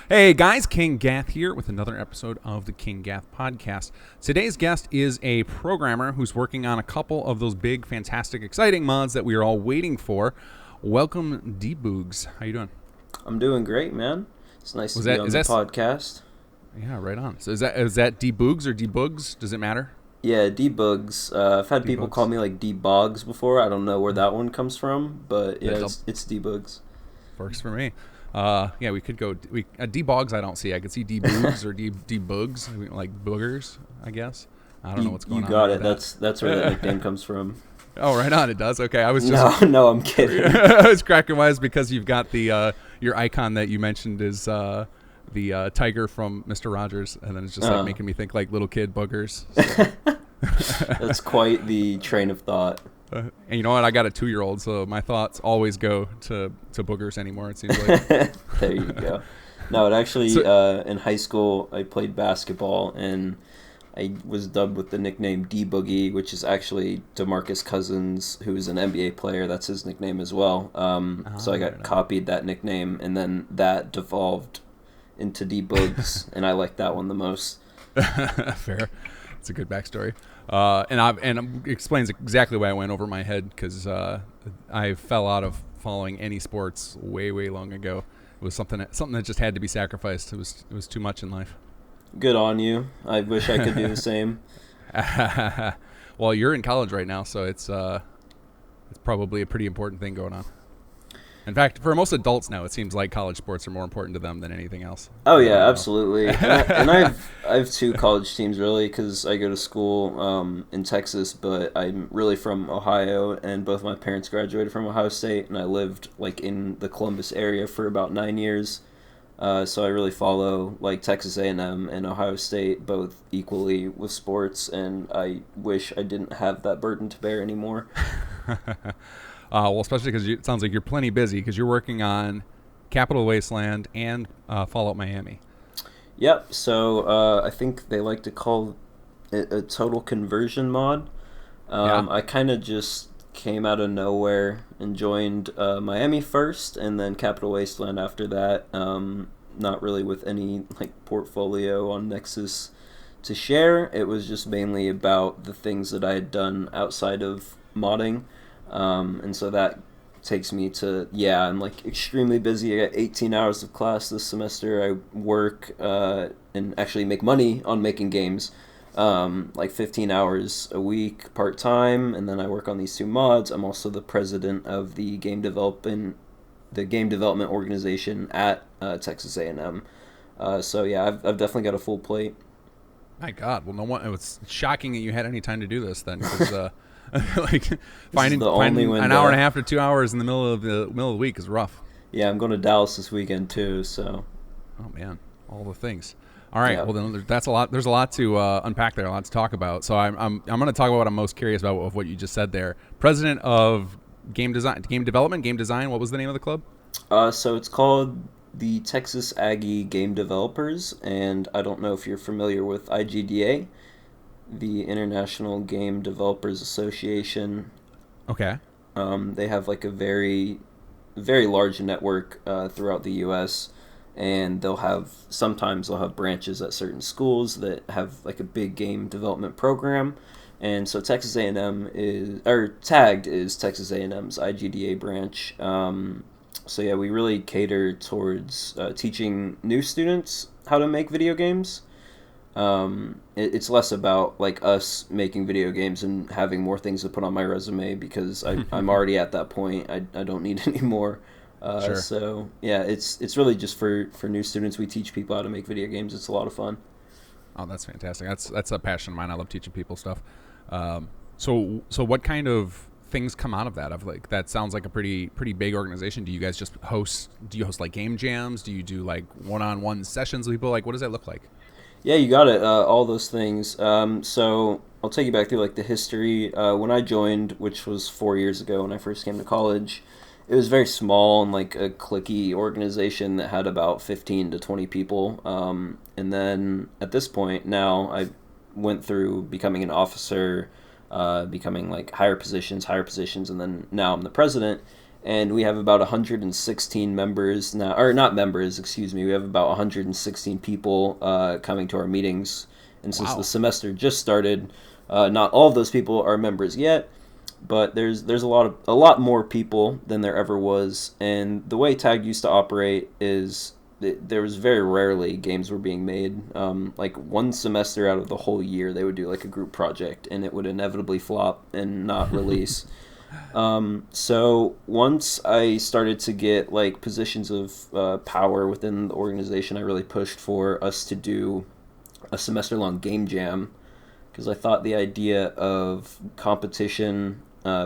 Hey guys, Kinggath here with another episode of the Kinggath podcast. Today's guest is a programmer who's working on a couple of those big, fantastic, exciting mods that we are all waiting for. Welcome, dboogs. How you doing? I'm doing great, man. It's nice to be on the podcast. Yeah, right on. So is that dboogs or dboogs? Does it matter? Yeah, deboogs. I've had people Deboogs. call me like debogs before. I don't know where that one comes from, but yeah, That it's deboogs. works for me. Yeah, we could go. Debogs I don't see. I could see deboogs or deboogs, like boogers, I guess. I don't know what's going on. You got it. That's where that nickname comes from. Oh, right on. It does. Okay, I was just No, I'm kidding. I was cracking wise because you've got the your icon that you mentioned is the tiger from Mr. Rogers, and then it's just like making me think like little kid boogers. So. That's quite the train of thought. And you know what? I got a 2-year-old, so my thoughts always go to boogers anymore. It seems like. There you go. No, it actually in high school I played basketball and I was dubbed with the nickname D-Boogie, which is actually DeMarcus Cousins, who is an NBA player. That's his nickname as well. So I got copied that nickname, and then that devolved into D-Boogs, and I like that one the most. Fair. It's a good backstory. And explains exactly why I went over my head, because I fell out of following any sports way long ago. It was something that just had to be sacrificed. It was too much in life. Good on you. I wish I could do the same. Well, you're in college right now, so it's probably a pretty important thing going on. In fact, for most adults now, it seems like college sports are more important to them than anything else. Oh yeah, absolutely. And I have 2 college teams really, because I go to school in Texas, but I'm really from Ohio, and both my parents graduated from Ohio State, and I lived like in the Columbus area for about 9 years. So I really follow like Texas A&M and Ohio State both equally with sports, and I wish I didn't have that burden to bear anymore. Well, especially because it sounds like you're plenty busy because you're working on Capital Wasteland and Fallout Miami. Yep, so I think they like to call it a total conversion mod. I kind of just came out of nowhere and joined Miami first, and then Capital Wasteland after that. Not really with any like portfolio on Nexus to share. It was just mainly about the things that I had done outside of modding. And so that takes me to, I'm like extremely busy. I got 18 hours of class this semester. I work and actually make money on making games, like 15 hours a week part-time, and then I work on these 2 mods. I'm also the president of the game development organization at Texas A&M. So yeah, I've definitely got a full plate. My God, well, no one. It's shocking that you had any time to do this then, because like finding an hour and a half to 2 hours in the middle of the week is rough. Yeah, I'm going to Dallas this weekend too. So. Oh man, all the things. All right, Yeah. well then that's a lot. There's a lot to unpack there, a lot to talk about. So I'm going to talk about what I'm most curious about of what you just said there. President of game design. What was the name of the club? So it's called the Texas Aggie Game Developers, and I don't know if you're familiar with IGDA, the International Game Developers Association. Okay. They have like a very, very large network throughout the U.S., and sometimes they'll have branches at certain schools that have like a big game development program. And so Texas A&M tagged is Texas A&M's IGDA branch. So yeah, we really cater towards teaching new students how to make video games. It's less about like us making video games and having more things to put on my resume, because I'm already at that point. I don't need any more. Sure. So yeah, it's really just for new students. We teach people how to make video games. It's a lot of fun. Oh, that's fantastic. That's a passion of mine. I love teaching people stuff. So what kind of things come out of that? That sounds like a pretty big organization. Do you guys just host like game jams? Do you do like one-on-one sessions with people? Like, what does that look like? Yeah, you got it. All those things. So I'll take you back through like the history. When I joined, which was 4 years ago when I first came to college, it was very small and like a cliquey organization that had about 15 to 20 people. And then at this point now, I went through becoming an officer, becoming like higher positions, and then now I'm the president. and we have about 116 members now, or not members, excuse me. We have about 116 people coming to our meetings, and since the Wow. semester just started, not all of those people are members yet, but there's a lot more people than there ever was. And the way Tag used to operate is there was very rarely games were being made. Like one semester out of the whole year, they would do like a group project, and it would inevitably flop and not release. So once I started to get like positions of power within the organization, I really pushed for us to do a semester long game jam, because I thought the idea of competition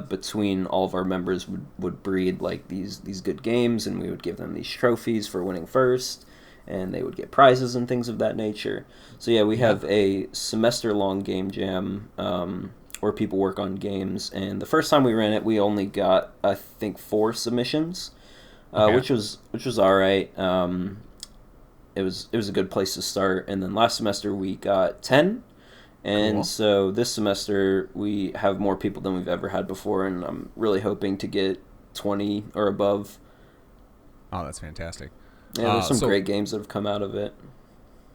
between all of our members would breed like these good games, and we would give them these trophies for winning first, and they would get prizes and things of that nature. So yeah, we Yeah. have a semester long game jam where people work on games, and the first time we ran it, we only got I think 4 submissions, Okay. which was all right. It was a good place to start, and then last semester we got 10. And Cool. so this semester we have more people than we've ever had before, and I'm really hoping to get 20 or above. Oh, that's fantastic. Yeah, there's some So great games that have come out of it.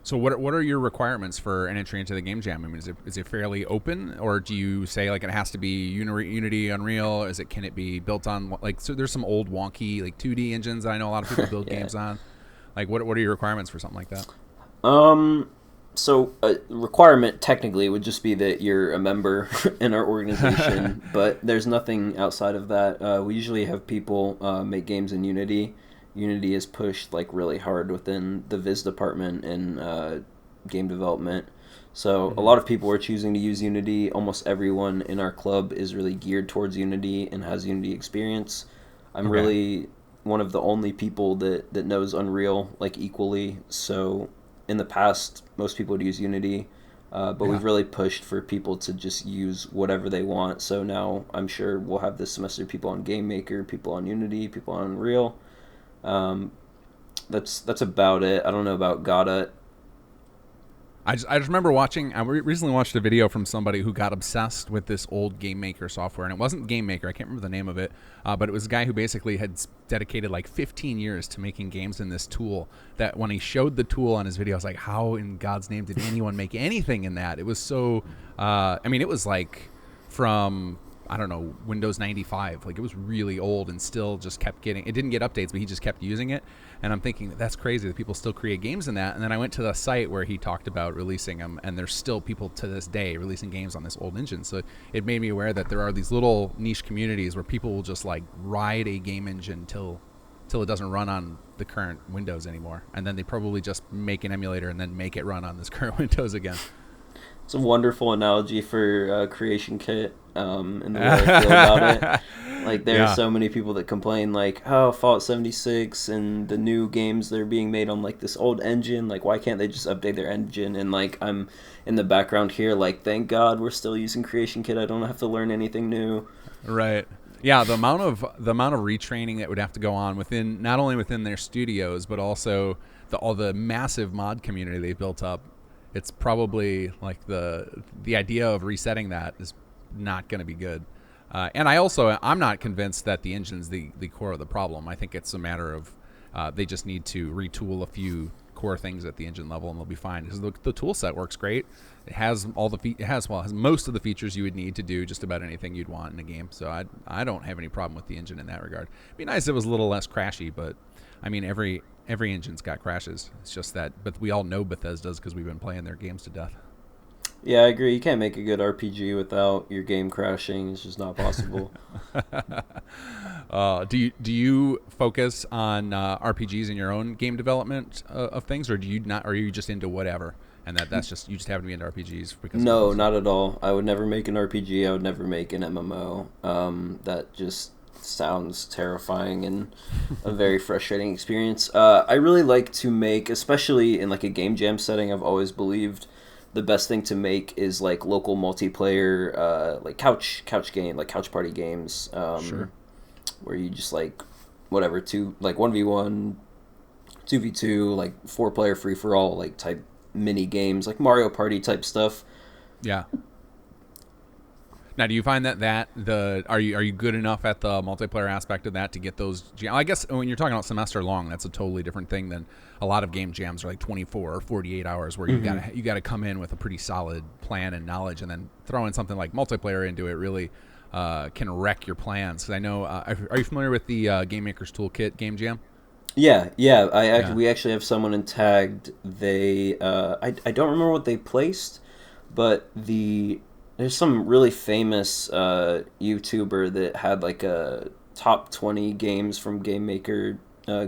So what are your requirements for an entry into the game jam? I mean, is it fairly open, or do you say like it has to be Unity, Unreal? Can it be built on like, so there's some old wonky like 2D engines that I know a lot of people build Yeah. games on. Like what are your requirements for something like that? Um. So a requirement technically would just be that you're a member in our organization, but there's nothing outside of that. We usually have people make games in Unity. Unity is pushed like really hard within the Viz department in game development. So a Hmm. lot of people are choosing to use Unity. Almost everyone in our club is really geared towards Unity and has Unity experience. I'm Okay. really one of the only people that knows Unreal like equally. So in the past, most people would use Unity, but Yeah. we've really pushed for people to just use whatever they want. So now I'm sure we'll have this semester people on Game Maker, people on Unity, people on Unreal. Um, that's about it. I don't know about Godot. I just remember watching. I recently watched a video from somebody who got obsessed with this old Game Maker software, and it wasn't Game Maker. I can't remember the name of it, but it was a guy who basically had dedicated like 15 years to making games in this tool. That when he showed the tool on his video, I was like, "How in God's name did anyone make anything in that?" It was so. I mean, it was like from, I don't know, Windows 95. Like it was really old and still just kept getting. It didn't get updates, but he just kept using it. And I'm thinking that's crazy that people still create games in that. And then I went to the site where he talked about releasing them, and there's still people to this day releasing games on this old engine. So it made me aware that there are these little niche communities where people will just like ride a game engine till it doesn't run on the current Windows anymore, and then they probably just make an emulator and then make it run on this current Windows again. It's a wonderful analogy for Creation Kit, and the way I feel about it. Like there are Yeah. so many people that complain like, oh, Fallout 76 and the new games that are being made on like this old engine, like why can't they just update their engine? And like I'm in the background here like, thank God we're still using Creation Kit. I don't have to learn anything new. Right. Yeah, the amount of retraining that would have to go on within, not only within their studios, but also all the massive mod community they built up. It's probably like the idea of resetting that is not going to be good. And I'm not convinced that the engine's the core of the problem. I think it's a matter of they just need to retool a few core things at the engine level, and they'll be fine. Because the tool set works great. It has it has most of the features you would need to do just about anything you'd want in a game. So I don't have any problem with the engine in that regard. It'd be nice if it was a little less crashy, but I mean every engine's got crashes. It's just that, but we all know Bethesda's because we've been playing their games to death. Yeah, I agree. You can't make a good RPG without your game crashing. It's just not possible. Do you focus on RPGs in your own game development of things, or do you not? Or are you just into whatever? And that's just, you just happen to be into RPGs because of No, Bethesda. not at all. I would never make an RPG. I would never make an MMO. That just sounds terrifying and a very frustrating experience. I really like to make, especially in like a game jam setting. I've always believed the best thing to make is like local multiplayer, like couch game, like couch party games, Sure. where you just like whatever two like 1v1, 2v2, like 4 player free for all like type mini games, like Mario Party type stuff. Yeah. Now, do you find that are you good enough at the multiplayer aspect of that to get those? I guess when you're talking about semester long, that's a totally different thing than a lot of game jams are like 24 or 48 hours, where you gotta come in with a pretty solid plan and knowledge, and then throwing something like multiplayer into it really can wreck your plans. Because I know, are you familiar with the Game Maker's Toolkit game jam? Yeah. Yeah. We actually have someone in tagged. They I don't remember what they placed, but there's some really famous YouTuber that had like a top 20 games from Game Maker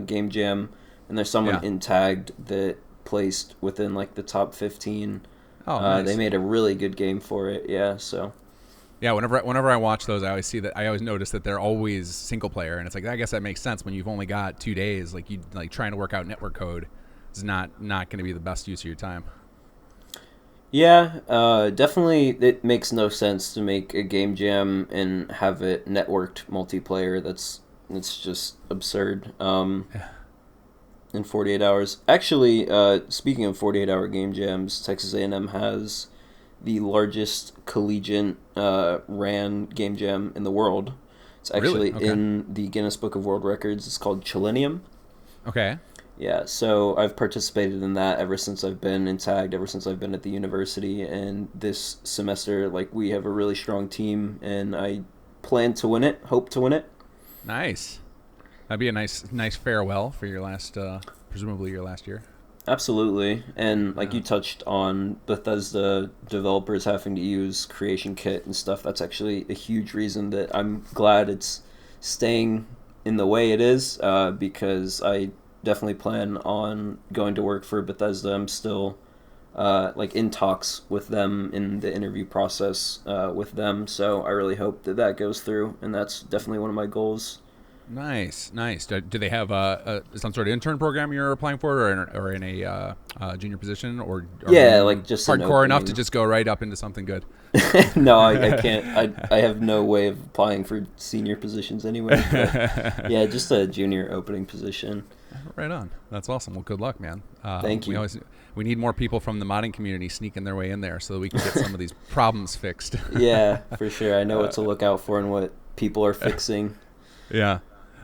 Game Jam, and there's someone Yeah. in tagged that placed within like the top 15. Oh, They nice. made a really good game for it. Yeah, so Yeah, whenever I watch those, I always notice that they're always single player, and it's like, I guess that makes sense when you've only got 2 days. Like, you like trying to work out network code is not going to be the best use of your time. yeah, definitely it makes no sense to make a game jam and have it networked multiplayer. That's just absurd. In 48 hours. Actually, speaking of 48-hour game jams, Texas A&M has the largest collegiate ran game jam in the world. It's Really? actually Okay. in the Guinness Book of World Records. It's called Chillennium. Okay. Yeah, so I've participated in that ever since I've been in tagged, ever since I've been at the university, and this semester, like, we have a really strong team, and I plan to win it, hope to win it. Nice. That'd be a nice farewell for your last, presumably your last year. Absolutely. And like Yeah. you touched on Bethesda developers having to use Creation Kit and stuff, that's actually a huge reason that I'm glad it's staying in the way it is, because I definitely plan on going to work for Bethesda. I'm still like in talks with them in the interview process with them, so I really hope that that goes through, and that's definitely one of my goals. Nice, nice. Do they have some sort of intern program you're applying for, or in a junior position, or are Yeah, you like just an hardcore enough to opening. just go right up into something good? No, I can't. I have no way of applying for senior positions anyway. But yeah, just a junior opening position. Right on. That's awesome. Well, good luck, man. Thank you. We need more people from the modding community sneaking their way in there so that we can get some of these problems fixed. Yeah, for sure. I know what to look out for and what people are fixing. Yeah.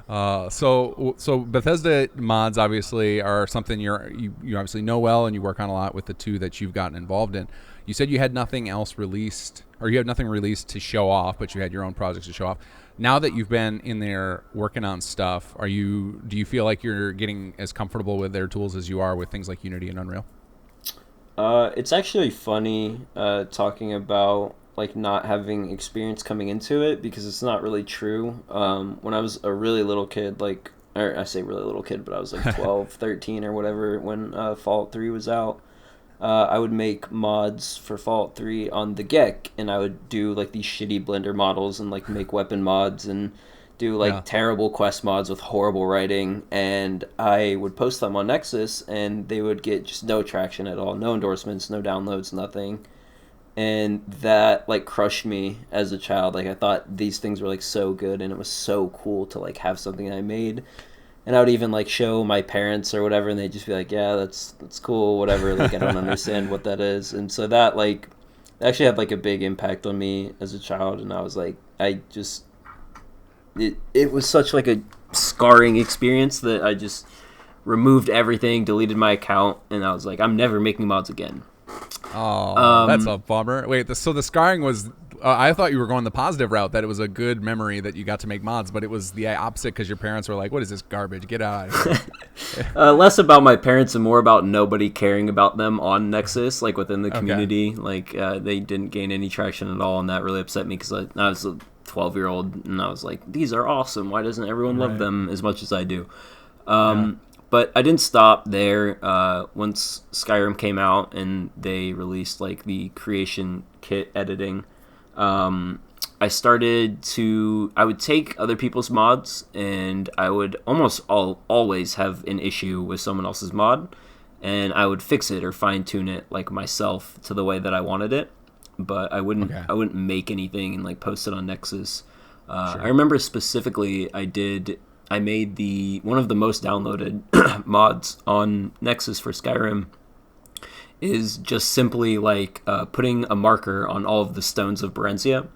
So Bethesda mods obviously are something you obviously know well, and you work on a lot with the two that you've gotten involved in. You said you had nothing else released, or you had nothing released to show off, but you had your own projects to show off. Now that you've been in there working on stuff, do you feel like you're getting as comfortable with their tools as you are with things like Unity and Unreal? It's actually funny talking about like not having experience coming into it because it's not really true. When I was a really little kid, like, or I say really little kid, but I was like 12, 13 or whatever when Fallout 3 was out. I would make mods for Fallout 3 on the Gek, and I would do like these shitty Blender models and like make weapon mods and do like Yeah. terrible quest mods with horrible writing, and I would post them on Nexus, and they would get just no traction at all, no endorsements, no downloads, nothing. And that like crushed me as a child. Like I thought these things were like so good, and it was so cool to like have something I made, and I would even like show my parents or whatever, and they'd just be like, "Yeah, that's cool, whatever." Like I don't understand what that is, and so that like actually had like a big impact on me as a child, and I was like, I just it was such like a scarring experience that I just removed everything, deleted my account, and I was like, I'm never making mods again. Oh, that's a bummer. Wait, so the scarring was. I thought you were going the positive route, that it was a good memory that you got to make mods, but it was the opposite because your parents were like, "What is this garbage? Get out of here." Less about my parents and more about nobody caring about them on Nexus, like within the Okay. community. Like they didn't gain any traction at all, and that really upset me because I was a 12-year-old, and I was like, these are awesome. Why doesn't everyone love Right. them as much as I do? Yeah. But I didn't stop there. Once Skyrim came out and they released like the creation kit editing, I started to. I would take other people's mods, and I would always have an issue with someone else's mod, and I would fix it or fine tune it like myself to the way that I wanted it. But I wouldn't. Okay. I wouldn't make anything and like post it on Nexus. Sure. I remember specifically I made one of the most downloaded mods on Nexus for Skyrim is just simply like putting a marker on all of the stones of Barentia,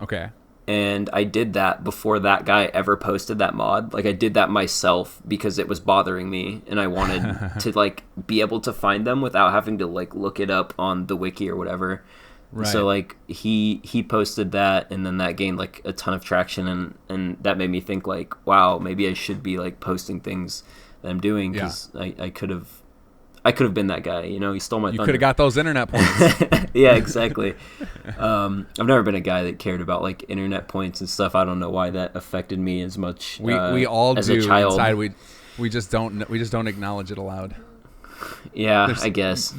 Okay. And I did that before that guy ever posted that mod. Like, I did that myself because it was bothering me, and I wanted to, like, be able to find them without having to, like, look it up on the wiki or whatever. Right. So, like, he posted that, and then that gained, like, a ton of traction, and that made me think, like, wow, maybe I should be, like, posting things that I'm doing, because I could have been that guy, you know. He stole my thunder. You could have got those internet points. Yeah, exactly. I've never been a guy that cared about, like, internet points and stuff. I don't know why that affected me as much. We all as do a child. inside. We just don't acknowledge it aloud. Yeah, I guess.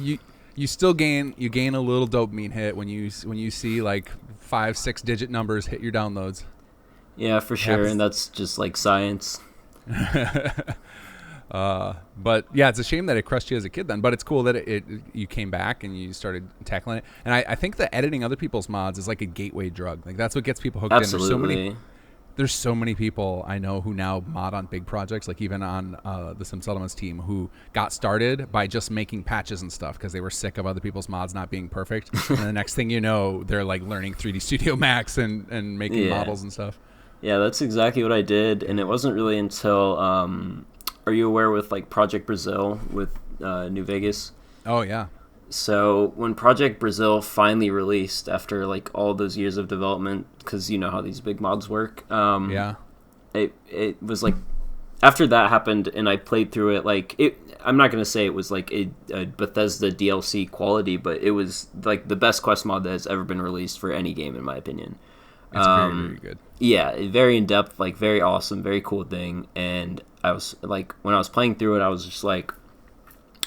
You still gain a little dopamine hit when you see like 5-6 digit numbers hit your downloads. Yeah, for sure, and that's just like science. But yeah, it's a shame that it crushed you as a kid then, but it's cool that you came back and you started tackling it. And I think that editing other people's mods is like a gateway drug. Like, that's what gets people hooked Absolutely. in. There's so many people I know who now mod on big projects, like even on the Sim Settlements team, who got started by just making patches and stuff because they were sick of other people's mods not being perfect. And the next thing you know, they're like learning 3D Studio Max and making models and stuff. Yeah, that's exactly what I did. And it wasn't really until are you aware with like Project Brazil with New Vegas? Oh yeah. So when Project Brazil finally released after like all those years of development, because you know how these big mods work, it was like after that happened and I played through it, like I'm not gonna say it was like a Bethesda DLC quality, but it was like the best quest mod that has ever been released for any game in my opinion. It's very, very good. Yeah, very in depth, like very awesome, very cool thing. And I was like, when I was playing through it, I was just like,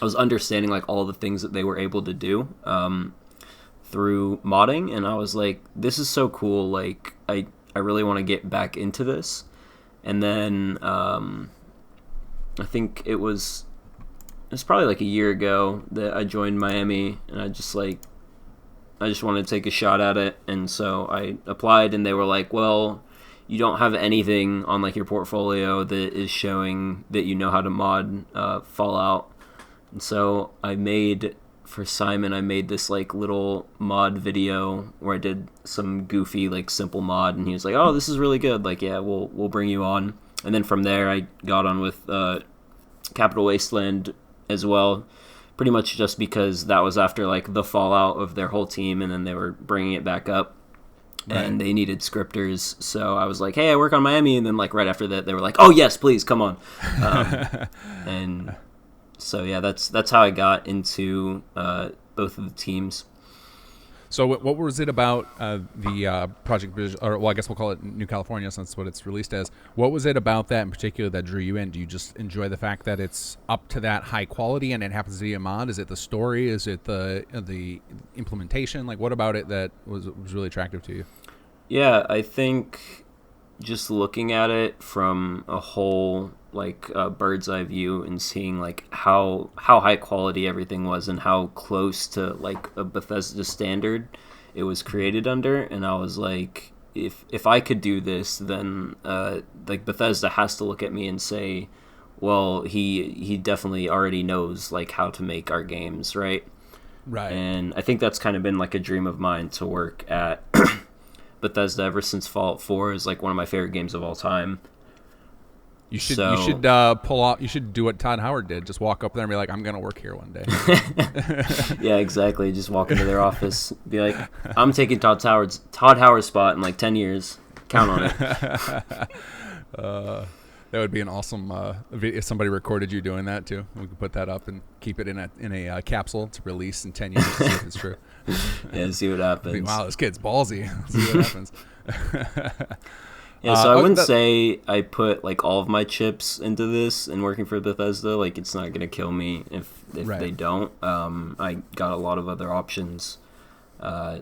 I was understanding like all the things that they were able to do through modding, and I was like, this is so cool. Like, I really want to get back into this. And then I think it was probably like a year ago that I joined Miami, and I just wanted to take a shot at it, and so I applied, and they were like, well, you don't have anything on like your portfolio that is showing that you know how to mod Fallout. And so I made this like little mod video where I did some goofy like simple mod, and he was like, oh, this is really good, like, yeah, we'll bring you on. And then from there I got on with Capital Wasteland as well, pretty much just because that was after like the fallout of their whole team, and then they were bringing it back up. Right. And they needed scripters, so I was like, hey, I work on Miami. And then like right after that they were like, oh yes, please come on. And so yeah, that's how I got into both of the teams. So what was it about the Project Bridge, or well, I guess we'll call it New California since that's what it's released as. What was it about that in particular that drew you in? Do you just enjoy the fact that it's up to that high quality and it happens to be a mod? Is it the story? Is it the implementation? Like, what about it that was really attractive to you? Yeah, I think just looking at it from a whole like bird's eye view and seeing like how high quality everything was and how close to like a Bethesda standard it was created under, and I was like, if I could do this, then like Bethesda has to look at me and say, well, he definitely already knows like how to make our games, right? Right. And I think that's kind of been like a dream of mine to work at Bethesda ever since Fallout 4 is like one of my favorite games of all time. You should pull off. You should do what Todd Howard did. Just walk up there and be like, "I'm gonna work here one day." Yeah, exactly. Just walk into their office, be like, "I'm taking Todd Howard's spot in like 10 years. Count on it." That would be an awesome if somebody recorded you doing that too. We could put that up and keep it in a capsule to release in 10 years to see if it's true. Yeah, see what happens. Wow, this kid's ballsy. See what happens. Yeah, so I wouldn't say I put like all of my chips into this and working for Bethesda. Like, it's not gonna kill me if right. They don't. I got a lot of other options.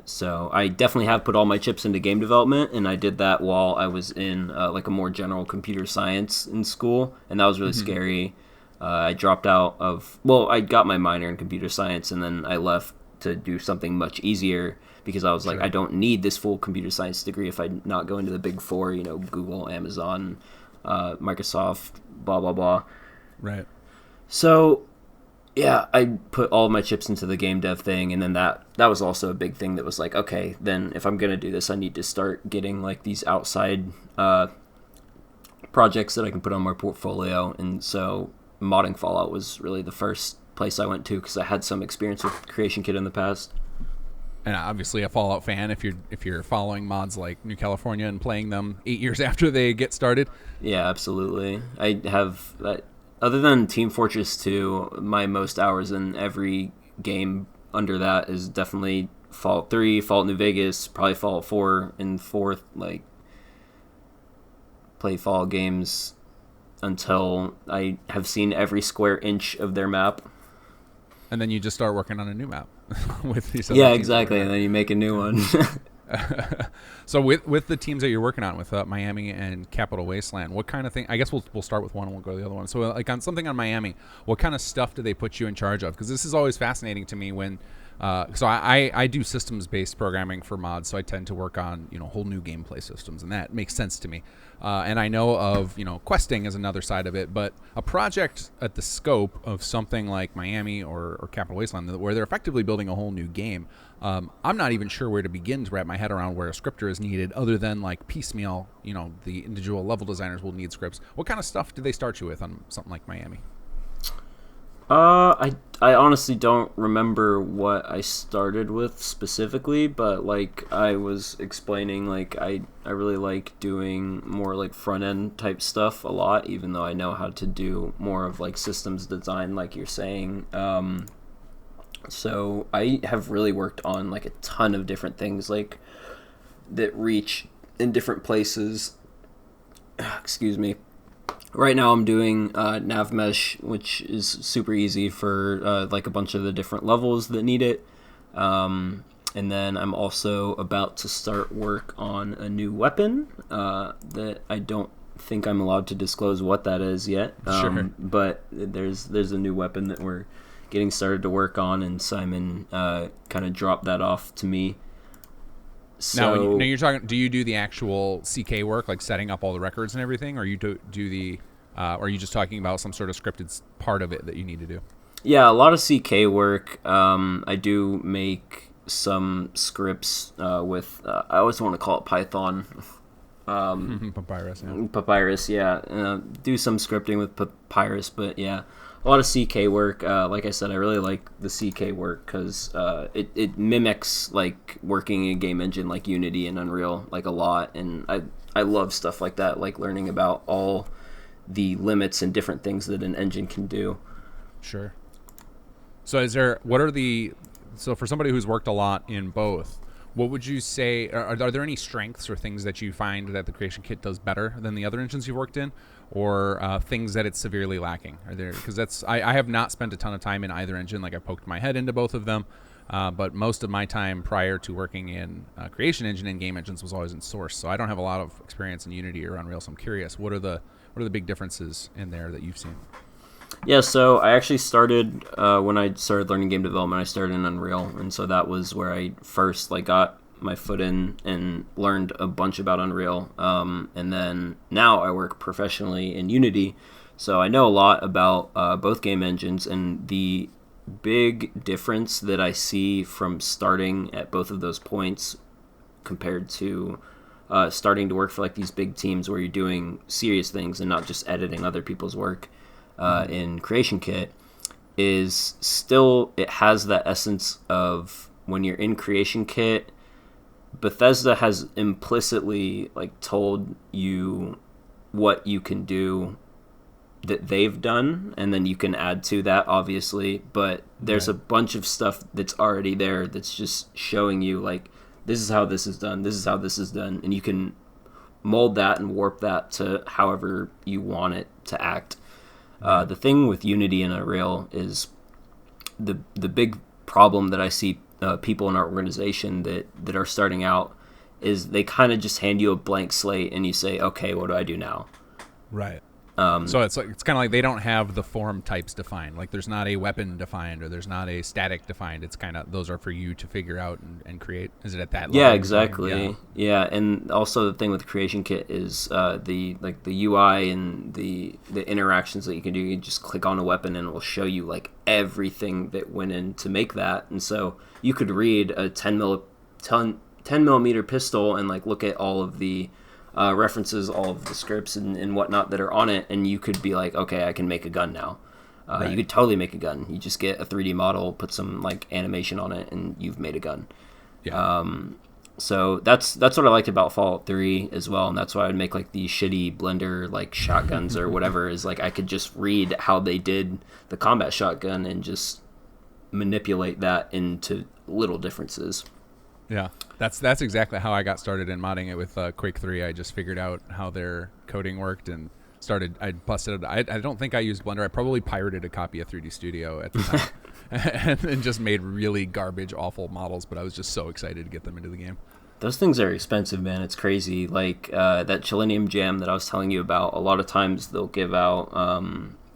So I definitely have put all my chips into game development, and I did that while I was in like a more general computer science in school, and that was really scary. I dropped out of, well, I got my minor in computer science, and then I left to do something much easier because I was like, I don't need this full computer science degree if I'm not going to the big four, you know, Google, Amazon, Microsoft, blah, blah, blah. Right. So Yeah, I put all of my chips into the game dev thing, and then that was also a big thing that was like, okay, then if I'm gonna do this, I need to start getting like these outside projects that I can put on my portfolio. And so modding Fallout was really the first place I went to because I had some experience with Creation Kit in the past. And obviously a Fallout fan if you're following mods like New California and playing them 8 years after they get started. Yeah, absolutely. I have other than Team Fortress 2, my most hours in every game under that is definitely Fallout 3, Fallout New Vegas, probably Fallout 4, and fourth, like, play Fallout games until I have seen every square inch of their map. And then you just start working on a new map with these. Yeah, exactly. And then you make a new one. So with the teams that you're working on with Miami and Capital Wasteland, what kind of thing? I guess we'll start with one and we'll go to the other one. So like on something on Miami, what kind of stuff do they put you in charge of? Because this is always fascinating to me when. So I do systems-based programming for mods, so I tend to work on whole new gameplay systems, and that makes sense to me. And I know of questing is another side of it, but a project at the scope of something like Miami or Capital Wasteland, where they're effectively building a whole new game, I'm not even sure where to begin to wrap my head around where a scripter is needed, other than like piecemeal. The individual level designers will need scripts. What kind of stuff do they start you with on something like Miami? I honestly don't remember what I started with specifically, but like I was explaining, like I really like doing more like front end type stuff a lot, even though I know how to do more of like systems design, like you're saying. So I have really worked on like a ton of different things, like that reach in different places. Excuse me. Right now I'm doing nav mesh, which is super easy for like a bunch of the different levels that need it. And then I'm also about to start work on a new weapon that I don't think I'm allowed to disclose what that is yet. Sure. But there's a new weapon that we're getting started to work on, and Simon kind of dropped that off to me. So, now you're talking. Do you do the actual CK work, like setting up all the records and everything, or you do the? Or are you just talking about some sort of scripted part of it that you need to do? Yeah, a lot of CK work. I do make some scripts with. I always want to call it Python. Papyrus. Yeah. Papyrus, yeah. Do some scripting with Papyrus, but yeah. A lot of CK work. Like I said, I really like the CK work because it mimics like working in a game engine like Unity and Unreal like a lot, and I love stuff like that, like learning about all the limits and different things that an engine can do. Sure. So so for somebody who's worked a lot in both, what would you say, are there any strengths or things that you find that the Creation Kit does better than the other engines you've worked in, or things that it's severely lacking? Are there, because I have not spent a ton of time in either engine, like I poked my head into both of them, but most of my time prior to working in Creation Engine and game engines was always in Source, so I don't have a lot of experience in Unity or Unreal, so I'm curious, what are the big differences in there that you've seen? Yeah, so I actually started when I started learning game development. I started in Unreal, and so that was where I first like got my foot in and learned a bunch about Unreal. And then now I work professionally in Unity, so I know a lot about both game engines. And the big difference that I see from starting at both of those points compared to starting to work for like these big teams where you're doing serious things and not just editing other people's work in Creation Kit is still, it has that essence of when you're in Creation Kit, Bethesda has implicitly like told you what you can do that they've done, and then you can add to that, obviously, but there's a bunch of stuff that's already there that's just showing you like, this is how this is done, this is how this is done, and you can mold that and warp that to however you want it to act. The thing with Unity and Unreal is the big problem that I see people in our organization that are starting out is they kind of just hand you a blank slate and you say, okay, what do I do now? Right. So it's like, it's kind of like they don't have the form types defined. Like there's not a weapon defined or there's not a static defined. It's kind of, those are for you to figure out and create. Is it at that level? Yeah, exactly. Yeah, and also the thing with the creation kit is the UI and the interactions that you can do. You can just click on a weapon and it will show you like everything that went in to make that. And so you could read a 10 millimeter pistol and like look at all of the references, all of the scripts and whatnot that are on it, and you could be like, okay, I can make a gun now. Right. You could totally make a gun. You just get a 3D model, put some like animation on it, and you've made a gun. Yeah. So that's what I liked about Fallout 3 as well, and that's why I'd make like these shitty Blender like shotguns or whatever. Is like I could just read how they did the combat shotgun and just manipulate that into little differences. Yeah, that's exactly how I got started in modding it with Quake 3. I just figured out how their coding worked and I busted it. I don't think I used Blender. I probably pirated a copy of 3D Studio at the time and just made really garbage, awful models, but I was just so excited to get them into the game. Those things are expensive, man. It's crazy. Like that Chilenium Jam that I was telling you about, a lot of times they'll give out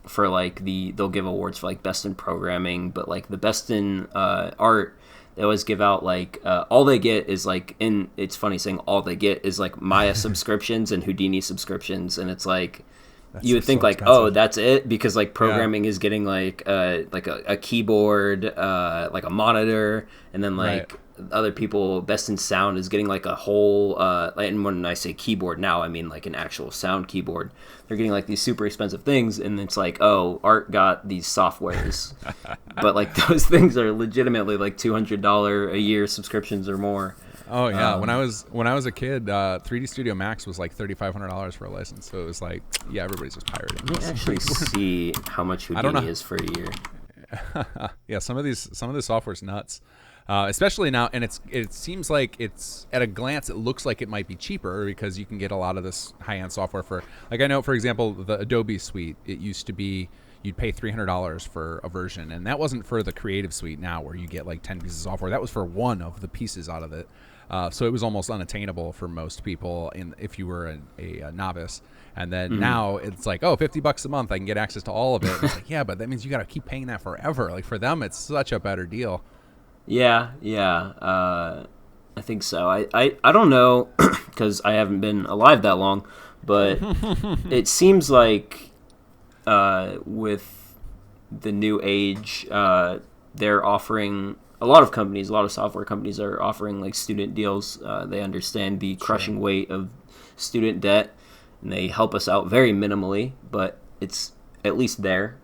for like they'll give awards for like best in programming, but like the best in art, they always give out like all they get is like it's funny saying all they get is like Maya subscriptions and Houdini subscriptions, and it's like you would think so like expensive. Oh, that's it, because like programming is getting like a keyboard, like a monitor, and then like other people best in sound is getting like a whole and when I say keyboard now I mean like an actual sound keyboard. They're getting like these super expensive things, and it's like, oh, art got these softwares but like those things are legitimately like $200 a year subscriptions or more. Oh yeah, when I was a kid, 3D Studio Max was like $3,500 for a license, so it was like, yeah, everybody's just pirating. Let me actually see how much Houdini is for a year. Yeah, some of this software's nuts. Especially now, and it seems like it's, at a glance, it looks like it might be cheaper because you can get a lot of this high-end software for, like I know, for example, the Adobe Suite, it used to be you'd pay $300 for a version, and that wasn't for the Creative Suite now where you get like 10 pieces of software. That was for one of the pieces out of it. So it was almost unattainable for most people if you were a novice. And then now it's like, oh, $50 a month, I can get access to all of it. It's like, yeah, but that means you got to keep paying that forever. Like for them, it's such a better deal. Yeah, I think so. I don't know because I haven't been alive that long, but it seems like with the new age, they're offering, a lot of software companies are offering like student deals. They understand the crushing weight of student debt, and they help us out very minimally, but it's at least there.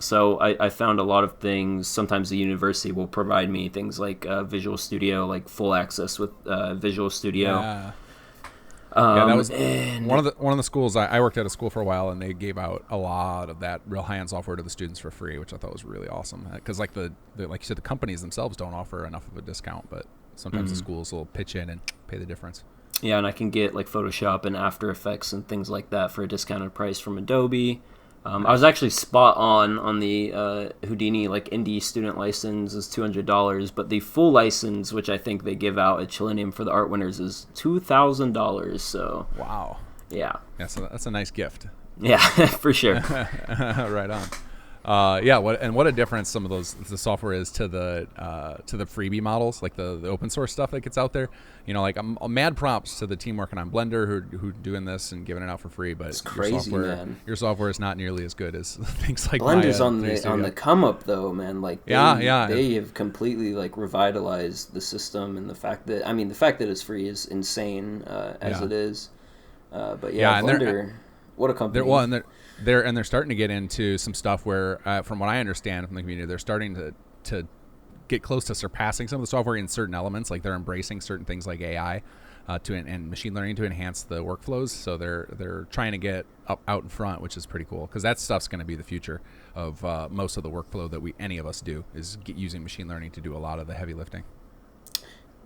So I found a lot of things. Sometimes the university will provide me things like Visual Studio, like full access with Visual Studio. Yeah, that was one of the schools. I worked at a school for a while, and they gave out a lot of that real high-end software to the students for free, which I thought was really awesome. Because like like you said, the companies themselves don't offer enough of a discount, but sometimes the schools will pitch in and pay the difference. Yeah, and I can get like Photoshop and After Effects and things like that for a discounted price from Adobe. I was actually spot on the Houdini like indie student license is $200, but the full license, which I think they give out at Chilenium for the art winners, is $2,000. So wow, yeah, so that's a nice gift. Yeah, for sure. Right on. What a difference some of the software is to the freebie models, like the open source stuff that gets out there. You know, like I'm mad props to the team working on Blender who doing this and giving it out for free. But it's crazy, your software is not nearly as good as things like Blender's Maya, on the come up though, man. Like they have completely like revitalized the system, and the fact that it's free is insane as it is. But yeah, Blender, what a company. They're starting to get into some stuff where, from what I understand from the community, they're starting to get close to surpassing some of the software in certain elements. Like they're embracing certain things like AI and machine learning to enhance the workflows. So they're trying to get out in front, which is pretty cool because that stuff's going to be the future of most of the workflow that any of us do is using machine learning to do a lot of the heavy lifting.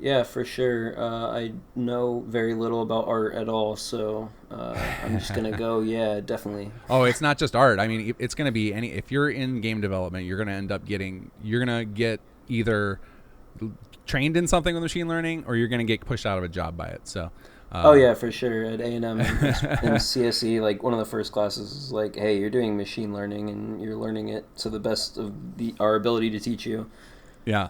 Yeah, for sure. I know very little about art at all, so I'm just going to go, yeah, definitely. Oh, it's not just art. I mean, it's going to be if you're in game development, you're going to get either trained in something with machine learning or you're going to get pushed out of a job by it. So Oh yeah, for sure. At A&M and CSE, like one of the first classes is like, hey, you're doing machine learning and you're learning it to the best of our ability to teach you. Yeah.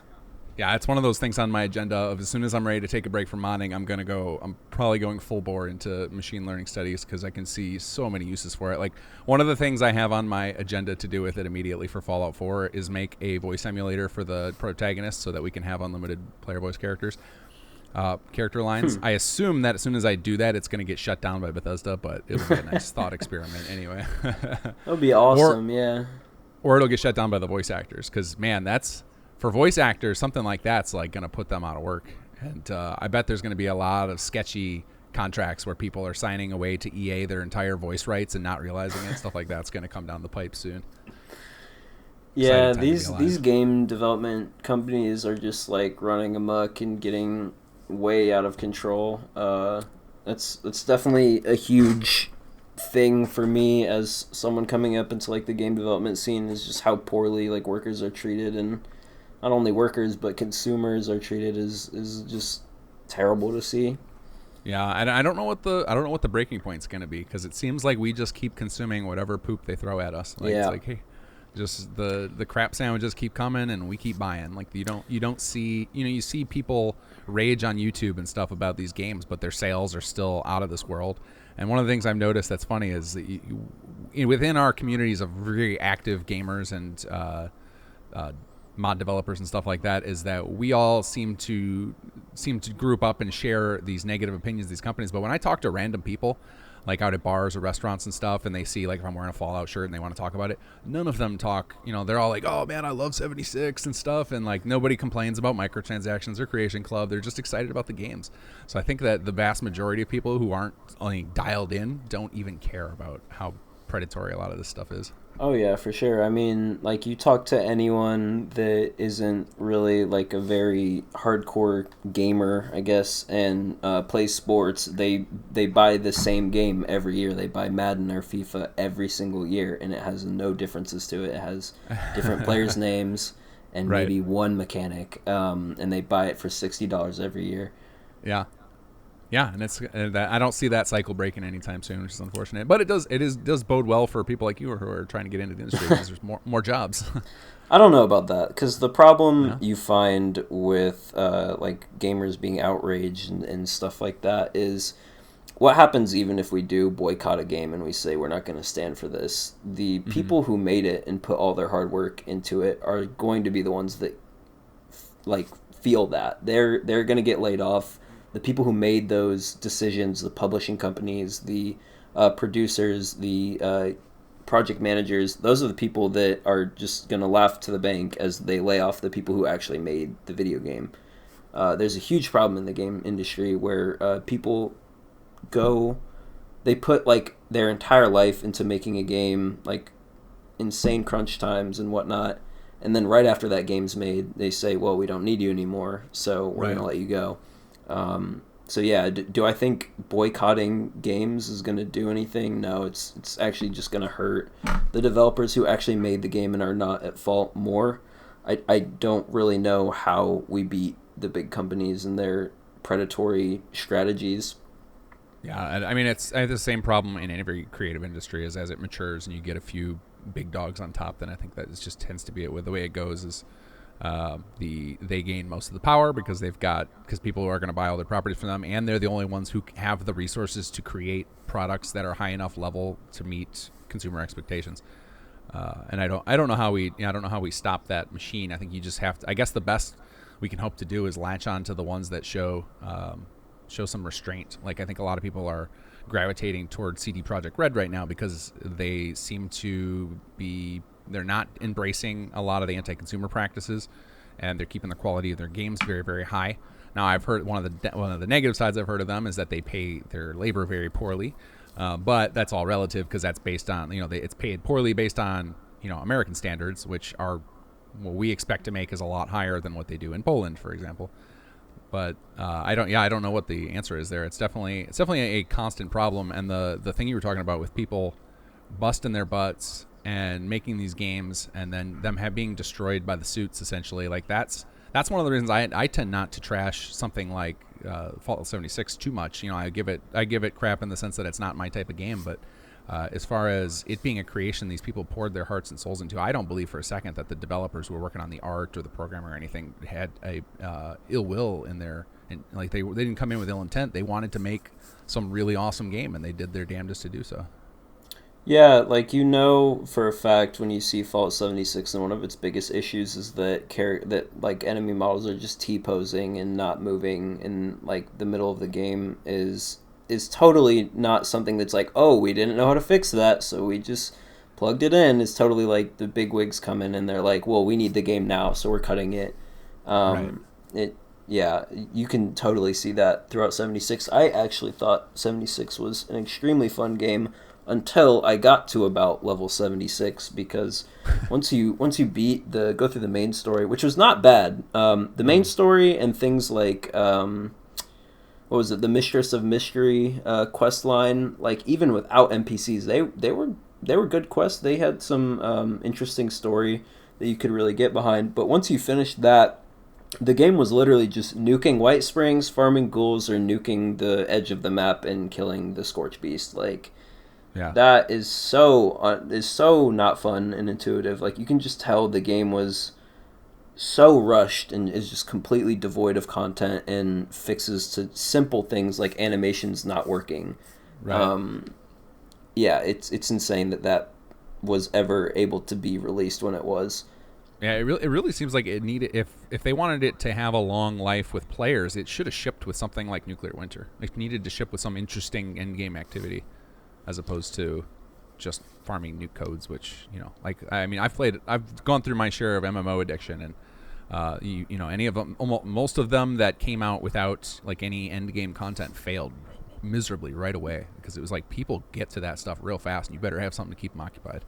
Yeah, it's one of those things on my agenda of as soon as I'm ready to take a break from modding, I'm probably going full bore into machine learning studies because I can see so many uses for it. Like one of the things I have on my agenda to do with it immediately for Fallout 4 is make a voice emulator for the protagonist so that we can have unlimited player voice character lines. I assume that as soon as I do that, it's going to get shut down by Bethesda, but it'll be a nice thought experiment anyway. That would be awesome, yeah. Or it'll get shut down by the voice actors because, man, that's for voice actors, something like that's like going to put them out of work. And I bet there's going to be a lot of sketchy contracts where people are signing away to EA their entire voice rights and not realizing it. Stuff like that's going to come down the pipe soon. Yeah, these game development companies are just like running amok and getting way out of control. That's definitely a huge thing for me as someone coming up into like the game development scene, is just how poorly like workers are treated, and not only workers but consumers are treated is just terrible to see. Yeah, I don't know what the breaking point's going to be because it seems like we just keep consuming whatever poop they throw at us. Like, yeah. It's like, hey, just the crap sandwiches keep coming and we keep buying. Like you don't see, you see people rage on YouTube and stuff about these games, but their sales are still out of this world. And one of the things I've noticed that's funny is that within our communities of very active gamers and mod developers and stuff like that, is that we all seem to group up and share these negative opinions of these companies. But when I talk to random people, like out at bars or restaurants and stuff, and they see like if I'm wearing a Fallout shirt and they want to talk about it, none of them talk, they're all like, oh man, I love 76 and stuff, and like nobody complains about microtransactions or Creation Club. They're just excited about the games. So I think that the vast majority of people who aren't only dialed in don't even care about how predatory a lot of this stuff is. Oh yeah, for sure. I mean, like you talk to anyone that isn't really like a very hardcore gamer, I guess, and plays sports, they buy the same game every year. They buy Madden or FIFA every single year, and it has no differences to it. It has different players' names and Right. maybe one mechanic, and they buy it for $60 every year. Yeah. Yeah, and I don't see that cycle breaking anytime soon, which is unfortunate. But it does bode well for people like you who are trying to get into the industry because there's more jobs. I don't know about that, because the problem Yeah. you find with like gamers being outraged and stuff like that is what happens even if we do boycott a game and we say we're not going to stand for this. The people who made it and put all their hard work into it are going to be the ones that like feel that they're going to get laid off. The people who made those decisions, the publishing companies, the producers, the project managers, those are the people that are just going to laugh to the bank as they lay off the people who actually made the video game. There's a huge problem in the game industry where people they put like their entire life into making a game, like insane crunch times and whatnot, and then right after that game's made, they say, well, we don't need you anymore, so we're going to let you go. So yeah, do I think boycotting games is going to do anything? No, it's actually just going to hurt the developers who actually made the game and are not at fault more. I don't really know how we beat the big companies and their predatory strategies. Yeah, I mean it's the same problem in every creative industry as it matures and you get a few big dogs on top. Then I think that just tends to be it. With the way it goes is. They gain most of the power because people are going to buy all their properties from them, and they're the only ones who have the resources to create products that are high enough level to meet consumer expectations. And I don't know how we stop that machine. I think you just have to. I guess the best we can hope to do is latch on to the ones that show some restraint. Like I think a lot of people are gravitating toward CD Projekt Red right now because they seem to be. They're not embracing a lot of the anti-consumer practices, and they're keeping the quality of their games very, very high. Now, I've heard one of the negative sides I've heard of them is that they pay their labor very poorly, but that's all relative because that's based on it's paid poorly based on American standards, which are what we expect to make is a lot higher than what they do in Poland, for example. But I don't know what the answer is there. It's definitely a constant problem, and the thing you were talking about with people busting their butts and making these games and then them being destroyed by the suits, essentially, like that's that's one of the reasons I tend not to trash something like Fallout 76 too much. I give it crap in the sense that it's not my type of game, but as far as it being a creation these people poured their hearts and souls into, I don't believe for a second that the developers who were working on the art or the programmer or anything had a ill will in their, and like they didn't come in with ill intent. They wanted to make some really awesome game, and they did their damnedest to do so. Yeah, like for a fact when you see Fallout 76, and one of its biggest issues is that like enemy models are just T-posing and not moving in like the middle of the game is totally not something that's like, oh, we didn't know how to fix that, so we just plugged it in. It's totally like the big wigs come in and they're like, well, we need the game now, so we're cutting it. Right. Yeah, you can totally see that throughout 76. I actually thought 76 was an extremely fun game until I got to about level 76, because once you go through the main story, which was not bad. The main story and things like what was it, the Mistress of Mystery quest line, like even without NPCs, they were good quests. They had some interesting story that you could really get behind. But once you finished that, the game was literally just nuking White Springs, farming ghouls, or nuking the edge of the map and killing the Scorch Beast. Like, Yeah. that is so not fun and intuitive. Like, you can just tell the game was so rushed and is just completely devoid of content and fixes to simple things like animations not working. Right. Yeah, it's insane that was ever able to be released when it was. Yeah, it really seems like it needed, if they wanted it to have a long life with players, it should have shipped with something like Nuclear Winter. It needed to ship with some interesting end game activity, as opposed to just farming new codes. Which like I mean, I've gone through my share of MMO addiction, and any of them, almost most of them that came out without like any end game content failed miserably right away, because it was like people get to that stuff real fast, and you better have something to keep them occupied.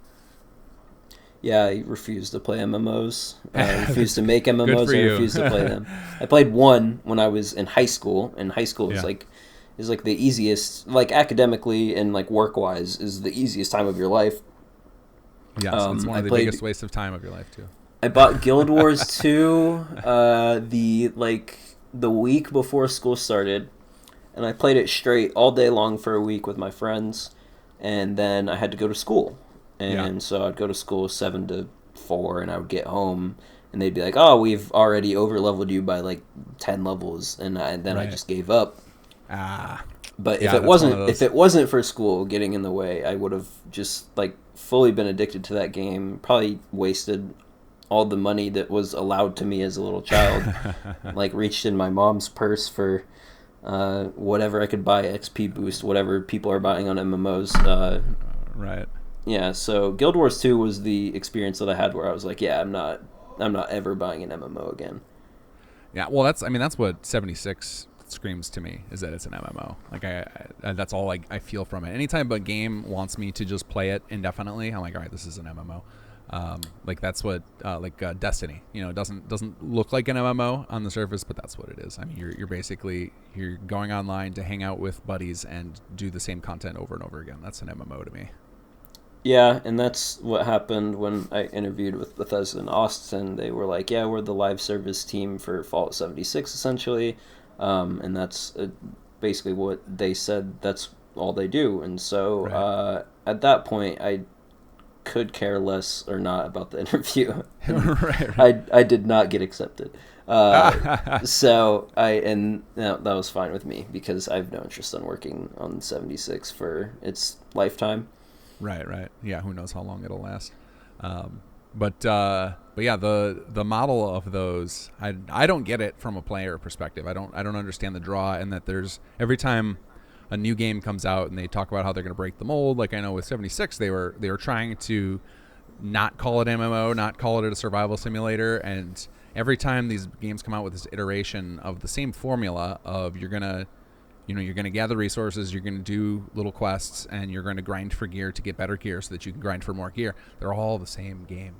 Yeah, I refuse to play MMOs. I refuse to make Good MMOs. for I you. refuse to play them. I played one when I was in high school, and high school Yeah. is like the easiest, like academically and like work wise, is the easiest time of your life. Yes, it's one of the biggest wastes of time of your life too. I bought Guild Wars 2 the week before school started, and I played it straight all day long for a week with my friends, and then I had to go to school. And so I'd go to school 7 to 4, and I would get home, and they'd be like, "Oh, we've already over-leveled you by like 10 levels," and then I just gave up. But Yeah, if it wasn't for school getting in the way, I would have just like fully been addicted to that game. Probably wasted all the money that was allowed to me as a little child. Like reached in my mom's purse for whatever I could buy, XP boost, whatever people are buying on MMOs. Right. Yeah, so Guild Wars 2 was the experience that I had where I was like, yeah, I'm not ever buying an MMO again. Yeah, well, that's what 76 screams to me, is that it's an MMO. Like that's all I feel from it. Anytime a game wants me to just play it indefinitely, I'm like, all right, this is an MMO. Like that's what Destiny. It doesn't look like an MMO on the surface, but that's what it is. I mean, you're basically going online to hang out with buddies and do the same content over and over again. That's an MMO to me. Yeah, and that's what happened when I interviewed with Bethesda in Austin. They were like, yeah, we're the live service team for Fallout 76, essentially. And that's basically what they said that's all they do. And so Right. at that point, I could care less or not about the interview. Right. I did not get accepted. So that was fine with me, because I have no interest in working on 76 for its lifetime. Right. Yeah, who knows how long it'll last. But yeah, the model of those, I don't get it from a player perspective. I don't understand the draw, and that there's every time a new game comes out and they talk about how they're going to break the mold. Like I know with 76, they were trying to not call it MMO, not call it a survival simulator, and every time these games come out with this iteration of the same formula of you're gonna gather resources, you're gonna do little quests, and you're gonna grind for gear to get better gear so that you can grind for more gear. They're all the same game,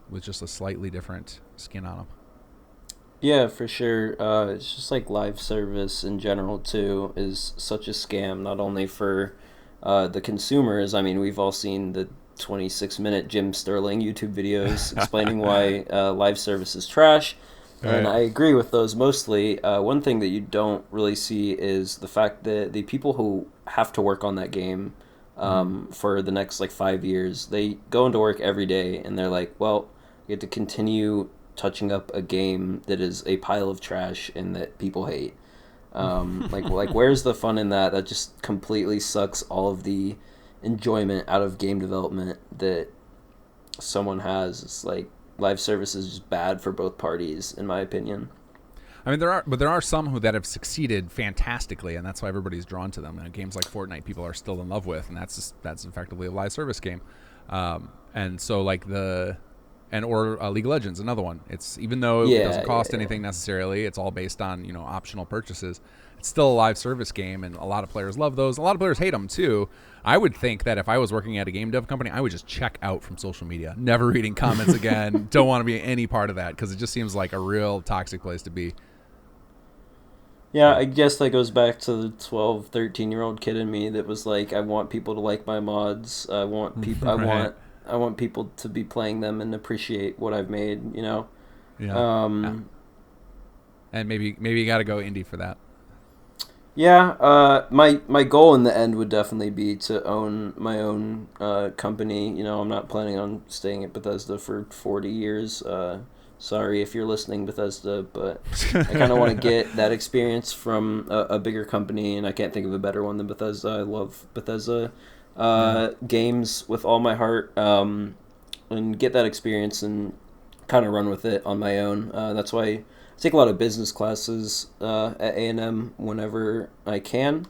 with just a slightly different skin on them. Yeah, for sure. It's just like live service in general too is such a scam. Not only for the consumers. I mean, we've all seen the 26-minute Jim Sterling YouTube videos explaining why live service is trash. And Right. I agree with those mostly. One thing that you don't really see is the fact that the people who have to work on that game Mhm. for the next like 5 years, they go into work every day and they're like, well, you have to continue touching up a game that is a pile of trash and that people hate. Like where's the fun in that? That just completely sucks all of the enjoyment out of game development that someone has. It's like live service is just bad for both parties, in my opinion. I mean, there are some who that have succeeded fantastically, and that's why everybody's drawn to them. And games like Fortnite, people are still in love with, and that's effectively a live service game. And so like or League of Legends, another one. It's even though it doesn't Yeah, yeah, cost yeah. anything necessarily, it's all based on optional purchases. It's still a live service game, and a lot of players love those. A lot of players hate them too. I would think that if I was working at a game dev company, I would just check out from social media, never reading comments again. Don't want to be any part of that because it just seems like a real toxic place to be. Yeah, I guess that goes back to the 12, 13-year-old kid in me that was like, I want people to like my mods. Right. I want people to be playing them and appreciate what I've made, you know. Yeah. Yeah. Um, And maybe you got to go indie for that. yeah, my goal in the end would definitely be to own my own company. You know, I'm not planning on staying at Bethesda for 40 years. Sorry if you're listening, Bethesda, but I kind of want to get that experience from a bigger company, and I can't think of a better one than Bethesda. I love Bethesda Yeah. games with all my heart, and get that experience and kind of run with it on my own. That's why I take a lot of business classes at A&M whenever I can,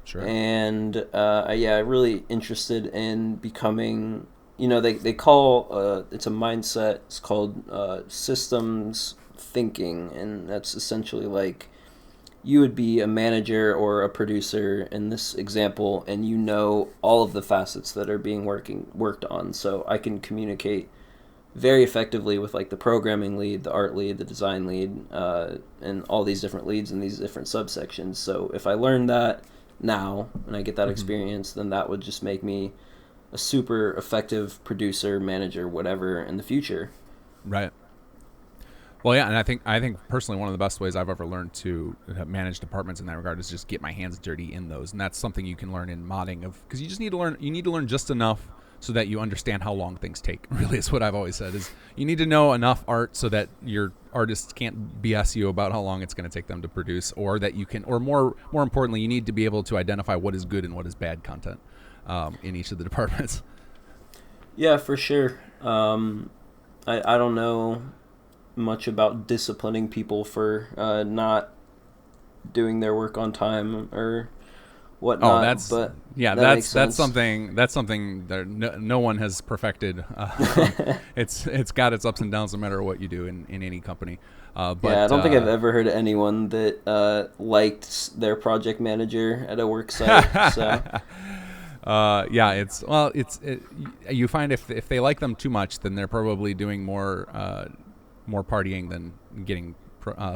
Sure. and I'm really interested in becoming. You know, they call it's a mindset. It's called systems thinking, and that's essentially like you would be a manager or a producer in this example, and you know all of the facets that are being worked on. So I can communicate very effectively with like the programming lead, the art lead, the design lead, and all these different leads in these different subsections. So if I learn that now and I get that Hmm. experience, then that would just make me a super effective producer, manager, whatever in the future. Right. Well, yeah, and I think personally one of the best ways I've ever learned to manage departments in that regard is just get my hands dirty in those, and that's something you can learn in modding of because you just need to learn. You need to learn just enough so that you understand how long things take. Really, is what I've always said is you need to know enough art so that your artists can't BS you about how long it's going to take them to produce, or that you can, or more importantly, you need to be able to identify what is good and what is bad content in each of the departments. Yeah, for sure. I don't know much about disciplining people for not doing their work on time or Oh, whatnot, that's but yeah, that makes that's sense. something that no one has perfected. It's got its ups and downs no matter what you do in any company. Yeah, I But don't think I've ever heard anyone that liked their project manager at a work site. So yeah, you find if they like them too much, then they're probably doing more partying than getting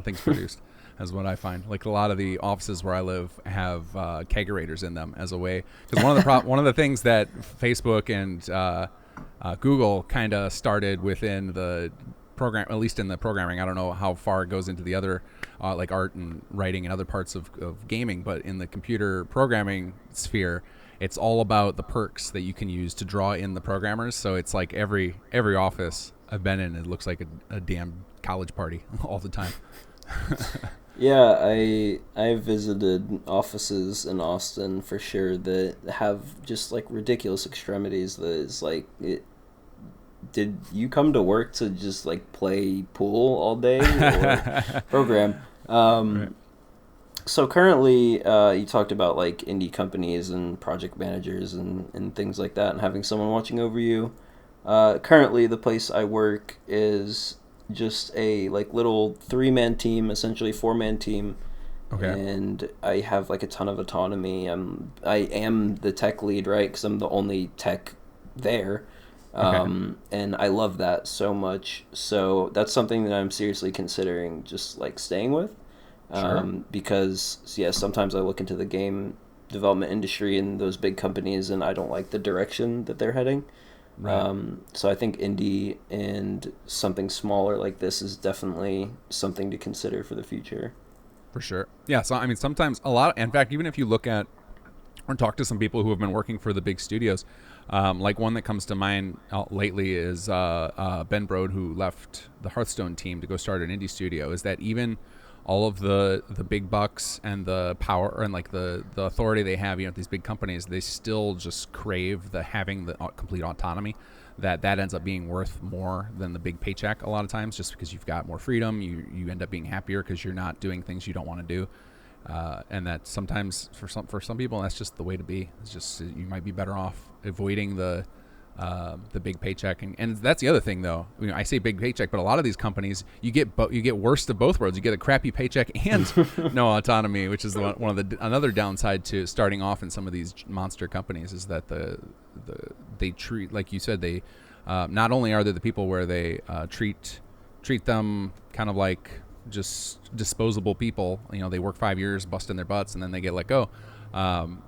things produced. Is what I find. Like a lot of the offices where I live have kegerators in them as a way because one of the things that Facebook and Google kind of started within the program, at least in the programming. I don't know how far it goes into the other like art and writing and other parts of gaming, but in the computer programming sphere, it's all about the perks that you can use to draw in the programmers. So it's like every office I've been in, it looks like a damn college party all the time. yeah, I visited offices in Austin for sure that have just like ridiculous extremities. That is like it. Did you come to work to just like play pool all day or program? Right. So currently, you talked about like indie companies and project managers and things like that, and having someone watching over you. Currently, the place I work is just a like little 3-man team, essentially 4-man team, Okay. and I have like a ton of autonomy. I am the tech lead, right? Because I'm the only tech there, Okay. and I love that so much. So that's something that I'm seriously considering just like staying with, Sure. because yeah, sometimes I look into the game development industry and those big companies, and I don't like the direction that they're heading. Right. So I think indie and something smaller like this is definitely something to consider for the future. For sure. Yeah. So I mean, sometimes a lot. In fact, even if you look at or talk to some people who have been working for the big studios, like one that comes to mind lately is Ben Brode, who left the Hearthstone team to go start an indie studio. Is that even all of the big bucks and the power and like the authority they have, these big companies, they still just crave the having the complete autonomy. That ends up being worth more than the big paycheck a lot of times, just because you've got more freedom. You end up being happier because you're not doing things you don't want to do. And that sometimes for some people that's just the way to be. It's just you might be better off avoiding the big paycheck, and that's the other thing though. I say big paycheck, but a lot of these companies you get worst of both worlds. You get a crappy paycheck and no autonomy, which is one of another downside to starting off in some of these monster companies is that they treat, like you said, they not only are there the people where they treat them kind of like just disposable people. They work 5 years busting their butts and then they get let go.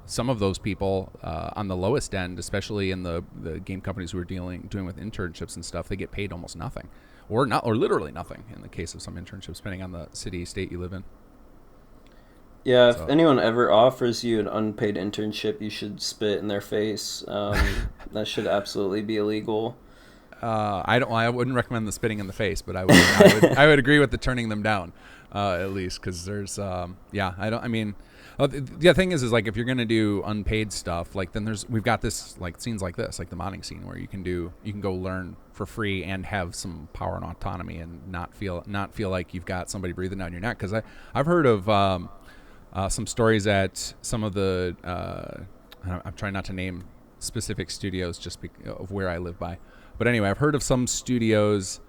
Some of those people on the lowest end, especially in the game companies who are doing with internships and stuff, they get paid almost nothing, or literally nothing in the case of some internships, depending on the city, state you live in. Yeah, if anyone ever offers you an unpaid internship, you should spit in their face. That should absolutely be illegal. I wouldn't recommend the spitting in the face, but I would agree with the turning them down, at least, because there's the thing is like if you're gonna do unpaid stuff, like then we've got this like scenes like this, like the modding scene, where you can go learn for free and have some power and autonomy and not feel like you've got somebody breathing down your neck. Because I've heard of some stories at some of the I'm trying not to name specific studios just of where I live by. But anyway, I've heard of some studios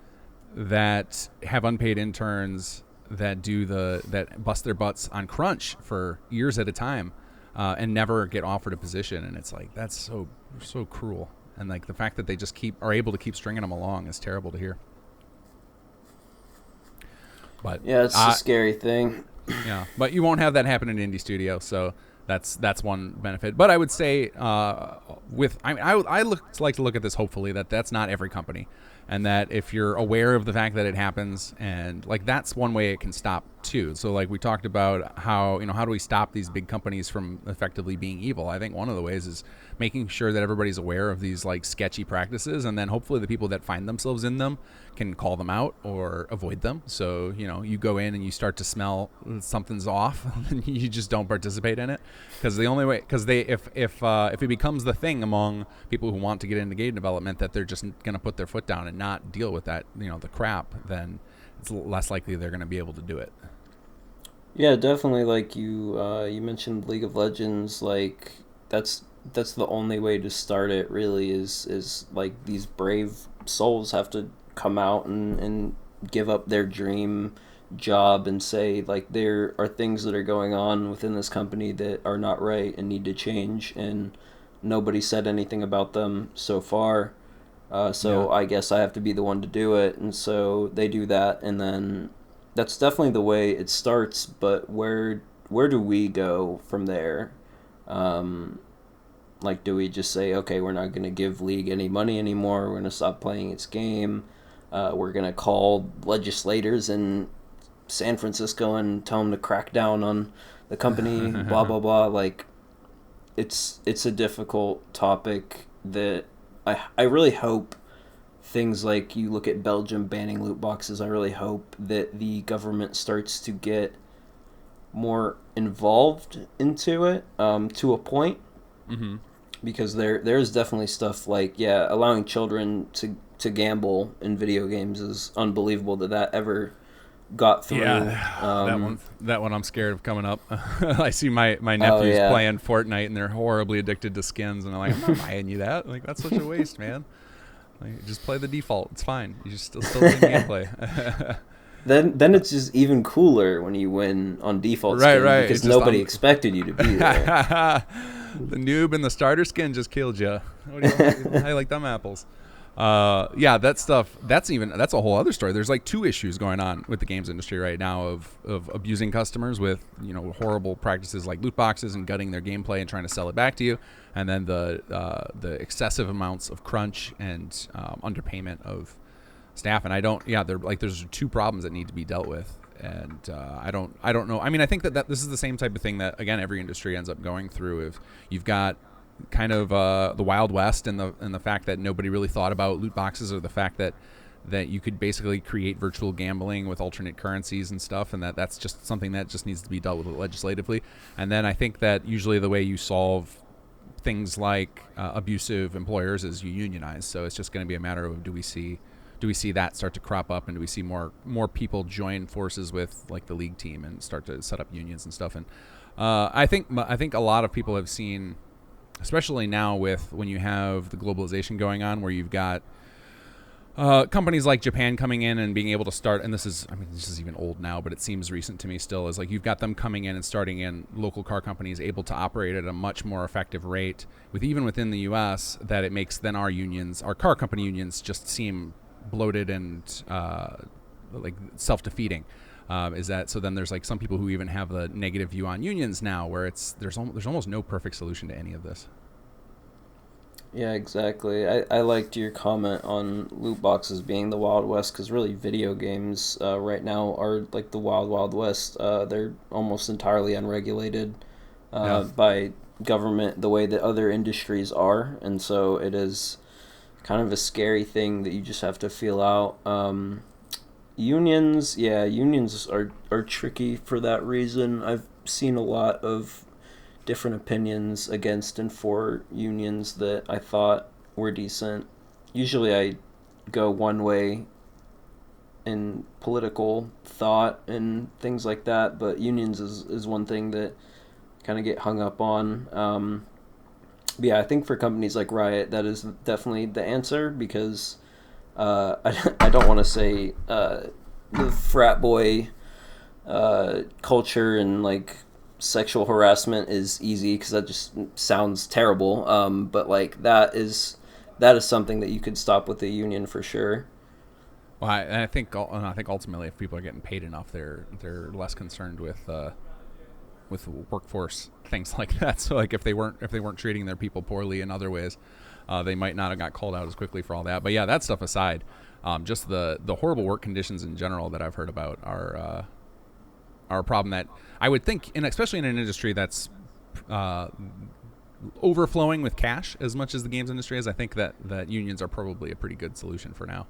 that have unpaid interns that that bust their butts on crunch for years at a time and never get offered a position. And it's like, that's so cruel. And like the fact that they just are able to keep stringing them along is terrible to hear. But yeah, it's a scary thing. Yeah, but you won't have that happen in an indie studio, so that's one benefit. But I would say I like to look at this hopefully that's not every company, and that if you're aware of the fact that it happens, and like that's one way it can stop too. So like we talked about how do we stop these big companies from effectively being evil? I think one of the ways is making sure that everybody's aware of these like sketchy practices, and then hopefully the people that find themselves in them can call them out or avoid them. So you go in and you start to smell something's off, and you just don't participate in it, because the only way, because if it becomes the thing among people who want to get into game development that they're just going to put their foot down and not deal with that the crap, then it's less likely they're going to be able to do it. Yeah, definitely. Like you mentioned League of Legends, like that's the only way to start it really is like these brave souls have to come out and give up their dream job and say like there are things that are going on within this company that are not right and need to change, and nobody said anything about them so far. So yeah. I guess I have to be the one to do it, and so they do that, and then that's definitely the way it starts. But where do we go from there? Like, do we just say, okay, we're not going to give League any money anymore, we're going to stop playing its game, we're going to call legislators in San Francisco and tell them to crack down on the company, blah, blah, blah. Like, it's a difficult topic that I really hope things like you look at Belgium banning loot boxes, I really hope that the government starts to get more involved into it to a point. Mm-hmm. Because there's definitely stuff like, allowing children to gamble in video games is unbelievable that ever got through. Yeah, that one I'm scared of coming up. I see my nephews playing Fortnite and they're horribly addicted to skins, and I'm like, I'm not buying you that. Like, that's such a waste, man. Like, just play the default. It's fine. You just still the gameplay. Then it's just even cooler when you win on default skin, right. Because nobody expected you to be there. The noob and the starter skin just killed you. What do you like? I like them apples. Yeah, that stuff. That's a whole other story. There's like two issues going on with the games industry right now of abusing customers with horrible practices like loot boxes and gutting their gameplay and trying to sell it back to you, and then the excessive amounts of crunch and underpayment of staff. And I don't. Yeah, they're like there's two problems that need to be dealt with. And I don't know. I mean, I think that this is the same type of thing that again every industry ends up going through. If you've got kind of the Wild West and the fact that nobody really thought about loot boxes, or the fact that you could basically create virtual gambling with alternate currencies and stuff, and that's just something that just needs to be dealt with legislatively. And then I think that usually the way you solve things like abusive employers is you unionize. So it's just going to be a matter of do we see that start to crop up, and do we see more people join forces with like the league team and start to set up unions and stuff. And I think a lot of people have seen, especially now with when you have the globalization going on, where you've got companies like Japan coming in and being able to start, and this is even old now, but it seems recent to me still, is like you've got them coming in and starting in local car companies able to operate at a much more effective rate even within the US, that it makes then our car company unions just seem bloated and like self-defeating. Is that so? Then there's like some people who even have the negative view on unions now, where there's almost no perfect solution to any of this. Yeah, exactly. I liked your comment on loot boxes being the Wild West, because really video games right now are like the Wild Wild West. They're almost entirely unregulated by government the way that other industries are, and so it is kind of a scary thing that you just have to feel out. Unions are tricky for that reason. I've seen a lot of different opinions against and for unions that I thought were decent. Usually I go one way in political thought and things like that, but unions is one thing that kind of get hung up on. Yeah, I think for companies like Riot, that is definitely the answer, because I don't want to say the frat boy culture and like sexual harassment is easy, because that just sounds terrible. But like that is something that you could stop with a union for sure. Well, I think ultimately, if people are getting paid enough, they're less concerned with workforce things like that. So like if they weren't treating their people poorly in other ways, they might not have got called out as quickly for all that. But yeah, that stuff aside, just the horrible work conditions in general that I've heard about are a problem that I would think, and especially in an industry that's overflowing with cash as much as the games industry is. I think that unions are probably a pretty good solution for now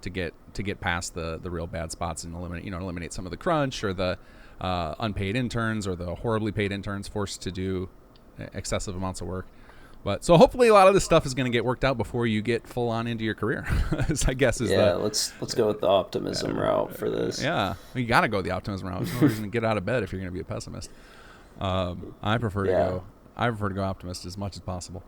to get past the real bad spots and eliminate some of the crunch or the unpaid interns or the horribly paid interns forced to do excessive amounts of work. But so hopefully a lot of this stuff is going to get worked out before you get full on into your career. I guess let's go with the optimism route for this. Yeah, you got to go the optimism route. There's no reason to get out of bed if you're going to be a pessimist. I prefer to go optimist as much as possible.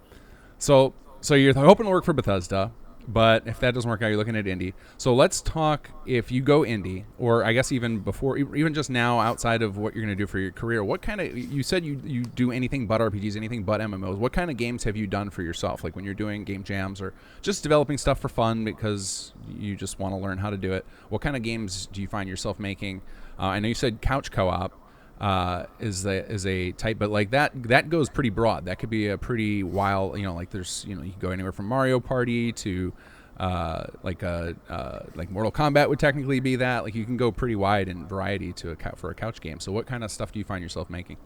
So you're hoping to work for Bethesda. But if that doesn't work out, you're looking at indie. So let's talk, if you go indie, or I guess even before, even just now, outside of what you're going to do for your career, what kind of, you said you do anything but RPGs, anything but MMOs. What kind of games have you done for yourself? Like when you're doing game jams or just developing stuff for fun because you just want to learn how to do it. What kind of games do you find yourself making? I know you said couch co-op is a type, but like that goes pretty broad. That could be a pretty wild, like there's, you can go anywhere from Mario Party to like Mortal Kombat would technically be that. Like you can go pretty wide in variety for a couch game. So what kind of stuff do you find yourself making?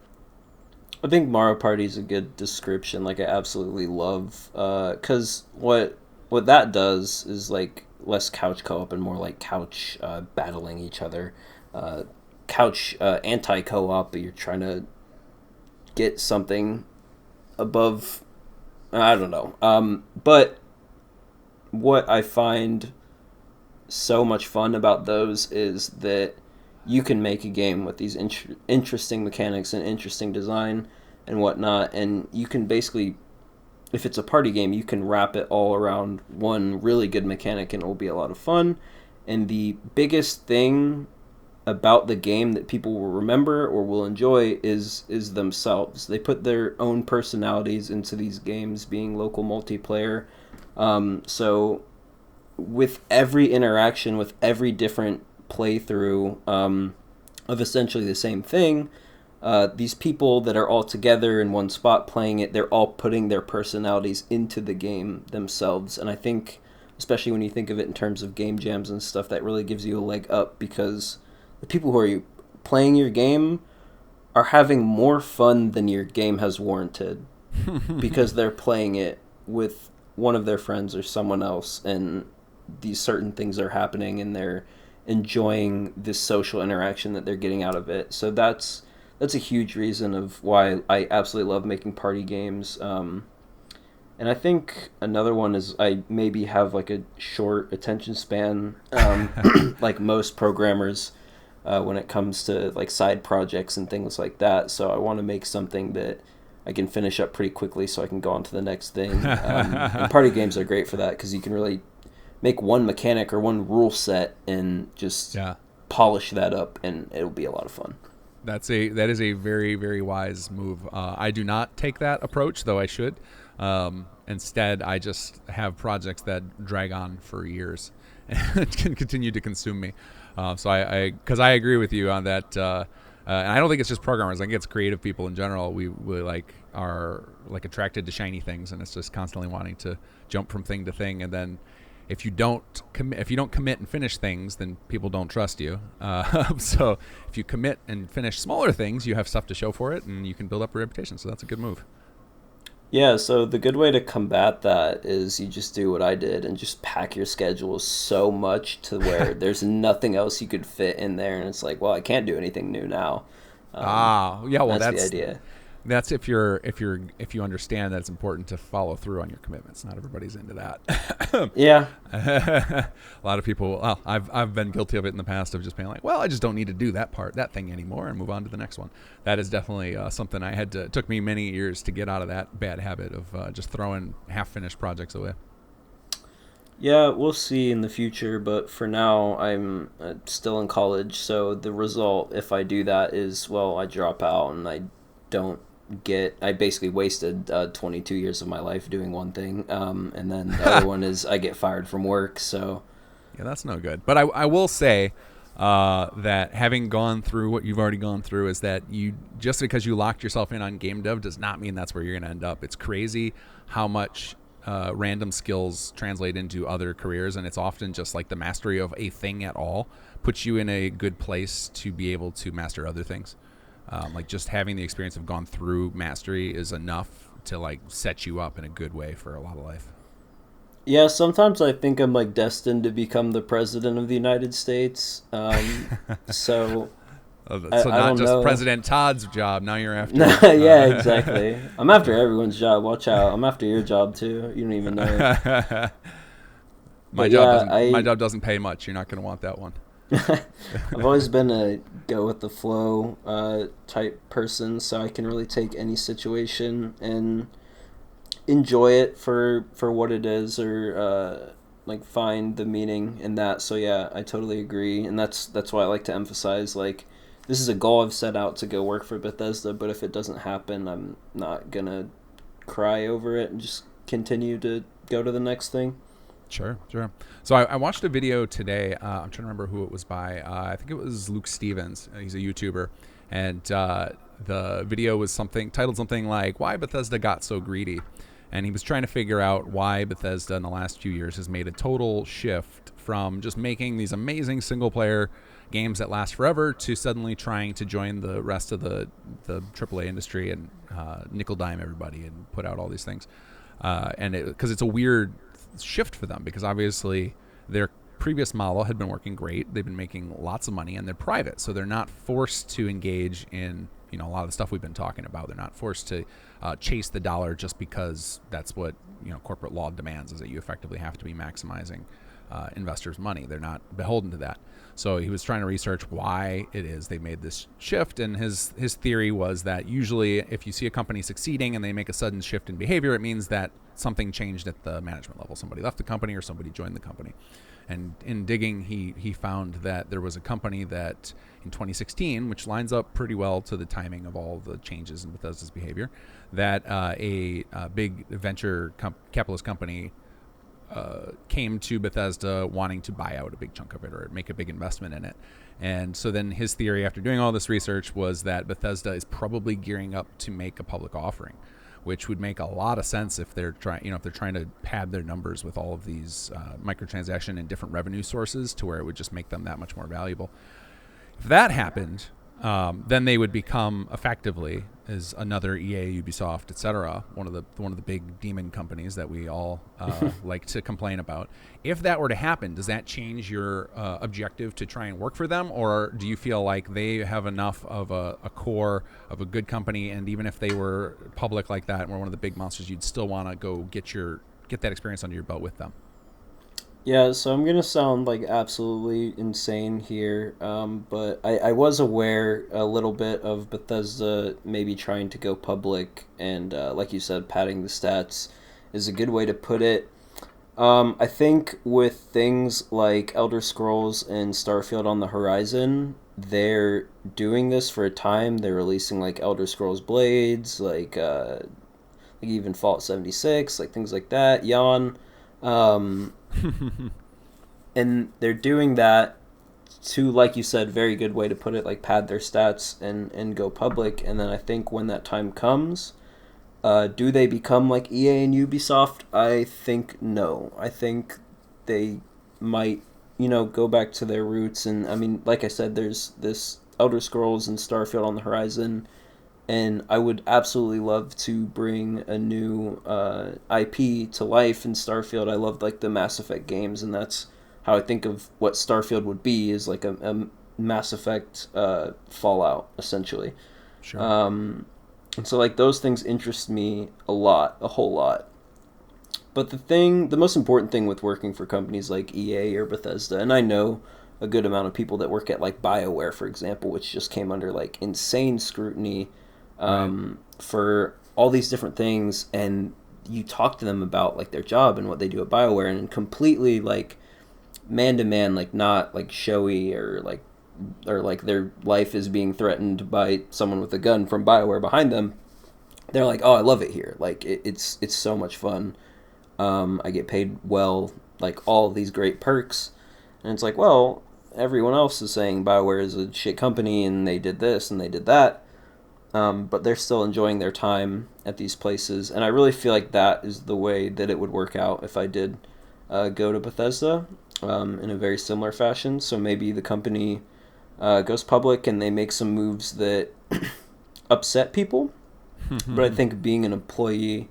I think Mario Party is a good description. Like I absolutely love, because what that does is like less couch co-op and more like couch battling each other. Couch anti-co-op, but you're trying to get something above, I don't know. But what I find so much fun about those is that you can make a game with these interesting mechanics and interesting design and whatnot, and you can basically, if it's a party game, you can wrap it all around one really good mechanic and it will be a lot of fun. And the biggest thing about the game that people will remember or will enjoy is themselves. They put their own personalities into these games, being local multiplayer. So with every interaction, with every different playthrough of essentially the same thing, these people that are all together in one spot playing it, they're all putting their personalities into the game themselves. And I think, especially when you think of it in terms of game jams and stuff, that really gives you a leg up, because the people who are playing your game are having more fun than your game has warranted because they're playing it with one of their friends or someone else, and these certain things are happening, and they're enjoying this social interaction that they're getting out of it. So that's a huge reason of why I absolutely love making party games. And I think another one is I maybe have like a short attention span, like most programmers, when it comes to like side projects and things like that. So I want to make something that I can finish up pretty quickly so I can go on to the next thing. And party games are great for that because you can really make one mechanic or one rule set and just polish that up, and it'll be a lot of fun. That is a very, very wise move. I do not take that approach, though I should. Instead, I just have projects that drag on for years and can continue to consume me. So because I agree with you on that. And I don't think it's just programmers. I think it's creative people in general. We are attracted to shiny things, and it's just constantly wanting to jump from thing to thing. And then if you don't commit and finish things, then people don't trust you. So if you commit and finish smaller things, you have stuff to show for it, and you can build up a reputation. So that's a good move. Yeah, so the good way to combat that is you just do what I did and just pack your schedule so much to where there's nothing else you could fit in there, and it's like, well, I can't do anything new now. Well, that's the idea. That's if you understand that it's important to follow through on your commitments. Not everybody's into that. Yeah. A lot of people. Well, I've been guilty of it in the past of just being like, well, I just don't need to do that thing anymore, and move on to the next one. That is definitely something I had to. It took me many years to get out of that bad habit of just throwing half-finished projects away. Yeah, we'll see in the future, but for now, I'm still in college, so the result, if I do that, is, well, I drop out and I basically wasted 22 years of my life doing one thing, and then the other one is I get fired from work. So yeah, that's no good. But I will say that having gone through what you've already gone through is that you, just because you locked yourself in on game dev does not mean that's where you're going to end up. It's crazy how much random skills translate into other careers, and it's often just like the mastery of a thing at all puts you in a good place to be able to master other things. Like just having the experience of gone through mastery is enough to like set you up in a good way for a lot of life. yeah, sometimes I think I'm like destined to become the president of the United States. So Not just know. President Todd's job. Now you're after. Yeah, exactly. I'm after everyone's job. Watch out. I'm after your job too. You don't even know. My job doesn't pay much. You're not going to want that one. I've always been a go with the flow type person, so I can really take any situation and enjoy it for what it is, or like find the meaning in that. So yeah, I totally agree, and that's why I like to emphasize, like, this is a goal I've set out to go work for Bethesda, but if it doesn't happen, I'm not gonna cry over it and just continue to go to the next thing. Sure. So I watched a video today. I'm trying to remember who it was by. I think it was Luke Stevens. He's a YouTuber. And the video was titled something like, "Why Bethesda Got So Greedy." And he was trying to figure out why Bethesda in the last few years has made a total shift from just making these amazing single-player games that last forever to suddenly trying to join the rest of the AAA industry and nickel-dime everybody and put out all these things. Because it's a weird shift for them, because obviously their previous model had been working great. They've been making lots of money, and they're private, so they're not forced to engage in a lot of the stuff we've been talking about. They're not forced to chase the dollar just because that's what corporate law demands, is that you effectively have to be maximizing investors' money. They're not beholden to that. So he was trying to research why it is they made this shift, and his theory was that usually if you see a company succeeding and they make a sudden shift in behavior, it means that something changed at the management level. Somebody left the company or somebody joined the company. And in digging, he found that there was a company that in 2016, which lines up pretty well to the timing of all the changes in Bethesda's behavior, that a big venture capitalist company came to Bethesda wanting to buy out a big chunk of it or make a big investment in it. And so then his theory, after doing all this research, was that Bethesda is probably gearing up to make a public offering, which would make a lot of sense if they're trying, if they're trying to pad their numbers with all of these microtransaction and different revenue sources, to where it would just make them that much more valuable. If that happened, then they would become effectively as another EA, Ubisoft, etc. One of the big demon companies that we all like to complain about. If that were to happen, does that change your objective to try and work for them, or do you feel like they have enough of a core of a good company, and even if they were public like that and were one of the big monsters, you'd still want to go get that experience under your belt with them? Yeah, so I'm gonna sound like absolutely insane here, but I was aware a little bit of Bethesda maybe trying to go public, and like you said, padding the stats is a good way to put it. I think with things like Elder Scrolls and Starfield on the horizon, they're doing this for a time. They're releasing like Elder Scrolls Blades, like even Fallout 76, like things like that. Yawn. Um, and they're doing that to, like you said, very good way to put it, like pad their stats and go public. And then I think when that time comes, do they become like EA and Ubisoft? I think no. I think they might, go back to their roots. And I mean, like I said, there's this Elder Scrolls and Starfield on the horizon. And I would absolutely love to bring a new IP to life in Starfield. I loved like the Mass Effect games, and that's how I think of what Starfield would be, is like a Mass Effect Fallout, essentially. Sure. And so like those things interest me a whole lot. But the most important thing with working for companies like EA or Bethesda, and I know a good amount of people that work at like BioWare, for example, which just came under like insane scrutiny for all these different things, and you talk to them about like their job and what they do at BioWare, and completely like man to man, like not like showy or like their life is being threatened by someone with a gun from BioWare behind them. They're like, oh, I love it here. Like it's so much fun. I get paid well, like all these great perks, and it's like, well, everyone else is saying BioWare is a shit company and they did this and they did that. But they're still enjoying their time at these places. And I really feel like that is the way that it would work out if I did go to Bethesda in a very similar fashion. So maybe the company goes public and they make some moves that upset people. But I think being an employee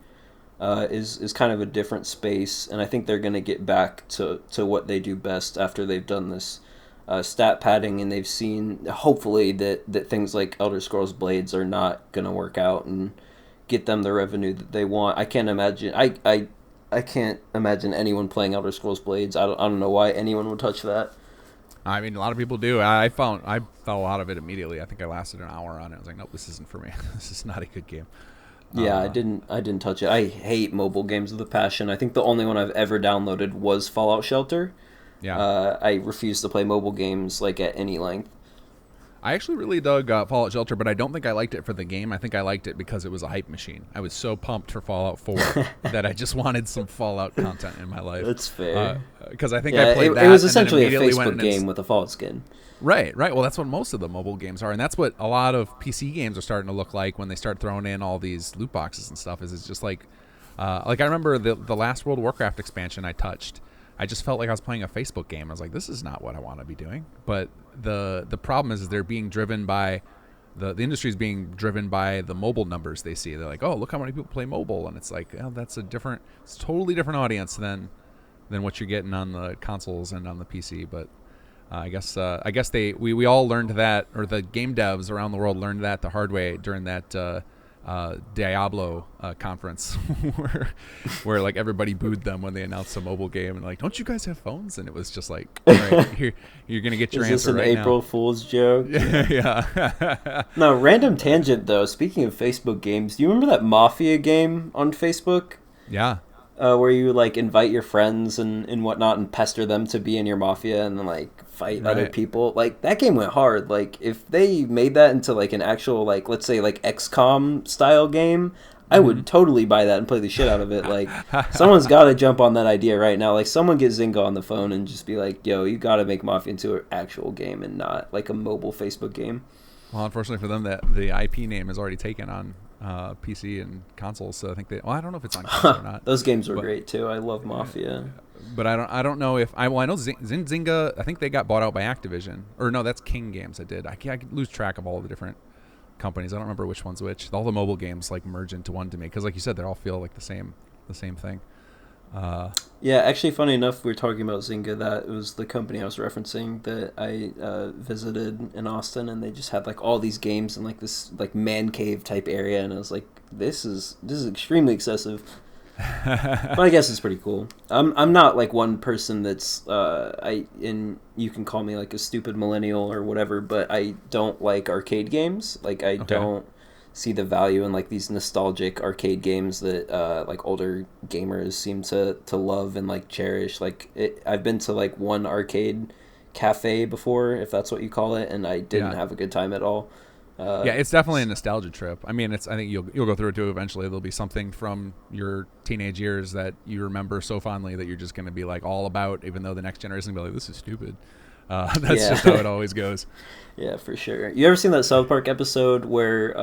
is kind of a different space. And I think they're going to get back to what they do best after they've done this stat padding, and they've seen hopefully that things like Elder Scrolls Blades are not going to work out and get them the revenue that they want. I can't imagine I can't imagine anyone playing Elder Scrolls Blades. I don't know why anyone would touch that. I mean, a lot of people do. I fell out of it immediately. I think I lasted an hour on it. I was like, nope, this isn't for me. This is not a good game. Yeah, I didn't touch it. I hate mobile games with a passion. I think the only one I've ever downloaded was Fallout Shelter. Yeah. I refuse to play mobile games like at any length. I actually really dug Fallout Shelter, but I don't think I liked it for the game. I think I liked it because it was a hype machine. I was so pumped for Fallout 4 that I just wanted some Fallout content in my life. That's fair. Because I think I played that. It was essentially a immediately Facebook game with a Fallout skin. Right. Well, that's what most of the mobile games are, and that's what a lot of PC games are starting to look like when they start throwing in all these loot boxes and stuff. Is it's just like I remember the last World of Warcraft expansion I touched. I just felt like I was playing a Facebook game. I was like, this is not what I want to be doing. But the problem is they're being driven by the industry is being driven by the mobile numbers they see. They're like, oh, look how many people play mobile, and it's like, oh, it's a totally different audience than what you're getting on the consoles and on the PC. But I guess we all learned that, or the game devs around the world learned that the hard way during that Diablo conference where like everybody booed them when they announced a mobile game, and like, don't you guys have phones? And it was just like, all right, here, you're gonna get your answer right now. Is this an April Fool's joke? Yeah. No, random tangent though. Speaking of Facebook games, do you remember that Mafia game on Facebook? Yeah. Where you like invite your friends and whatnot and pester them to be in your Mafia and then like fight other people. Like that game went hard. Like if they made that into like an actual, like, let's say like XCOM style game, I would totally buy that and play the shit out of it. Like, someone's got to jump on that idea right now. Like, someone get Zynga on the phone and just be like, yo, you got to make Mafia into an actual game and not like a mobile Facebook game. Well, unfortunately for them, that the IP name is already taken on PC and consoles. So I think I don't know if it's on console or not. Those games were great too. I love Mafia. But I don't know if I know Zynga. I think they got bought out by Activision, or no, that's King Games that did. I lose track of all the different companies. I don't remember which one's which. All the mobile games like merge into one to me because, like you said, they all feel like the same thing. Yeah, actually, funny enough, we were talking about Zynga. That was the company I was referencing that I visited in Austin, and they just had like all these games in like this like man cave type area, and I was like, this is extremely excessive. But I guess it's pretty cool. I'm not like one person that's you can call me like a stupid millennial or whatever, but I don't like arcade games. Like I don't see the value in like these nostalgic arcade games that like older gamers seem to love and like cherish. Like I've been to like one arcade cafe before, if that's what you call it, and I didn't have a good time at all. Yeah, it's definitely a nostalgia trip. I mean, I think you'll go through it too eventually. There'll be something from your teenage years that you remember so fondly that you're just going to be like all about, even though the next generation will be like, this is stupid. That's just how it always goes. Yeah, for sure. You ever seen that South Park episode where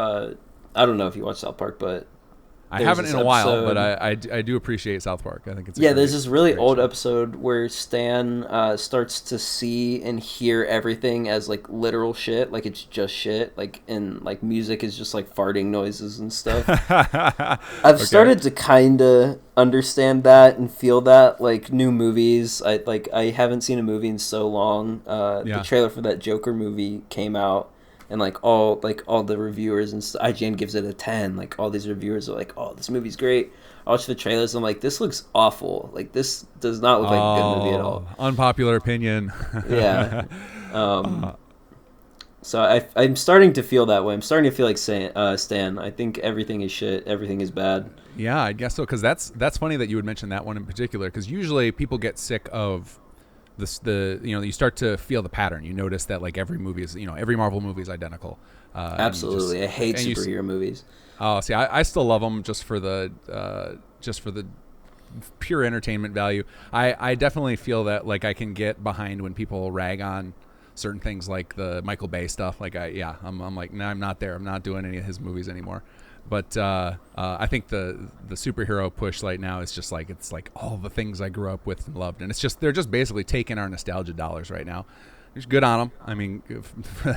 I don't know if you watch South Park, but I haven't in a while, but I do appreciate South Park. I think it's there's this really old episode where Stan starts to see and hear everything as like literal shit, like it's just shit, like and like music is just like farting noises and stuff. I've started to kind of understand that and feel that. Like new movies, I haven't seen a movie in so long. The trailer for that Joker movie came out. And all the reviewers and IGN gives it a 10. Like all these reviewers are like, "Oh, this movie's great." I watch the trailers. And I'm like, "This looks awful. Like this does not look like a good movie at all." Unpopular opinion. Yeah. So I'm starting to feel that way. I'm starting to feel like Stan. I think everything is shit. Everything is bad. Yeah, I guess so. Because that's funny that you would mention that one in particular. Because usually people get sick of you start to feel the pattern. You notice that like every movie is, every Marvel movie is identical. Absolutely. I hate superhero movies. Oh, see, I still love them just for the pure entertainment value. I definitely feel that like I can get behind when people rag on certain things like the Michael Bay stuff. Like I'm like, no, I'm not there. I'm not doing any of his movies anymore. But I think the superhero push right now is just like, it's like all the things I grew up with and loved, and they're just basically taking our nostalgia dollars right now. It's good on them. I mean,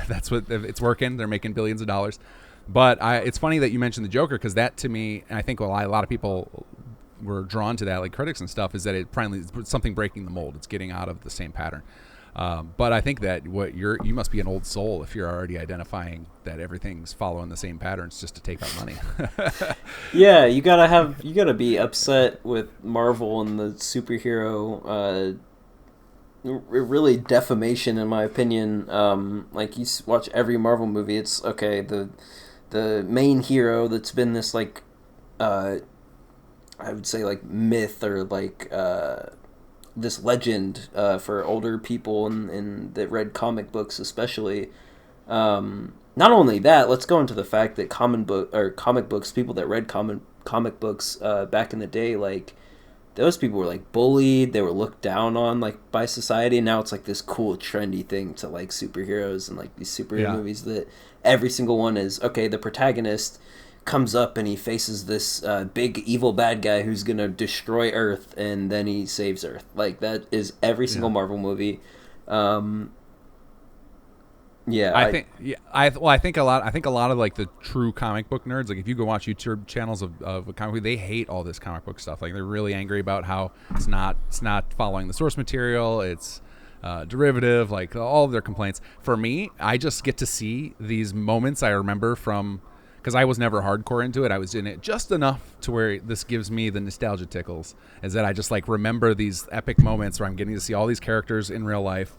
that's what it's working. They're making billions of dollars. But it's funny that you mentioned the Joker, because that to me, and I think a lot of people were drawn to that, like critics and stuff, is that it finally it's something breaking the mold. It's getting out of the same pattern. But I think that you must be an old soul if you're already identifying that everything's following the same patterns just to take our money. Yeah, you gotta be upset with Marvel and the superhero really defamation, in my opinion. Like you watch every Marvel movie, it's okay. The main hero that's been this like I would say like myth or like this legend for older people and that read comic books especially. Not only that, let's go into the fact that comic books, people that read comic books back in the day, like those people were like bullied, they were looked down on like by society, and now it's like this cool trendy thing to like superheroes and like these superhero movies that every single one is okay. The protagonist comes up and he faces this big evil bad guy who's gonna destroy Earth, and then he saves Earth. Like that is every single Marvel movie. I think a lot of like the true comic book nerds, like if you go watch YouTube channels of a comic book, they hate all this comic book stuff. Like they're really angry about how it's not following the source material. It's derivative, like all of their complaints. For me, I just get to see these moments I remember from, because I was never hardcore into it. I was in it just enough to where this gives me the nostalgia tickles, is that I just like remember these epic moments where I'm getting to see all these characters in real life,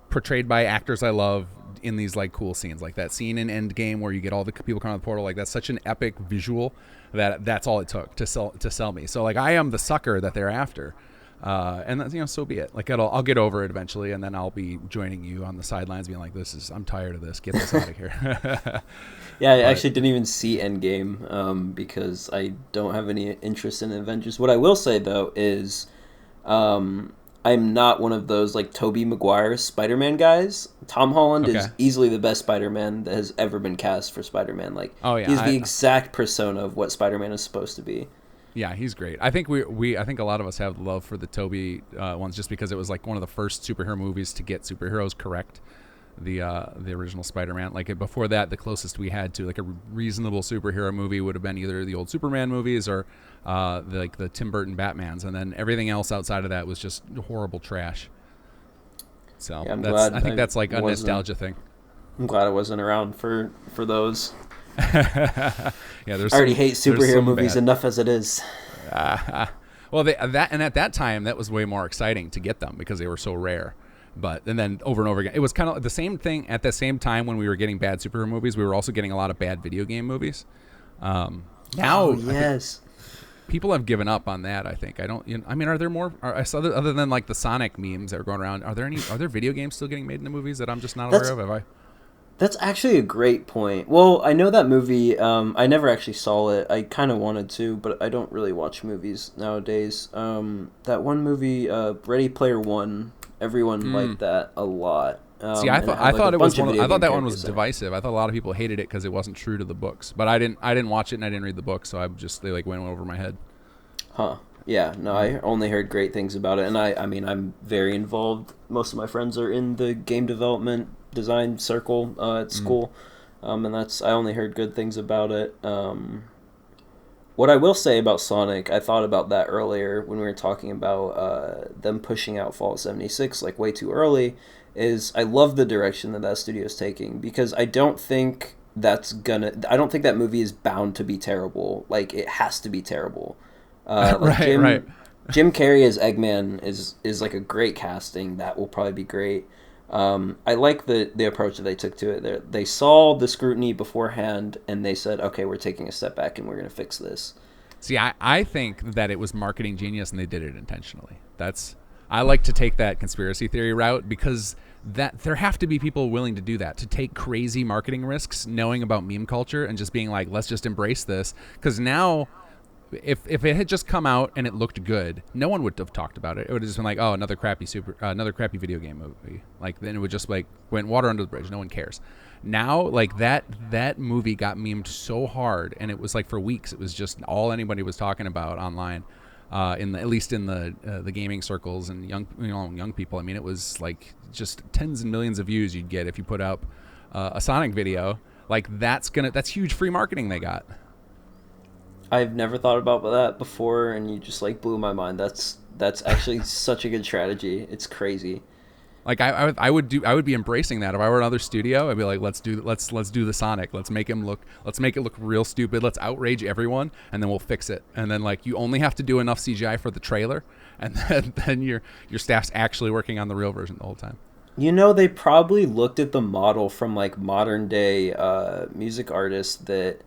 portrayed by actors I love in these like cool scenes, like that scene in Endgame where you get all the people coming out of the portal. Like that's such an epic visual that's all it took to sell me. So like I am the sucker that they're after. And that's, so be it. Like I'll get over it eventually, and then I'll be joining you on the sidelines, being like, I'm tired of this. Get this out of here. Yeah, I actually didn't even see Endgame because I don't have any interest in Avengers. What I will say though is, I'm not one of those like Tobey Maguire Spider-Man guys. Tom Holland is easily the best Spider-Man that has ever been cast for Spider-Man. Like, he's the exact persona of what Spider-Man is supposed to be. Yeah, he's great. I think I think a lot of us have love for the Tobey ones just because it was like one of the first superhero movies to get superheroes correct. The original Spider-Man. Like before that, the closest we had to like a reasonable superhero movie would have been either the old Superman movies or the Tim Burton Batmans, and then everything else outside of that was just horrible trash. So yeah, I think that's like a nostalgia thing. I'm glad I wasn't around for those. Yeah, I already hate superhero movies enough as it is. Well, and at that time, that was way more exciting to get them because they were so rare. And then over and over again, it was kind of the same thing at the same time when we were getting bad superhero movies. We were also getting a lot of bad video game movies. Now, yes, people have given up on that. I think are there more? Other than like the Sonic memes that are going around? Are there video games still getting made into movies that I'm just not aware of? Have I? That's actually a great point. Well, I know that movie. I never actually saw it. I kind of wanted to, but I don't really watch movies nowadays. That one movie, Ready Player One. Everyone liked that a lot. See, I thought that one was divisive. I thought a lot of people hated it because it wasn't true to the books. But I didn't watch it and I didn't read the book, so they like went over my head. Huh. Yeah. No, I only heard great things about it, and I mean I'm very involved. Most of my friends are in the game development design circle at school, and I only heard good things about it. What I will say about Sonic, I thought about that earlier when we were talking about them pushing out Fallout 76 like way too early, is I love the direction that studio is taking because I don't think that movie is bound to be terrible. Like, it has to be terrible. Right. Jim Carrey as Eggman is like a great casting. That will probably be great. I like the approach that they took to it. They saw the scrutiny beforehand, and they said, okay, we're taking a step back, and we're going to fix this. See, I think that it was marketing genius, and they did it intentionally. I like to take that conspiracy theory route because that there have to be people willing to do that, to take crazy marketing risks, knowing about meme culture, and just being like, let's just embrace this. Because now, if it had just come out and it looked good, no one would have talked about it. It would have just been like, oh, another crappy video game movie. Like, then it would just like went water under the bridge. No one cares. Now, like that movie got memed so hard, and it was like for weeks. It was just all anybody was talking about online, at least in the gaming circles and young people. I mean, it was like just tens and millions of views you'd get if you put up a Sonic video. Like that's huge free marketing they got. I've never thought about that before, and you just like blew my mind. That's actually such a good strategy. It's crazy. Like I would be embracing that if I were another studio. I'd be like, let's do the Sonic. Let's make it look real stupid. Let's outrage everyone, and then we'll fix it. And then like you only have to do enough CGI for the trailer, and then your staff's actually working on the real version the whole time. They probably looked at the model from like modern day music artists that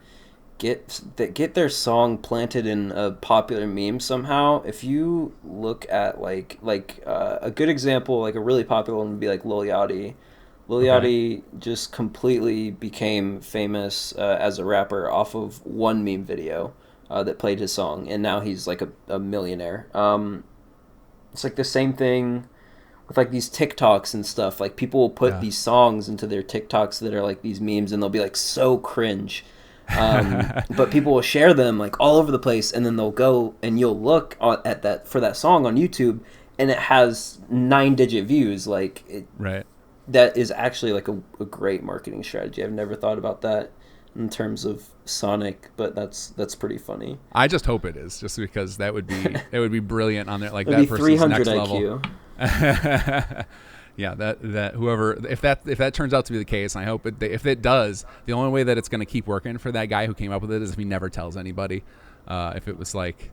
get their song planted in a popular meme somehow. If you look at like a good example, like a really popular one would be like Lil Yachty. Lil Yachty just completely became famous as a rapper off of one meme video that played his song, and now he's like a millionaire. It's like the same thing with like these TikToks and stuff. Like people will put these songs into their TikToks that are like these memes, and they'll be like so cringe. But people will share them like all over the place, and then they'll go and you'll look at that for that song on YouTube, and it has 9-digit views. Like that is actually like a great marketing strategy. I've never thought about that in terms of Sonic, but that's pretty funny. I just hope it is, just because that would be brilliant on there. Like that person's next level. Yeah, that whoever, if that turns out to be the case, and I hope if it does, the only way that it's going to keep working for that guy who came up with it is if he never tells anybody. If it was like,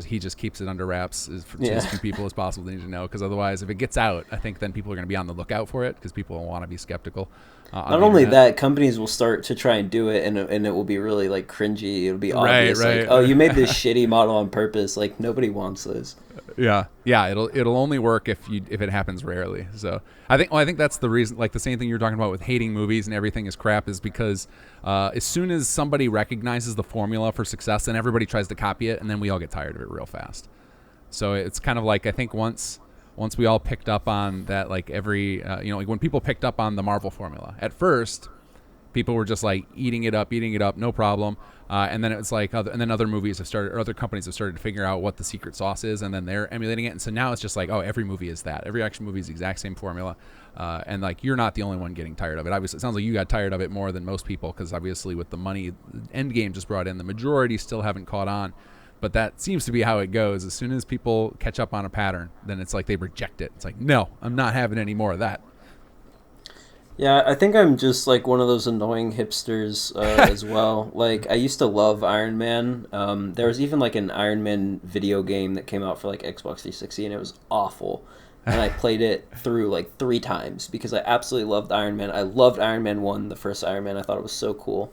he just keeps it under wraps to as few people as possible need to know, because otherwise, if it gets out, I think then people are going to be on the lookout for it because people will want to be skeptical. Not only that, companies will start to try and do it, and it will be really like cringy. It'll be obvious, like, oh, you made this shitty model on purpose. Like nobody wants this. Yeah. It'll only work if it happens rarely. So I think that's the reason. Like the same thing you're talking about with hating movies and everything is crap is because as soon as somebody recognizes the formula for success, then everybody tries to copy it, and then we all get tired of it real fast. So it's kind of like I think once we all picked up on that, like every like when people picked up on the Marvel formula at first. People were just like eating it up, no problem. And then it's like, other movies have started, or other companies have started to figure out what the secret sauce is, and then they're emulating it. And so now it's just like, oh, every movie is that. Every action movie is the exact same formula. And like, you're not the only one getting tired of it. Obviously, it sounds like you got tired of it more than most people, because obviously with the money Endgame just brought in, the majority still haven't caught on. But that seems to be how it goes. As soon as people catch up on a pattern, then it's like they reject it. It's like, no, I'm not having any more of that. Yeah, I think I'm just like one of those annoying hipsters as well. Like I used to love Iron Man. There was even like an Iron Man video game that came out for like Xbox 360, and it was awful. And I played it through like 3 times because I absolutely loved Iron Man. I loved Iron Man 1, the first Iron Man. I thought it was so cool.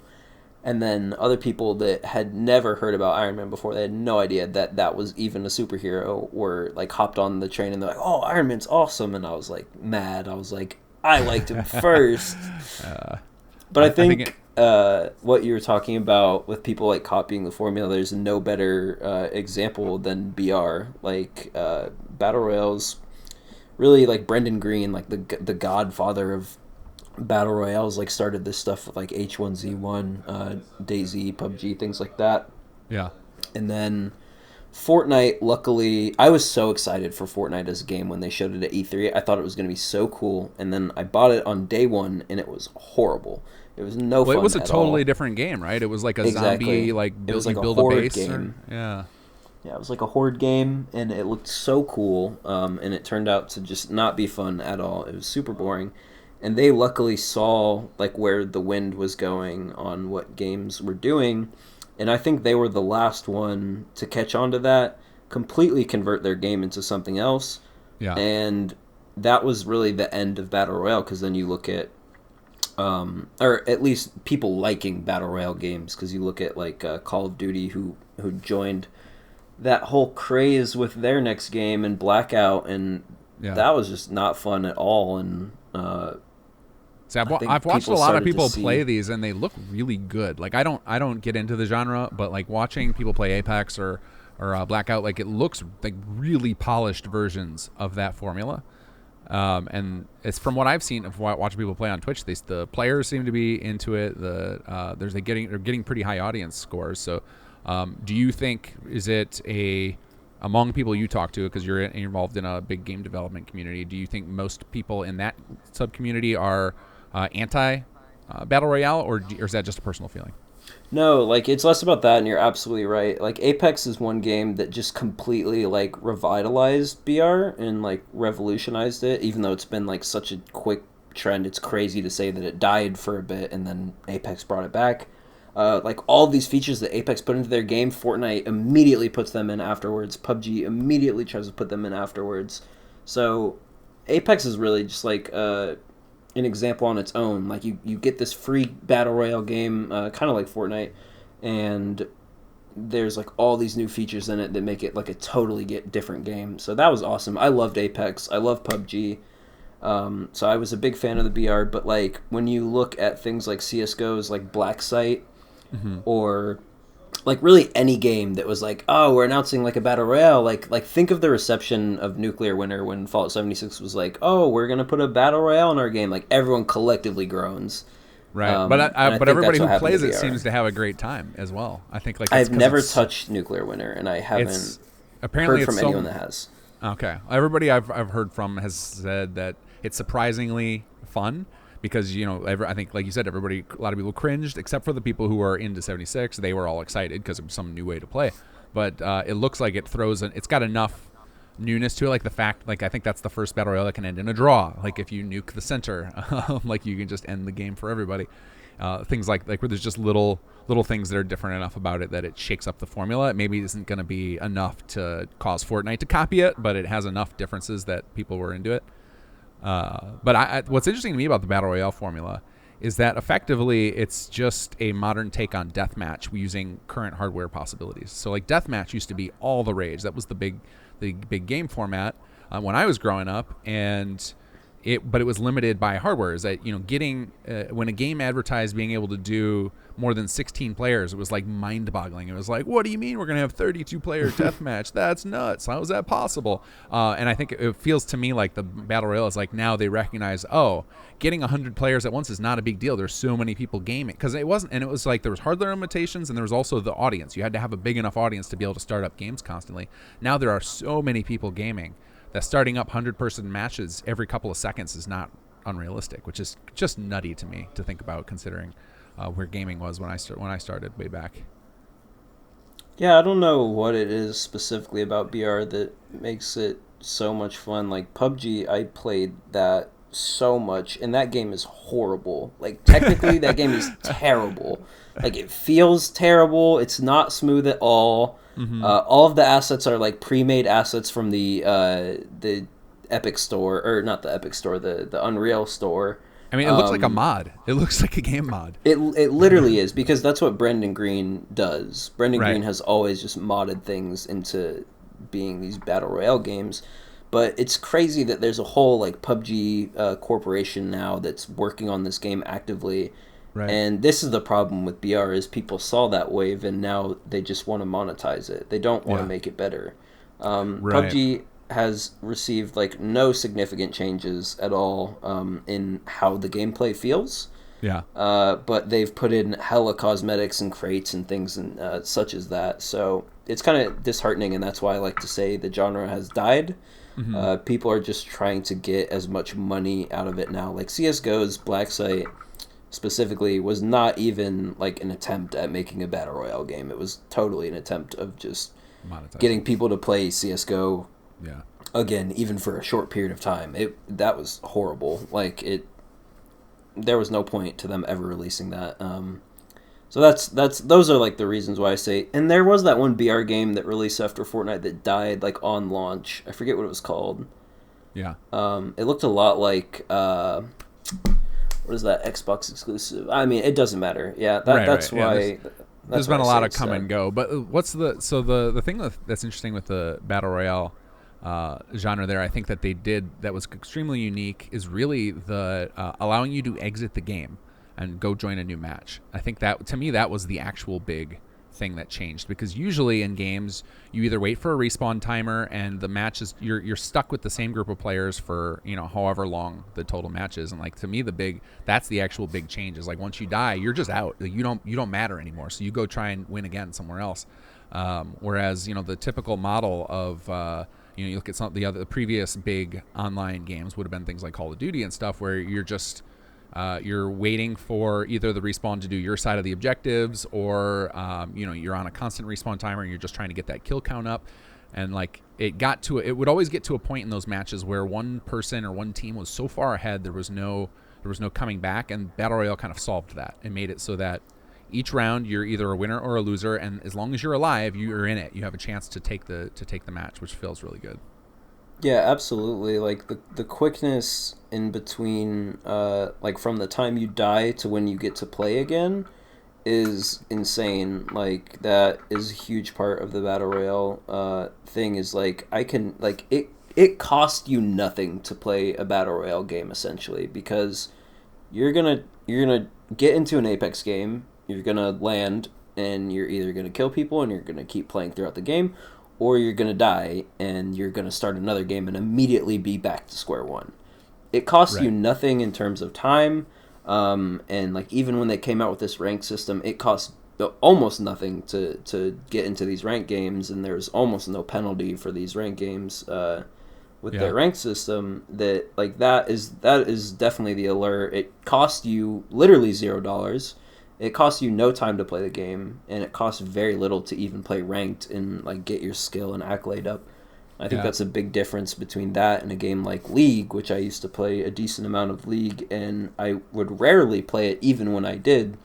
And then other people that had never heard about Iron Man before, they had no idea that that was even a superhero, were like hopped on the train and they're like, "Oh, Iron Man's awesome!" And I was like mad. I was like, I liked him first. But I think what you were talking about with people like copying the formula, there's no better example than BR. Like Battle Royales, really like Brendan Green, like the godfather of Battle Royales, like started this stuff with like H1Z1, DayZ, PUBG, things like that. Yeah. And then Fortnite, luckily, I was so excited for Fortnite as a game when they showed it at E3. I thought it was going to be so cool, and then I bought it on day one, and it was horrible. It was no fun. It was a totally all. Different game, right? It was like a exactly. zombie, like it was like build a horde base game. Yeah, it was like a horde game, and it looked so cool, and it turned out to just not be fun at all. It was super boring, and they luckily saw like where the wind was going on what games were doing. And I think they were the last one to catch on to that, completely convert their game into something else. Yeah. And that was really the end of Battle Royale, because then you look at, or at least people liking Battle Royale games, because you look at like Call of Duty, who joined that whole craze with their next game, and Blackout, and that was just not fun at all. And See, I've watched a lot of people play these, and they look really good. Like I don't get into the genre, but like watching people play Apex or Blackout, like it looks like really polished versions of that formula. And it's from what I've seen of watching people play on Twitch, the players seem to be into it. They're getting pretty high audience scores. So, do you think, is it among people you talk to, because you're involved in a big game development community, do you think most people in that sub community are anti Battle Royale, or is that just a personal feeling? No, like it's less about that, and you're absolutely right. Like Apex is one game that just completely like revitalized BR and like revolutionized it, even though it's been like such a quick trend. It's crazy to say that it died for a bit and then Apex brought it back. Like all these features that Apex put into their game, Fortnite immediately puts them in afterwards. PUBG immediately tries to put them in afterwards. So Apex is really just like an example on its own. Like you get this free battle royale game, kind of like Fortnite, and there's like all these new features in it that make it like a totally different game. So that was awesome. I loved Apex. I love PUBG. So I was a big fan of the BR. But like when you look at things like CS:GO's like Black Site, or like really any game that was like, oh, we're announcing like a battle royale, like think of the reception of Nuclear Winter when Fallout 76 was like, oh, we're gonna put a battle royale in our game. Like everyone collectively groans. Right, but everybody who plays it seems to have a great time as well. I think like I've never touched Nuclear Winter, and I haven't heard from anyone that has. Okay, everybody I've heard from has said that it's surprisingly fun. Because, I think, like you said, a lot of people cringed, except for the people who are into 76. They were all excited because it was some new way to play. But it looks like it's got enough newness to it. Like the fact, like I think that's the first battle royale that can end in a draw. Like if you nuke the center, like you can just end the game for everybody. Things like where there's just little things that are different enough about it that it shakes up the formula. It maybe isn't going to be enough to cause Fortnite to copy it, but it has enough differences that people were into it. But what's interesting to me about the Battle Royale formula is that effectively it's just a modern take on deathmatch using current hardware possibilities. So like deathmatch used to be all the rage. That was the big the big game format when I was growing up, but it was limited by hardware. Is that getting when a game advertised being able to do more than 16 players, it was like mind-boggling. It was like, what do you mean we're gonna have 32-player deathmatch? That's nuts. How is that possible? And I think it feels to me like the battle royale is like now they recognize, getting 100 players at once is not a big deal. There's so many people gaming because it wasn't, and it was like there was hardware limitations and there was also the audience. You had to have a big enough audience to be able to start up games constantly. Now there are so many people gaming that starting up 100-person matches every couple of seconds is not unrealistic, which is just nutty to me to think about, considering where gaming was when I started way back. Yeah, I don't know what it is specifically about BR that makes it so much fun. Like PUBG, I played that so much, and that game is horrible. Like technically, that game is terrible. Like it feels terrible. It's not smooth at all. Mm-hmm. All of the assets are like pre-made assets from the Epic Store, or not the Epic Store, the Unreal Store. I mean, it looks like a mod. It looks like a game mod. It literally is, because that's what Brendan Green does. Brendan Green has always just modded things into being these battle royale games. But it's crazy that there's a whole like PUBG corporation now that's working on this game actively. Right. And this is the problem with BR is people saw that wave and now they just want to monetize it. They don't want to make it better. PUBG has received like no significant changes at all in how the gameplay feels. Yeah. But they've put in hella cosmetics and crates and things and such as that. So it's kind of disheartening, and that's why I like to say the genre has died. Mm-hmm. People are just trying to get as much money out of it now. Like CSGO's Black Site specifically was not even like an attempt at making a battle royale game. It was totally an attempt of just getting people to play CSGO again, even for a short period of time. That was horrible. Like there was no point to them ever releasing that. So those are like the reasons why I say. And there was that one BR game that released after Fortnite that died like on launch. I forget what it was called. Yeah. It looked a lot like what is that, Xbox exclusive? I mean, it doesn't matter. Yeah, that's why. Yeah, there's been a lot of come and go. But what's the thing that's interesting with the battle royale genre there, I think that they did that was extremely unique is really the allowing you to exit the game and go join a new match. I think that, to me, that was the actual big thing that changed, because usually in games you either wait for a respawn timer and the match is you're stuck with the same group of players for however long the total match is, and like to me that's the actual big change is like once you die you're just out. Like, you don't matter anymore, so you go try and win again somewhere else. Whereas the typical model of you look at some of the previous big online games would have been things like Call of Duty and stuff, where you're just you're waiting for either the respawn to do your side of the objectives, or you're on a constant respawn timer and you're just trying to get that kill count up. And like it would always get to a point in those matches where one person or one team was so far ahead there was no coming back, and Battle Royale kind of solved that and made it so that each round you're either a winner or a loser, and as long as you're alive, you're in it. You have a chance to take the match, which feels really good. Yeah, absolutely. Like the quickness in between, like from the time you die to when you get to play again, is insane. Like that is a huge part of the battle royale thing. Is like it costs you nothing to play a battle royale game essentially, because you're gonna get into an Apex game, you're gonna land, and you're either gonna kill people and you're gonna keep playing throughout the game, or you're going to die and you're going to start another game and immediately be back to square one. It costs you nothing in terms of time, and like even when they came out with this rank system, it cost almost nothing to get into these rank games, and there's almost no penalty for these rank games with their rank system. That is definitely the allure. It costs you literally $0. It costs you no time to play the game, and it costs very little to even play ranked and like get your skill and accolade up. I think that's a big difference between that and a game like League, which I used to play a decent amount of League, and I would rarely play it even when I did,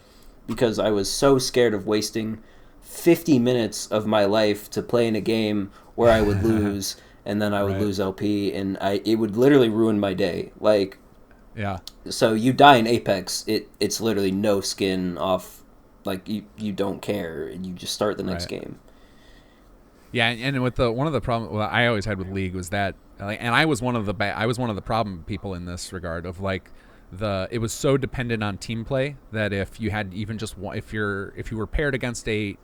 because I was so scared of wasting 50 minutes of my life to play in a game where I would lose, and then I would lose LP, and it would literally ruin my day. Like, yeah. So you die in Apex, it's literally no skin off. Like you don't care. You just start the next game. Yeah, and with one of the problems I always had with League was that, and I was one of the problem people in this regard of like it was so dependent on team play that if you had even just one, if you were paired against a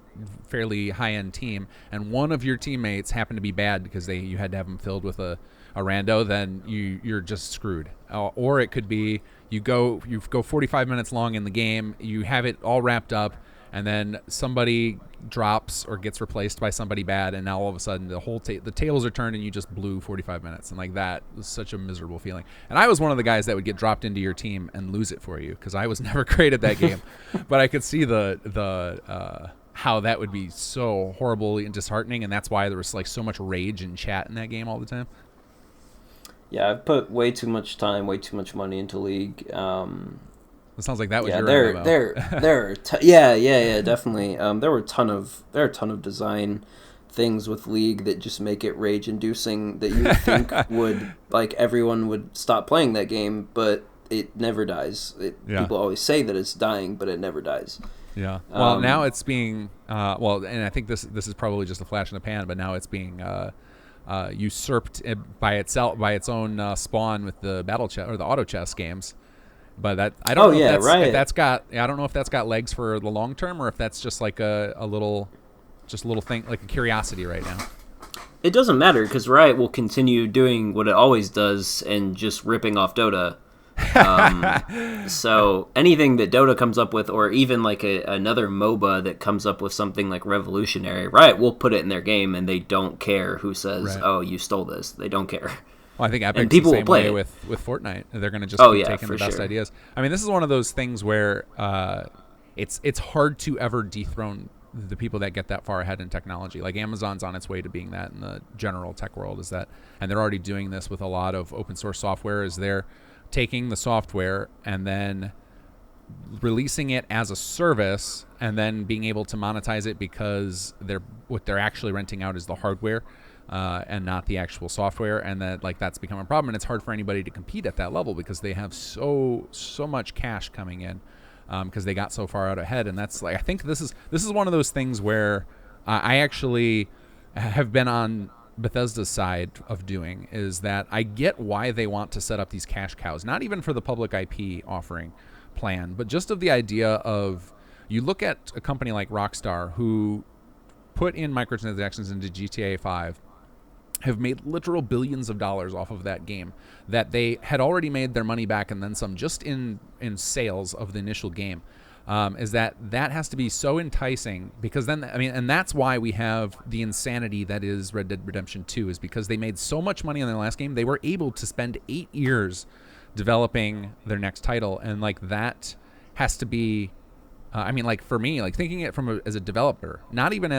fairly high end team and one of your teammates happened to be bad because you had to have them filled with a rando, then you're just screwed. Or it could be you go 45 minutes long in the game, you have it all wrapped up, and then somebody drops or gets replaced by somebody bad, and now all of a sudden the tables are turned and you just blew 45 minutes, and like that was such a miserable feeling. And I was one of the guys that would get dropped into your team and lose it for you because I was never great at that game. But I could see the how that would be so horribly and disheartening, and that's why there was like so much rage and chat in that game all the time. Yeah, I've put way too much time, way too much money into League. It sounds like that was yeah, your there, yeah, definitely. There are a ton of design things with League that just make it rage inducing that you would think would like everyone would stop playing that game, but it never dies. People always say that it's dying, but it never dies. Yeah. Well, now it's being and I think this is probably just a flash in the pan, but now it's being usurped by its own spawn with the battle chess or the auto chess games. But I don't know if that's got legs for the long term, or if that's just like a little thing, like a curiosity right now. It doesn't matter because Riot will continue doing what it always does and just ripping off Dota. So anything that Dota comes up with, or even like another MOBA that comes up with something like revolutionary, Riot will put it in their game, and they don't care who says, "Oh, you stole this." They don't care. Well, I think Epic's the same way with Fortnite. They're going to just keep taking the best ideas. I mean, this is one of those things where it's hard to ever dethrone the people that get that far ahead in technology. Like Amazon's on its way to being that in the general tech world, and they're already doing this with a lot of open source software. Is they're taking the software and then releasing it as a service, and then being able to monetize it because what they're actually renting out is the hardware. And not the actual software, and that's become a problem, and it's hard for anybody to compete at that level because they have so much cash coming in because they got so far out ahead. And that's like, I think this is one of those things where I actually have been on Bethesda's side of doing, is that I get why they want to set up these cash cows, not even for the public IP offering plan, but just of the idea of, you look at a company like Rockstar who put in microtransactions into GTA 5, have made literal billions of dollars off of that game, that they had already made their money back and then some just in sales of the initial game. Is that has to be so enticing, because then, I mean, and that's why we have the insanity that is Red Dead Redemption 2, is because they made so much money on their last game, they were able to spend 8 years developing their next title, and like that has to be, I mean, like for me, like thinking it as a developer, not even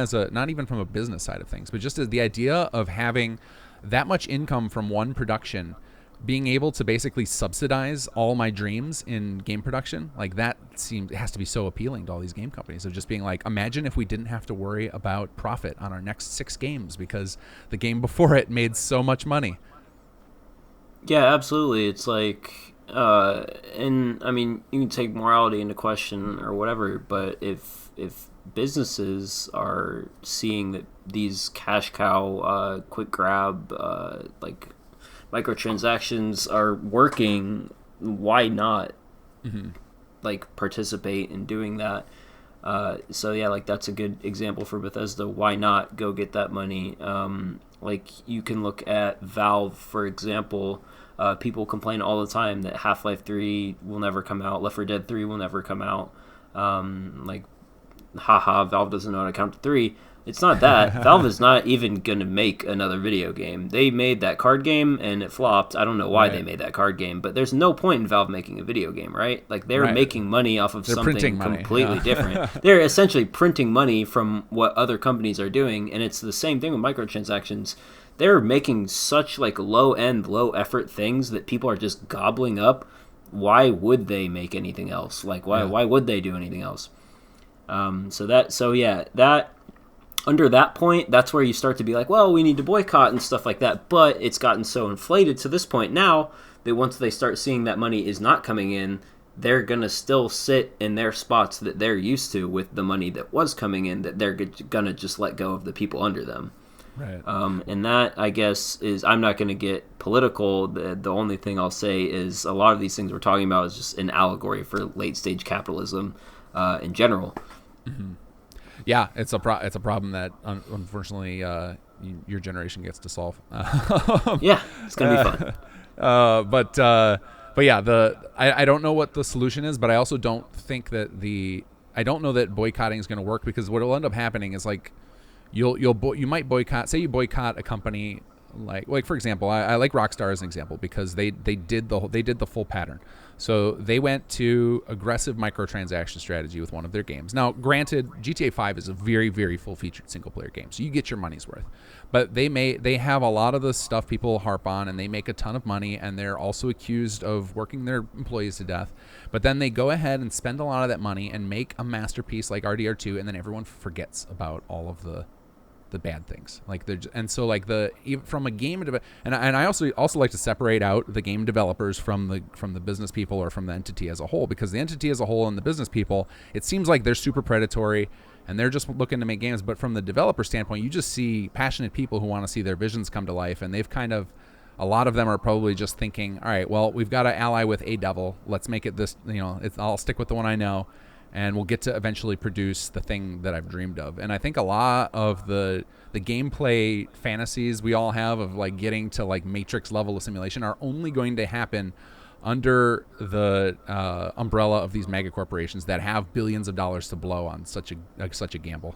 from a business side of things, but just as the idea of having that much income from one production, being able to basically subsidize all my dreams in game production, like that it has to be so appealing to all these game companies, of just being like, imagine if we didn't have to worry about profit on our next 6 games because the game before it made so much money. Yeah, absolutely. It's like, and I mean, you can take morality into question or whatever, but if businesses are seeing that these cash cow, quick grab, like microtransactions are working, why not like participate in doing that? So yeah, like that's a good example for Bethesda. Why not go get that money? Like you can look at Valve, for example. People complain all the time that Half-Life 3 will never come out, Left 4 Dead 3 will never come out. Like, haha, Valve doesn't know how to count to 3. It's not that. Valve is not even going to make another video game. They made that card game and it flopped. I don't know why they made that card game, but there's no point in Valve making a video game, right? Like, they're making money off of something completely different. They're essentially printing money from what other companies are doing, and it's the same thing with microtransactions. They're making such like low-end, low-effort things that people are just gobbling up. Why would they make anything else? Like, why would they do anything else? That under that point, that's where you start to be like, well, we need to boycott and stuff like that. But it's gotten so inflated to this point now that once they start seeing that money is not coming in, they're going to still sit in their spots that they're used to with the money that was coming in, that they're going to just let go of the people under them. Right. And that, I guess, is, I'm not going to get political. The only thing I'll say is a lot of these things we're talking about is just an allegory for late stage capitalism in general. Mm-hmm. Yeah, it's a problem that unfortunately your generation gets to solve. Yeah, it's gonna be fun. But yeah, I don't know what the solution is, but I also don't think that I don't know that boycotting is going to work, because what will end up happening is like you might boycott. Say you boycott a company like for example, I like Rockstar as an example, because they did the full pattern. So they went to aggressive microtransaction strategy with one of their games. Now, granted, GTA 5 is a very, very full-featured single-player game, so you get your money's worth. But they have a lot of the stuff people harp on, and they make a ton of money, and they're also accused of working their employees to death. But then they go ahead and spend a lot of that money and make a masterpiece like RDR2, and then everyone forgets about all of the bad things. From a game and I also like to separate out the game developers from the business people, or from the entity as a whole, because the entity as a whole and the business people, it seems like they're super predatory and they're just looking to make games. But from the developer standpoint, you just see passionate people who want to see their visions come to life, and they've a lot of them are probably just thinking, all right, well, we've got to ally with a devil, let's make it this, I'll stick with the one I know, and we'll get to eventually produce the thing that I've dreamed of. And I think a lot of the gameplay fantasies we all have of like getting to like Matrix level of simulation are only going to happen under the umbrella of these mega corporations that have billions of dollars to blow on such a gamble.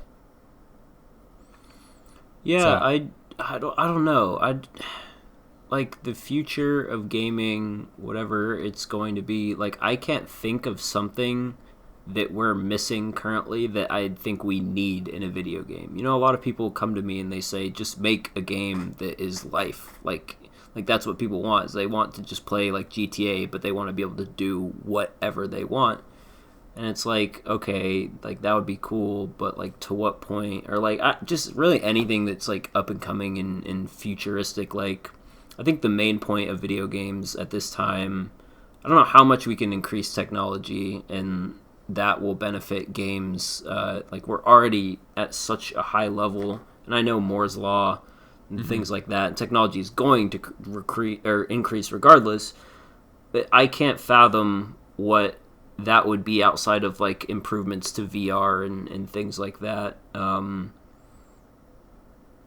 Yeah, so, I don't know. Like the future of gaming, whatever it's going to be, like I can't think of something that we're missing currently that I think we need in a video game. A lot of people come to me and they say, just make a game that is life. Like that's what people want, is they want to just play like GTA, but they want to be able to do whatever they want. And it's like, okay, like that would be cool, but like to what point? Or like just really anything that's like up and coming and futuristic. Like I think the main point of video games at this time, I don't know how much we can increase technology and that will benefit games. Like we're already at such a high level, and I know Moore's law and things like that. Technology is going to increase regardless, but I can't fathom what that would be outside of like improvements to VR and things like that.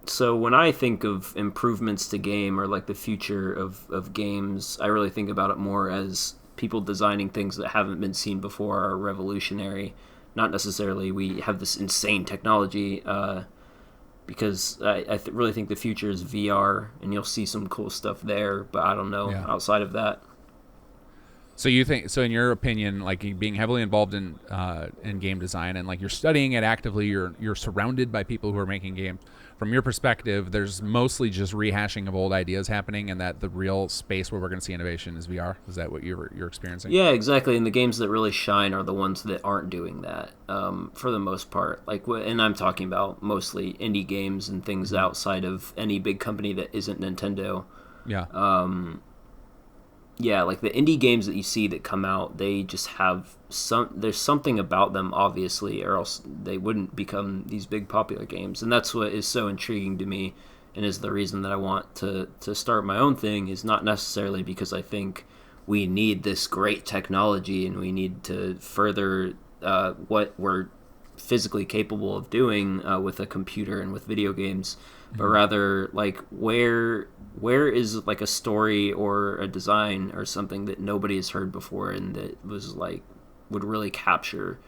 So when I think of improvements to game or like the future of games, I really think about it more as people designing things that haven't been seen before are revolutionary. Not necessarily we have this insane technology, because I really think the future is VR, and you'll see some cool stuff there, but I don't know outside of that. So you think, so in your opinion, like being heavily involved in game design, and like you're studying it actively, you're surrounded by people who are making games. From your perspective, there's mostly just rehashing of old ideas happening, and that the real space where we're going to see innovation is VR. Is that what you're experiencing? Yeah, exactly. And the games that really shine are the ones that aren't doing that, for the most part. Like, and I'm talking about mostly indie games and things outside of any big company that isn't Nintendo. Yeah. Yeah, like the indie games that you see that come out, they just have there's something about them, obviously, or else they wouldn't become these big popular games. And that's what is so intriguing to me, and is the reason that I want to start my own thing, is not necessarily because I think we need this great technology and we need to further what we're physically capable of doing with a computer and with video games, but rather like where is like a story or a design or something that nobody has heard before and that was like would really capture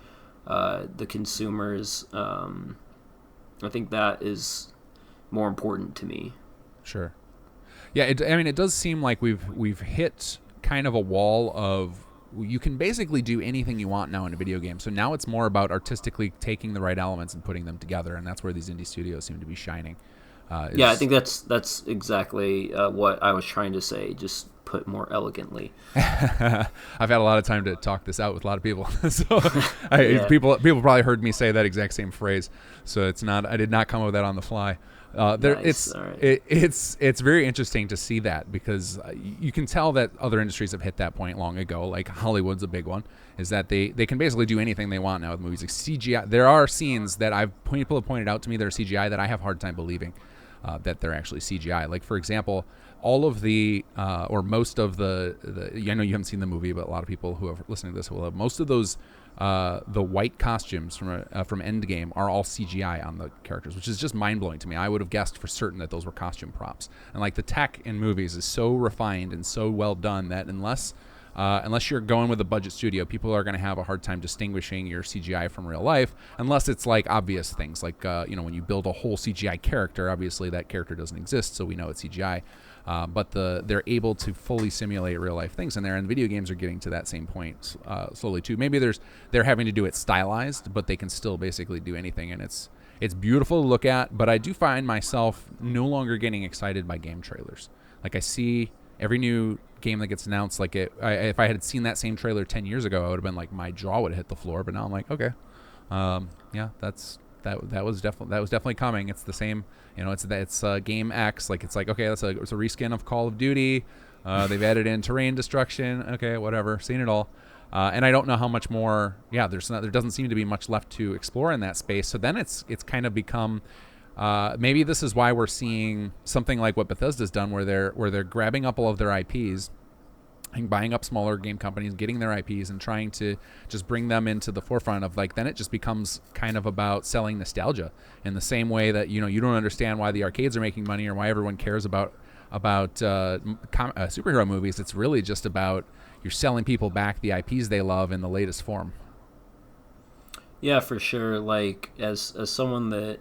the consumers. I think that is more important to me. Sure. Yeah, it does seem like we've hit kind of a wall of, you can basically do anything you want now in a video game. So now it's more about artistically taking the right elements and putting them together, and that's where these indie studios seem to be shining. Yeah, I think that's exactly what I was trying to say, just put more elegantly. I've had a lot of time to talk this out with a lot of people, so people probably heard me say that exact same phrase. So it's not, I did not come up with that on the fly. Nice. It's very interesting to see that, because you can tell that other industries have hit that point long ago. Like Hollywood's a big one, is that they can basically do anything they want now with movies. Like CGI, there are scenes that people have pointed out to me that are CGI that I have a hard time believing. that they're actually CGI. Like, for example, all of the or most of the I know you haven't seen the movie, but a lot of people who are listening to this will have. Most of those the white costumes from Endgame are all CGI on the characters, which is just mind blowing to me. I would have guessed for certain that those were costume props. And like the tech in movies is so refined and so well done that unless you're going with a budget studio, people are going to have a hard time distinguishing your CGI from real life, unless it's like obvious things like when you build a whole CGI character, obviously that character doesn't exist, so we know it's CGI. But they're able to fully simulate real life things in there, and video games are getting to that same point slowly too. Maybe they're having to do it stylized, but they can still basically do anything, and it's beautiful to look at. But I do find myself no longer getting excited by game trailers. Like I see every new game that gets announced, like if I had seen that same trailer 10 years ago, I would have been like, my jaw would have hit the floor. But now I'm like, okay, yeah, that was definitely coming. It's the same, it's game X. Like it's like, okay, it's a reskin of Call of Duty. They've added in terrain destruction. Okay, whatever, seen it all. And I don't know how much more. Yeah, there doesn't seem to be much left to explore in that space. So then it's kind of become. Maybe this is why we're seeing something like what Bethesda's done, where they're grabbing up all of their IPs and buying up smaller game companies, getting their IPs and trying to just bring them into the forefront of, like, then it just becomes kind of about selling nostalgia in the same way that, you don't understand why the arcades are making money or why everyone cares about superhero movies. It's really just about you're selling people back the IPs they love in the latest form. Yeah, for sure. Like as someone that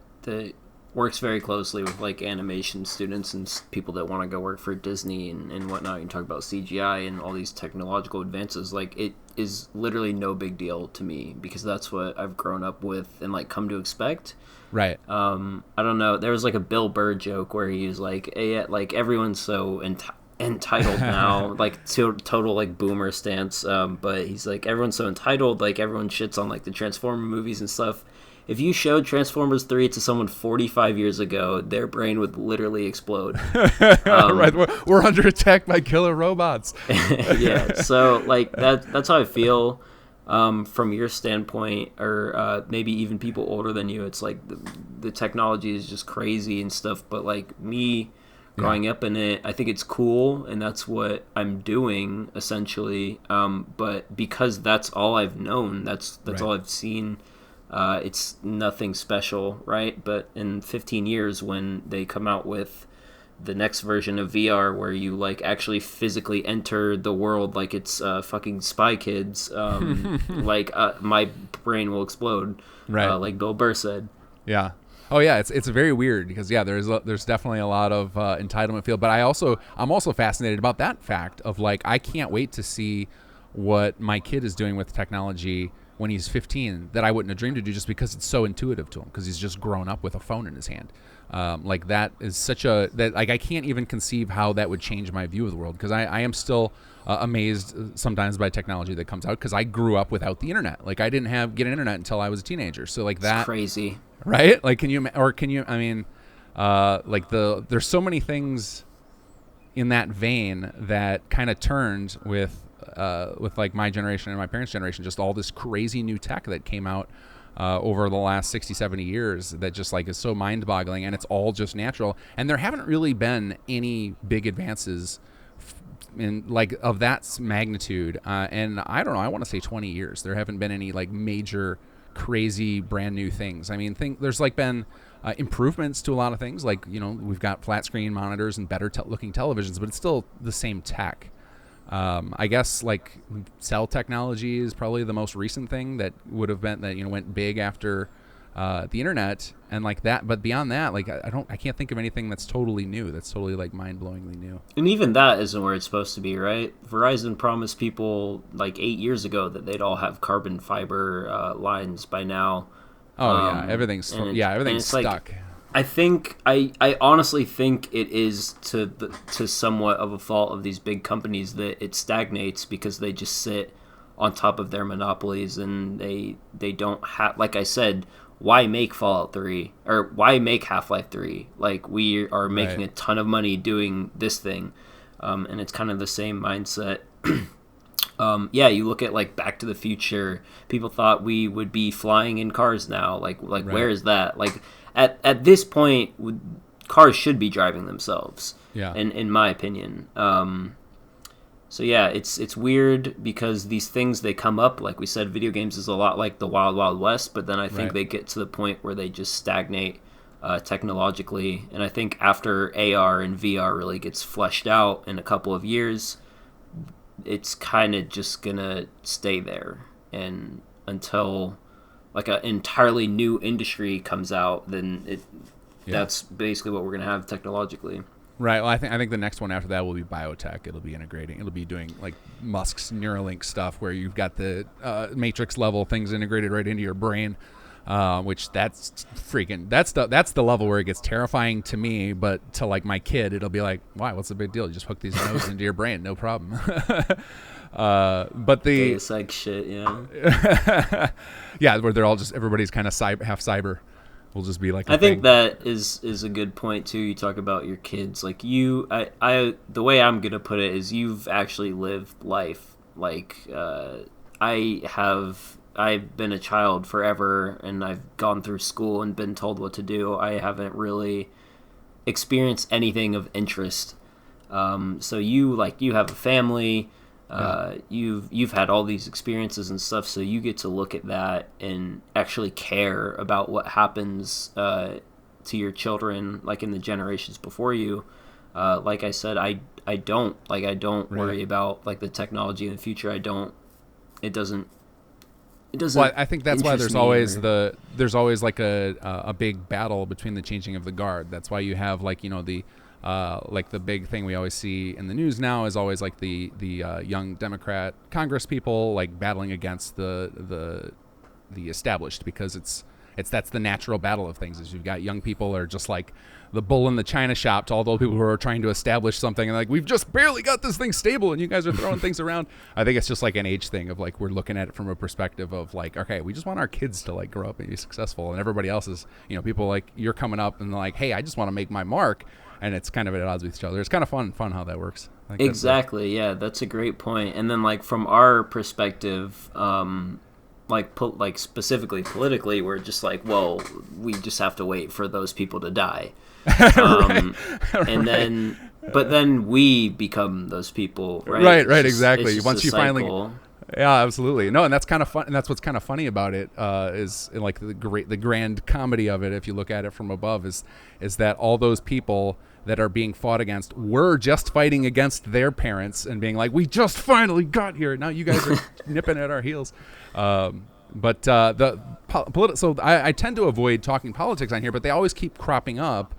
works very closely with like animation students and people that want to go work for Disney and whatnot. You talk about CGI and all these technological advances. Like, it is literally no big deal to me because that's what I've grown up with and like come to expect. Right. I don't know. There was like a Bill Burr joke where he was like, hey, like everyone's so entitled now, like total like boomer stance. But he's like, everyone's so entitled. Like everyone shits on like the Transformer movies and stuff. If you showed Transformers 3 to someone 45 years ago, their brain would literally explode. Right, we're under attack by killer robots. Yeah, so like that's how I feel from your standpoint, or maybe even people older than you. It's like the technology is just crazy and stuff, but like me growing up in it, I think it's cool, and that's what I'm doing essentially. But because that's all I've known, that's right. All I've seen. It's nothing special, right? But in 15 years, when they come out with the next version of VR where you like actually physically enter the world like it's fucking Spy Kids, my brain will explode, right? Like Bill Burr said. Yeah. Oh yeah, it's very weird because there's definitely a lot of entitlement feel, but I'm also fascinated about that fact of like I can't wait to see what my kid is doing with technology when he's 15 that I wouldn't have dreamed to do just because it's so intuitive to him because he's just grown up with a phone in his hand. Like that is I can't even conceive how that would change my view of the world because I am still amazed sometimes by technology that comes out because I grew up without the internet. Like I didn't get an internet until I was a teenager. So like that's crazy, right? Like there's so many things in that vein that kind of turned with like my generation and my parents' generation, just all this crazy new tech that came out over the last 60, 70 years that just like is so mind-boggling, and it's all just natural. And there haven't really been any big advances in like of that magnitude. And I don't know, I want to say 20 years. There haven't been any like major, crazy, brand new things. I mean, there's like been improvements to a lot of things. Like, we've got flat screen monitors and better looking televisions, but it's still the same tech. I guess like cell technology is probably the most recent thing that would have been that went big after the internet and like that. But beyond that, like I can't think of anything that's totally new. That's totally like mind-blowingly new. And even that isn't where it's supposed to be, right? Verizon promised people like 8 years ago that they'd all have carbon fiber lines by now. Oh yeah, everything's stuck. Like, I honestly think it is to somewhat of a fault of these big companies that it stagnates because they just sit on top of their monopolies and they don't have, like I said, why make Fallout 3 or why make Half-Life 3? Like we are making a ton of money doing this thing, and it's kind of the same mindset. You look at like Back to the Future. People thought we would be flying in cars now. Like right. Where is that? Like at this point, cars should be driving themselves. Yeah. In my opinion. So yeah, it's weird because these things, they come up, like we said, video games is a lot like the Wild Wild West, but then I think they get to the point where they just stagnate technologically. And I think after AR and VR really gets fleshed out in a couple of years, it's kind of just gonna stay there. And until like an entirely new industry comes out, then that's basically what we're gonna have technologically. Right. Well, I think the next one after that will be biotech. It'll be integrating. It'll be doing like Musk's Neuralink stuff, where you've got the matrix level things integrated right into your brain, which that's the level where it gets terrifying to me. But to like my kid, it'll be like, why? What's the big deal? You just hook these nodes into your brain, no problem. But the Deus Ex shit, yeah, yeah, where they're all just everybody's kind of half cyber. Will just be like I think that is a good point too. You talk about your kids, like I the way I'm gonna put it is you've actually lived life. Like I've been a child forever, and I've gone through school and been told what to do. I haven't really experienced anything of interest. So you have a family. You've had all these experiences and stuff, so you get to look at that and actually care about what happens to your children, like in the generations before you. Like I said, I don't worry about like the technology in the future. It doesn't. Well, I think that's why there's always like a big battle between the changing of the guard. That's why you have like the big thing we always see in the news now is always like the young Democrat Congress people like battling against the established, because that's the natural battle of things. Is you've got young people are just like the bull in the china shop to all those people who are trying to establish something, and like, we've just barely got this thing stable and you guys are throwing things around. I think it's just like an age thing of like, we're looking at it from a perspective of like, okay, we just want our kids to like grow up and be successful, and everybody else is, people like you're coming up and like, hey, I just want to make my mark. And it's kind of at odds with each other. It's kind of fun how that works. Exactly, yeah, that's a great point. And then, like, from our perspective, like specifically politically, we're just like, well, we just have to wait for those people to die. And then, but then we become those people, right? Right, exactly. Once you cycle. Finally... Yeah, absolutely. No, and that's kind of fun. And that's what's kind of funny about it is like the grand comedy of it. If you look at it from above, is that all those people that are being fought against were just fighting against their parents and being like, we just finally got here. Now you guys are nipping at our heels. So I tend to avoid talking politics on here, but they always keep cropping up.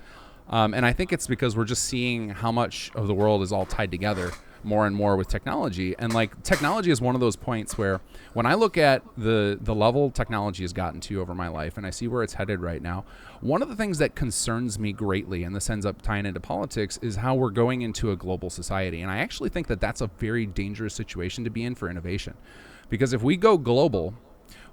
And I think it's because we're just seeing how much of the world is all tied together more and more with technology. And like, technology is one of those points where when I look at the level technology has gotten to over my life and I see where it's headed right now, one of the things that concerns me greatly, and this ends up tying into politics, is how we're going into a global society. And I actually think that that's a very dangerous situation to be in for innovation, because if we go global,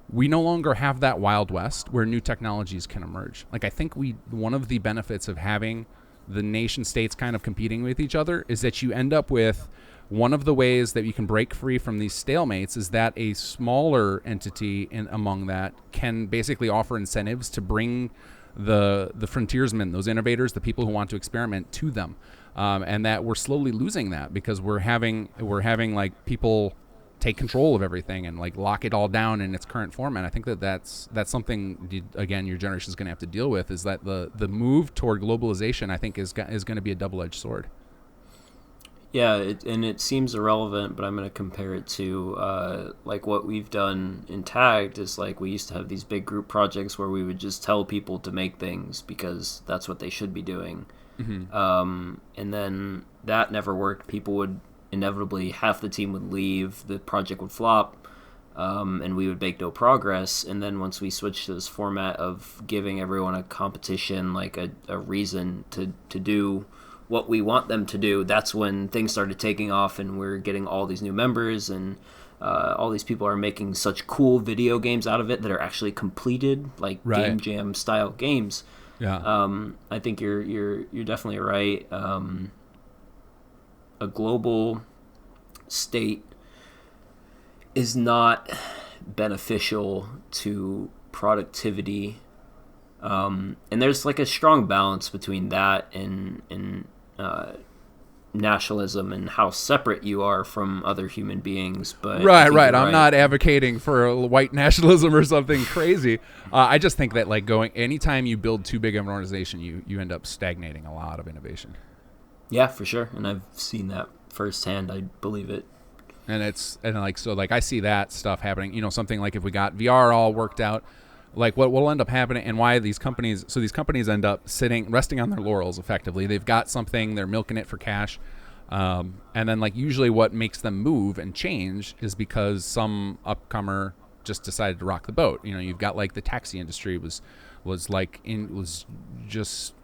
we no longer have that Wild West where new technologies can emerge. Like, I think one of the benefits of having the nation states kind of competing with each other is that you end up with one of the ways that you can break free from these stalemates is that a smaller entity among that can basically offer incentives to bring the frontiersmen, those innovators, the people who want to experiment, to them, and that we're slowly losing that because we're having like people take control of everything and like lock it all down in its current format. I think that's something, again, your generation is going to have to deal with, is that the move toward globalization, I think, is going to be a double-edged sword. Yeah, it seems irrelevant, but I'm going to compare it to like what we've done in Tagged. Is like, we used to have these big group projects where we would just tell people to make things because that's what they should be doing. Mm-hmm. And then that never worked. People would inevitably, half the team would leave, the project would flop, and we would make no progress. And then once we switched to this format of giving everyone a competition, like a reason to do what we want them to do, that's when things started taking off, and we're getting all these new members, and all these people are making such cool video games out of it that are actually completed, like game jam style games. Yeah. I think you're definitely right. A global state is not beneficial to productivity And there's like a strong balance between that and nationalism and how separate you are from other human beings. But Right. I'm not advocating for a white nationalism or something crazy. I just think that like anytime you build too big of an organization, you end up stagnating a lot of innovation. Yeah, for sure. And I've seen that firsthand. I believe it. And I see that stuff happening. You know, something like if we got VR all worked out, like what will end up happening, and why these companies end up resting on their laurels. Effectively, they've got something, they're milking it for cash, and then like usually what makes them move and change is because some upcomer just decided to rock the boat. You know, you've got like the taxi industry was just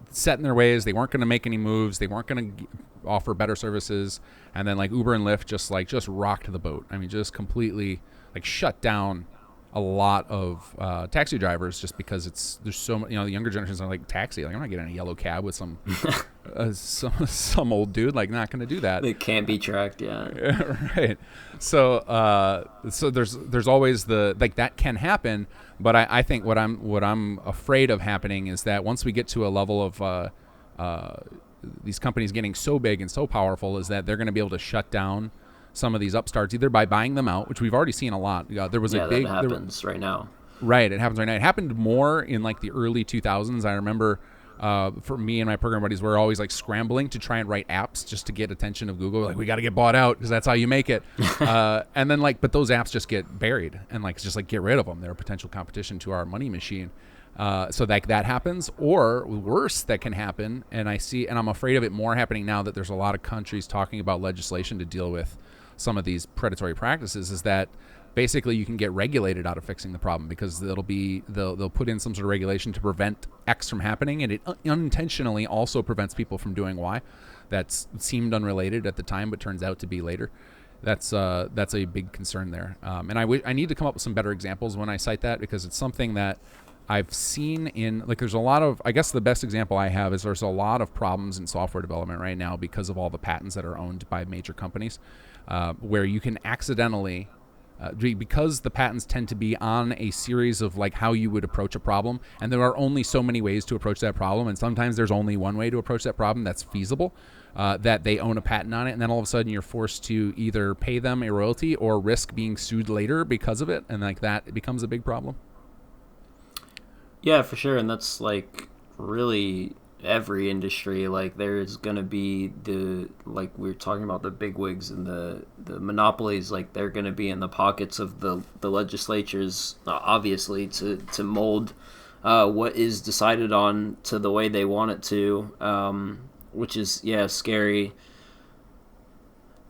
set in their ways. They weren't going to make any moves. They weren't going to offer better services. And then like Uber and Lyft just rocked the boat. I mean, just completely like shut down a lot of taxi drivers just because there's so much, you know, the younger generations are like, taxi, like I'm not getting a yellow cab with some some old dude, like not going to do that. They can't be tracked. Yeah. Right. So there's always that can happen. But I think what I'm afraid of happening is that once we get to a level of these companies getting so big and so powerful, is that they're going to be able to shut down some of these upstarts either by buying them out, which we've already seen a lot. There was a big that happens right now. Right, it happens right now. It happened more in like the early 2000s. I remember for me and my program buddies, we're always like scrambling to try and write apps just to get attention of Google. Like we got to get bought out because that's how you make it. And then but those apps just get buried and like just like get rid of them. They're a potential competition to our money machine. So that happens, or worse, that can happen. And I'm afraid of it more happening now that there's a lot of countries talking about legislation to deal with some of these predatory practices, is that basically you can get regulated out of fixing the problem because they'll put in some sort of regulation to prevent X from happening, and it unintentionally also prevents people from doing Y. That's seemed unrelated at the time, but turns out to be later. That's a big concern there. And I need to come up with some better examples when I cite that, because it's something that I've seen in, like, there's a lot of, I guess the best example I have is there's a lot of problems in software development right now because of all the patents that are owned by major companies, where you can accidentally, because the patents tend to be on a series of like how you would approach a problem, and there are only so many ways to approach that problem, and sometimes there's only one way to approach that problem that's feasible, that they own a patent on it, and then all of a sudden you're forced to either pay them a royalty or risk being sued later because of it, and like that, it becomes a big problem. Yeah, for sure. And that's like really every industry. Like there's gonna be like we were talking about, the bigwigs and the monopolies. Like they're gonna be in the pockets of the legislatures, obviously, to mold what is decided on to the way they want it to, which is scary.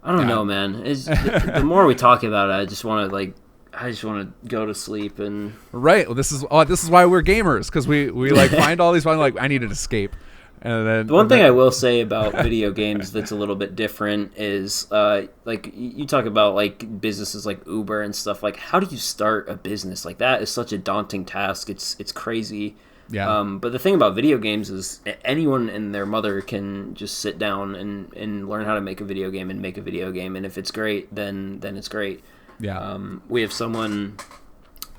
I don't know, man. The more we talk about it, I just want to go to sleep. And right. Well, this is why we're gamers, because we like find all these fun, like I need an escape. And then the one thing I will say about video games that's a little bit different is like you talk about like businesses like Uber and stuff. Like, how do you start a business? Like that is such a daunting task. It's crazy. Yeah. But the thing about video games is anyone and their mother can just sit down and learn how to make a video game and make a video game. And if it's great, then it's great. Yeah. We have someone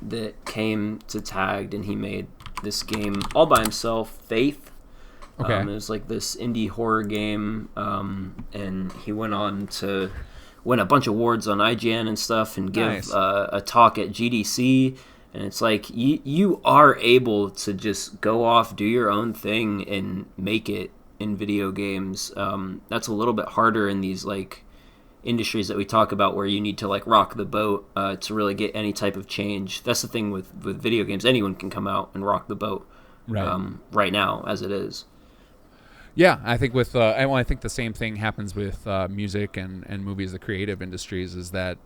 that came to Tagged, and he made this game all by himself, Faith. Okay. It was like this indie horror game, and he went on to win a bunch of awards on IGN and stuff, and give Nice. A talk at GDC. And it's like you are able to just go off, do your own thing, and make it in video games. That's a little bit harder in these like industries that we talk about, where you need to like rock the boat to really get any type of change. That's the thing with video games. Anyone can come out and rock the boat right now as it is. Yeah, I think I think the same thing happens with music and movies, the creative industries, is that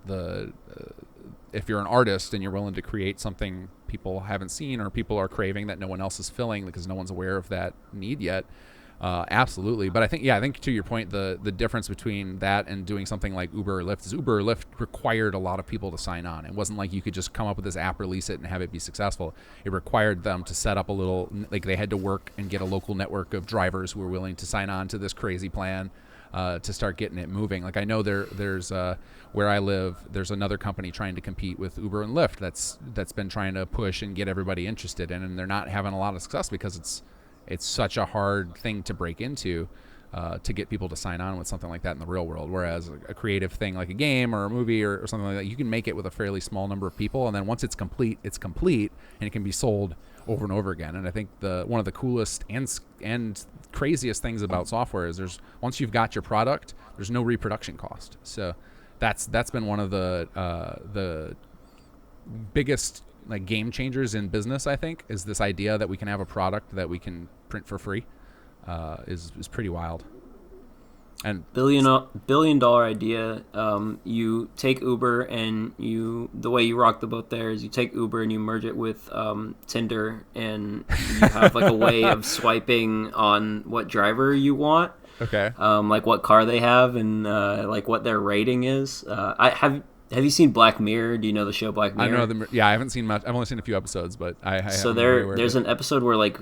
if you're an artist and you're willing to create something people haven't seen or people are craving that no one else is filling because no one's aware of that need yet, absolutely. But I think to your point, the difference between that and doing something like Uber or Lyft is Uber or Lyft required a lot of people to sign on. It wasn't like you could just come up with this app, release it, and have it be successful. It required them to set up a little, like they had to work and get a local network of drivers who were willing to sign on to this crazy plan. to start getting it moving. Like I know there's where I live, there's another company trying to compete with Uber and Lyft that's been trying to push and get everybody interested in, and they're not having a lot of success because it's such a hard thing to break into. To get people to sign on with something like that in the real world. Whereas a creative thing like a game or a movie or something like that, you can make it with a fairly small number of people, and then once it's complete, and it can be sold over and over again. And I think one of the coolest and craziest things about software is once you've got your product, there's no reproduction cost. So that's been one of the biggest like game changers in business, I think, is this idea that we can have a product that we can print for free. Is pretty wild. And billion dollar idea. You take Uber and the way you rock the boat there is you take Uber and you merge it with Tinder, and you have like a way of swiping on what driver you want. Okay. Like what car they have and like what their rating is. Have you seen Black Mirror? Do you know the show Black Mirror? I know I haven't seen much. I've only seen a few episodes, but so there's an episode where like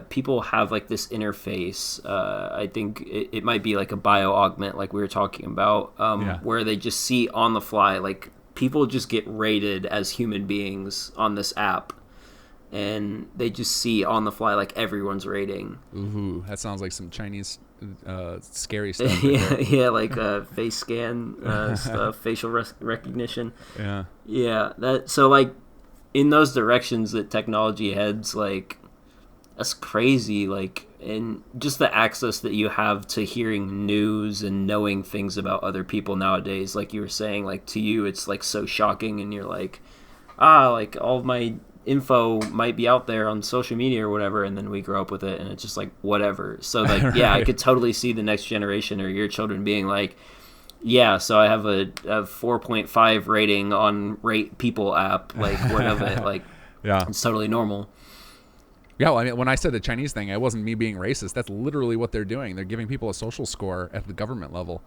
people have like this interface. I think it might be like a bio augment, like we were talking about, where they just see on the fly, like people just get rated as human beings on this app, and they just see on the fly like everyone's rating. Ooh, that sounds like some Chinese scary stuff. yeah, like face scan stuff, facial recognition. Yeah. So like in those directions that technology heads, like that's crazy. Like, and just the access that you have to hearing news and knowing things about other people nowadays. Like you were saying, like to you, it's like so shocking, and you're like, like all of my info might be out there on social media or whatever, and then we grow up with it and it's just like whatever. So like right. I could totally see the next generation or your children being like, so I have a 4.5 rating on Rate People app, like what of it, like it's totally normal. Yeah, well, I mean, when I said the Chinese thing, it wasn't me being racist. That's literally what they're doing. They're giving people a social score at the government level.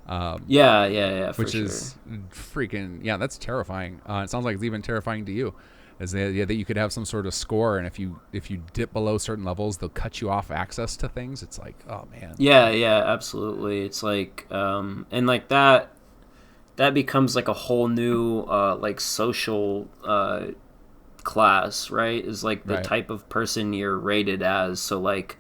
Which is freaking, that's terrifying. It sounds like it's even terrifying to you. Is the idea that you could have some sort of score, and if you dip below certain levels, they'll cut you off access to things. It's like, oh man. Yeah, absolutely. It's like, and like that becomes like a whole new like social class, right? Is like the type of person you're rated as. So like,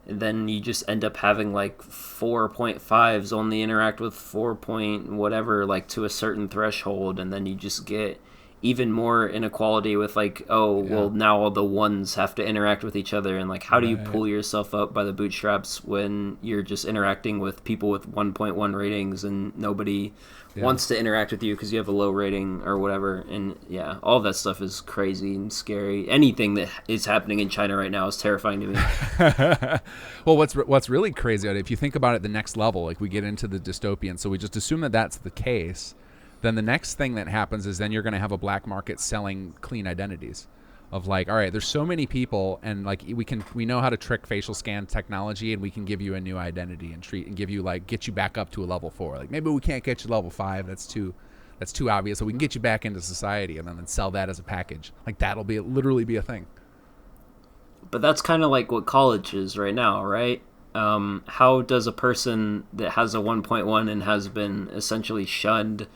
and then you just end up having like 4.5s only interact with 4 point whatever, like to a certain threshold, and then you just get even more inequality with like, well, now all the ones have to interact with each other, and like how do you pull yourself up by the bootstraps when you're just interacting with people with 1.1 ratings and nobody wants to interact with you because you have a low rating or whatever. And all of that stuff is crazy and scary. Anything that is happening in China right now is terrifying to me. Well, what's really crazy, if you think about it, the next level, like we get into the dystopian, so we just assume that that's the case. Then the next thing that happens is then you're going to have a black market selling clean identities of like, all right, there's so many people, and like we know how to trick facial scan technology, and we can give you a new identity and give you like, get you back up to a level 4. Like maybe we can't get you level 5. That's too obvious. So we can get you back into society and then sell that as a package. Like that'll literally be a thing. But that's kind of like what college is right now, right? How does a person that has a 1.1 and has been essentially shunned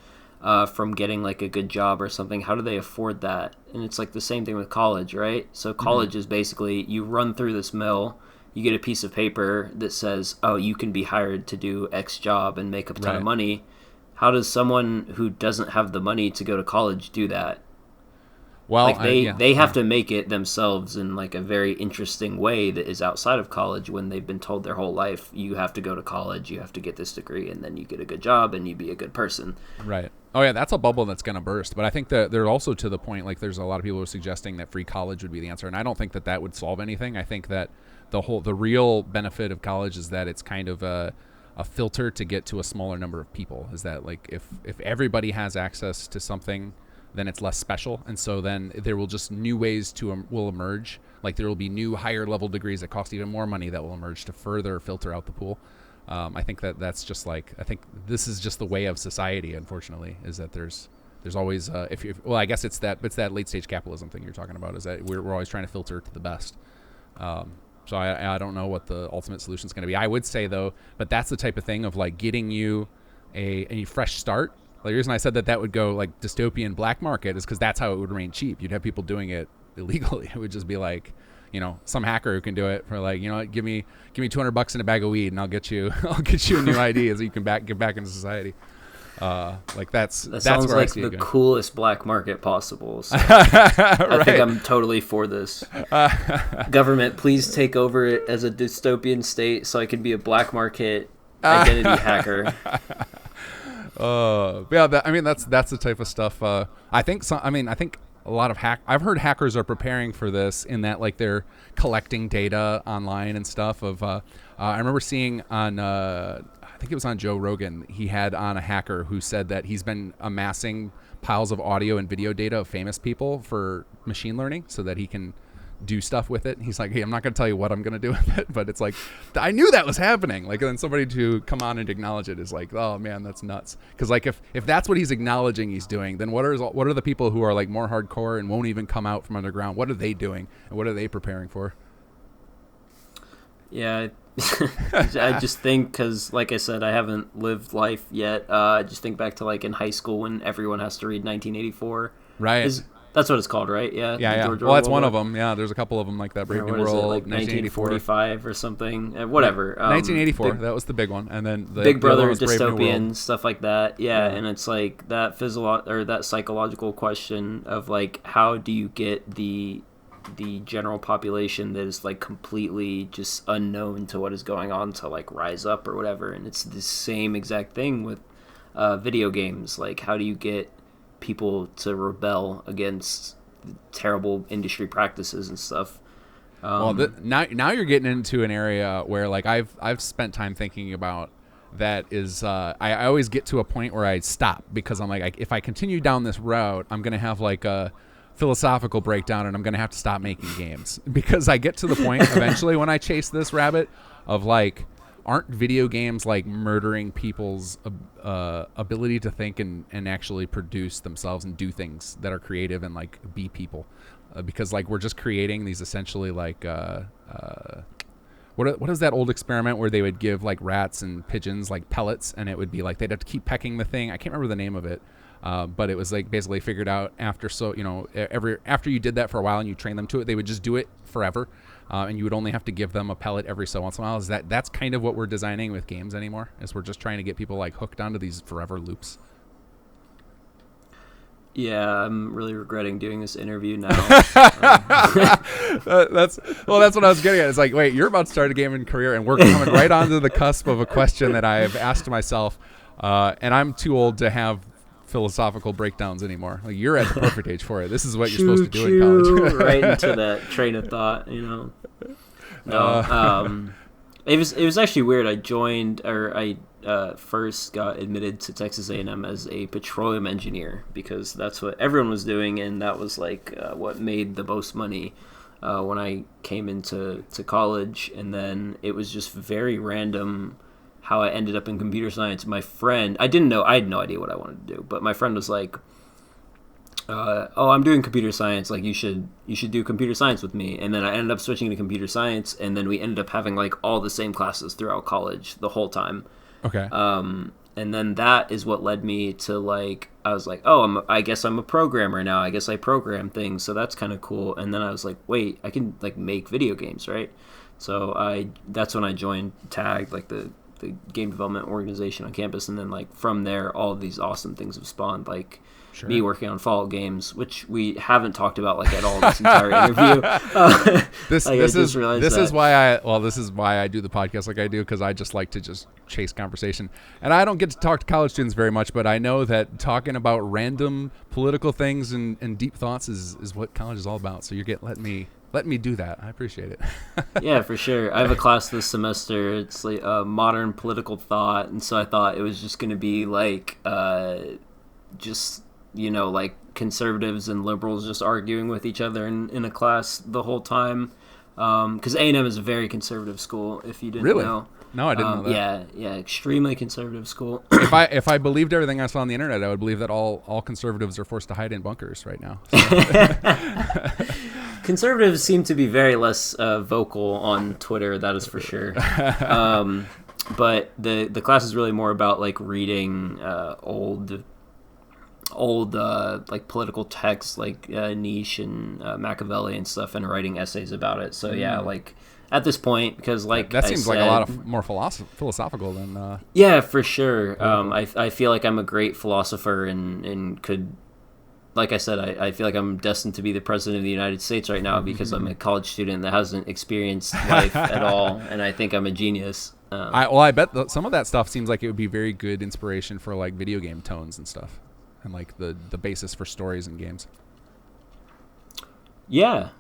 from getting like a good job or something, how do they afford that? And it's like the same thing with college, right? So college is basically you run through this mill, you get a piece of paper that says, you can be hired to do X job and make a ton of money. How does someone who doesn't have the money to go to college do that? Well, like they have to make it themselves in like a very interesting way that is outside of college, when they've been told their whole life, you have to go to college, you have to get this degree, and then you get a good job and you be a good person. Right. Oh yeah, that's a bubble that's going to burst. But I think that they're also to the point, like there's a lot of people who are suggesting that free college would be the answer, and I don't think that would solve anything. I think that the real benefit of college is that it's kind of a filter to get to a smaller number of people. Is that like if everybody has access to something, then it's less special, and so then there will just new ways will emerge. Like there will be new higher level degrees that cost even more money that will emerge to further filter out the pool. I think that's just like, I think this is just the way of society, unfortunately, is that there's always I guess it's that late stage capitalism thing you're talking about, is that we're always trying to filter to the best. So I don't know what the ultimate solution is going to be. I would say though, but that's the type of thing of like getting you a fresh start. Like the reason I said that would go like dystopian black market is because that's how it would remain cheap. You'd have people doing it illegally. It would just be like, some hacker who can do it for like, give me $200 in a bag of weed and I'll get you a new ID so you can get back into society. That sounds where like I see the coolest black market possible. So right. I think I'm totally for this. Government, please take over it as a dystopian state so I can be a black market identity hacker. That's the type of stuff. I think a lot of I've heard hackers are preparing for this in that like they're collecting data online and stuff. I remember seeing on I think it was on Joe Rogan. He had on a hacker who said that he's been amassing piles of audio and video data of famous people for machine learning so that he can do stuff with it. He's like, hey, I'm not going to tell you what I'm going to do with it, but it's like, I knew that was happening. Like, and then somebody to come on and acknowledge it is like, oh man, that's nuts. Because like, if that's what he's acknowledging he's doing, then what are the people who are like more hardcore and won't even come out from underground? What are they doing and what are they preparing for? Yeah, I just think because, like I said, I haven't lived life yet. I just think back to like in high school when everyone has to read 1984. Right. That's what it's called, right? Yeah. Yeah. Well, that's one of them. Yeah, there's a couple of them like that. Brave New World, like 1945 or something. Whatever. 1984. That was the big one, and then the Big Brother, dystopian stuff like that. Yeah, and it's like that that psychological question of like, how do you get the general population that is like completely just unknown to what is going on to like rise up or whatever. And it's the same exact thing with video games. Like, how do you get people to rebel against terrible industry practices and stuff? Now you're getting into an area where like I've spent time thinking about that is I always get to a point where I stop because I'm like if I continue down this route, I'm gonna have like a philosophical breakdown and I'm going to have to stop making games because I get to the point eventually when I chase this rabbit of like, aren't video games like murdering people's ability to think and actually produce themselves and do things that are creative and like be people? Because like we're just creating these essentially like what is that old experiment where they would give like rats and pigeons like pellets and it would be like they'd have to keep pecking the thing. I can't remember the name of it. But it was like basically figured out after you did that for a while and you train them to it, they would just do it forever, and you would only have to give them a pellet every so once in a while. That's kind of what we're designing with games anymore? Is we're just trying to get people like hooked onto these forever loops. Yeah, I'm really regretting doing this interview now. That's what I was getting at. It's like, wait, you're about to start a gaming career, and we're coming right onto the cusp of a question that I've asked myself, and I'm too old to have philosophical breakdowns anymore. Like you're at the perfect age for it. This is what you're supposed to do in college. Right into that train of thought, No, it was actually weird. I first got admitted to Texas A&M as a petroleum engineer because that's what everyone was doing, and that was like what made the most money when I came into college. And then it was just very random how I ended up in computer science. My friend, I had no idea what I wanted to do, but my friend was like, I'm doing computer science, like you should do computer science with me. And then I ended up switching to computer science, and then we ended up having like all the same classes throughout college the whole time. Okay. And then that is what led me to like, I was like, I guess I'm a programmer now. I guess I program things, so that's kind of cool. And then I was like, wait, I can like make video games, right? So that's when I joined TAG, like the game development organization on campus, and then like from there all of these awesome things have spawned, like me working on Fallout games, which we haven't talked about like at all this entire interview. This is why I do the podcast like I do, because I just like to just chase conversation, and I don't get to talk to college students very much, but I know that talking about random political things and deep thoughts is what college is all about. So let me do that. I appreciate it. Yeah, for sure. I have a class this semester. It's like modern political thought, and so I thought it was just going to be like like conservatives and liberals just arguing with each other in a class the whole time. Because A&M is a very conservative school, if you didn't know. No, I didn't know that. Yeah, extremely conservative school. If I believed everything I saw on the internet, I would believe that all conservatives are forced to hide in bunkers right now. So. Conservatives seem to be very less vocal on Twitter, that is for sure. But the class is really more about like reading old like political texts like Nietzsche and Machiavelli and stuff, and writing essays about it. So yeah, like at this point, because like that seems like a lot of more philosophical than yeah, for sure. I feel like I'm a great philosopher and could, like I said, I feel like I'm destined to be the president of the United States right now because I'm a college student that hasn't experienced life at all, and I think I'm a genius. I bet some of that stuff seems like it would be very good inspiration for like video game tones and stuff, and like the basis for stories in games. Yeah.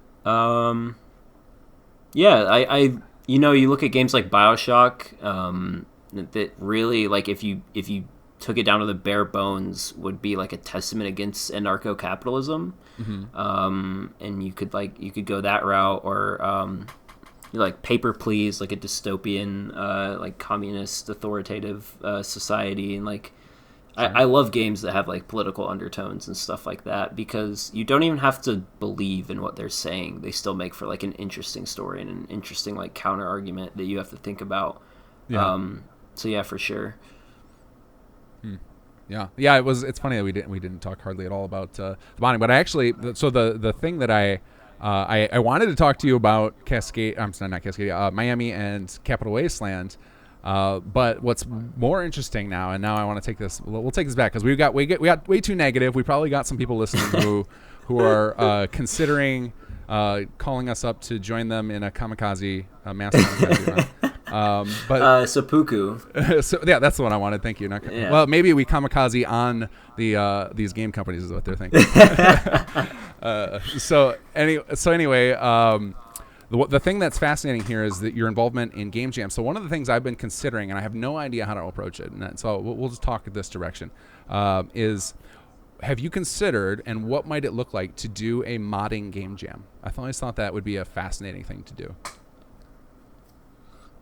Yeah, I you know, you look at games like BioShock, that really, like, if you took it down to the bare bones, would be like a testament against anarcho-capitalism. And you could go that route, or like Paper Please, like a dystopian like communist authoritative society. And like I love games that have like political undertones and stuff like that, because you don't even have to believe in what they're saying. They still make for like an interesting story and an interesting like counter argument that you have to think about. So yeah, for sure. Yeah. It's funny that we didn't talk hardly at all about the bonding, but I actually, so the thing that I wanted to talk to you about Miami and Capital Wasteland. But what's more interesting now, and now I want to take this. We'll take this back because we got way too negative. We probably got some people listening who are considering calling us up to join them in a kamikaze mass kamikaze run. But seppuku. So yeah, that's the one I wanted. Thank you. Yeah. Well, maybe we kamikaze on these game companies is what they're thinking. So anyway. The thing that's fascinating here is that your involvement in game jams. So one of the things I've been considering, and I have no idea how to approach it, and so we'll just talk in this direction, is have you considered, and what might it look like to do a modding game jam? I've always thought that would be a fascinating thing to do.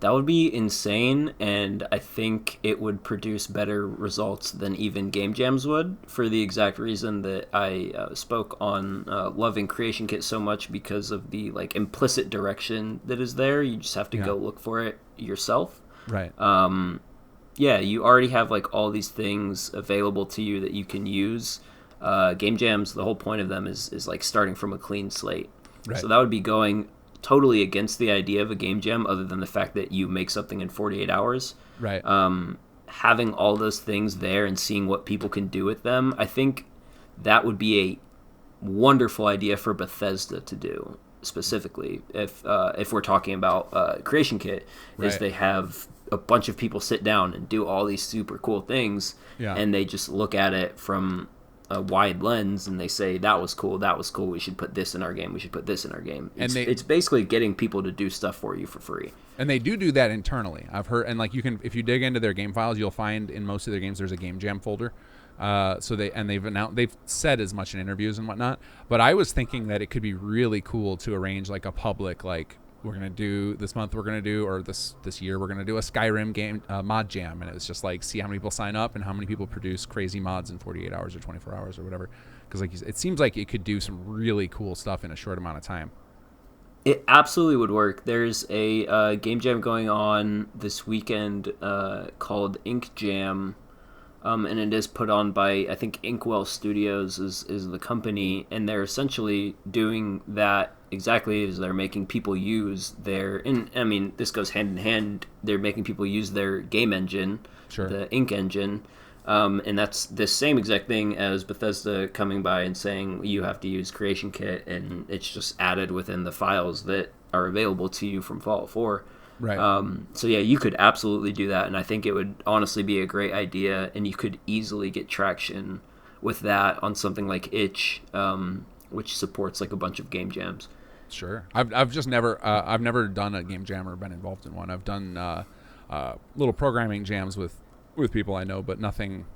That would be insane, and I think it would produce better results than even game jams would, for the exact reason that I spoke on loving Creation Kit so much, because of the like implicit direction that is there. You just have to go look for it yourself. Right. Yeah, you already have like all these things available to you that you can use. Game jams, the whole point of them is like starting from a clean slate. Right. So that would be going totally against the idea of a game jam, other than the fact that you make something in 48 hours. Right. Having all those things there and seeing what people can do with them, I think that would be a wonderful idea for Bethesda to do, specifically if we're talking about Creation Kit. Is they have a bunch of people sit down and do all these super cool things, and they just look at it from a wide lens, and they say, that was cool, we should put this in our game, it's basically getting people to do stuff for you for free. And they do that internally, I've heard. And like, you can, if you dig into their game files, you'll find in most of their games there's a game jam folder. So they've said as much in interviews and whatnot. But I was thinking that it could be really cool to arrange like a public, like, we're gonna do this month, or this year we're gonna do a Skyrim game mod jam, and it's just like, see how many people sign up and how many people produce crazy mods in 48 hours or 24 hours or whatever. Because like, it seems like it could do some really cool stuff in a short amount of time. It absolutely would work. There's a game jam going on this weekend called Ink Jam. And it is put on by, I think, Inkwell Studios is the company, and they're essentially doing that exactly as they're making people use their, and I mean, this goes hand in hand, they're making people use their game engine, the Ink engine, and that's the same exact thing as Bethesda coming by and saying, you have to use Creation Kit, and it's just added within the files that are available to you from Fallout 4. Right. So yeah, you could absolutely do that, and I think it would honestly be a great idea, and you could easily get traction with that on something like Itch, which supports like a bunch of game jams. Sure. I've just never done a game jam or been involved in one. I've done little programming jams with people I know, but nothing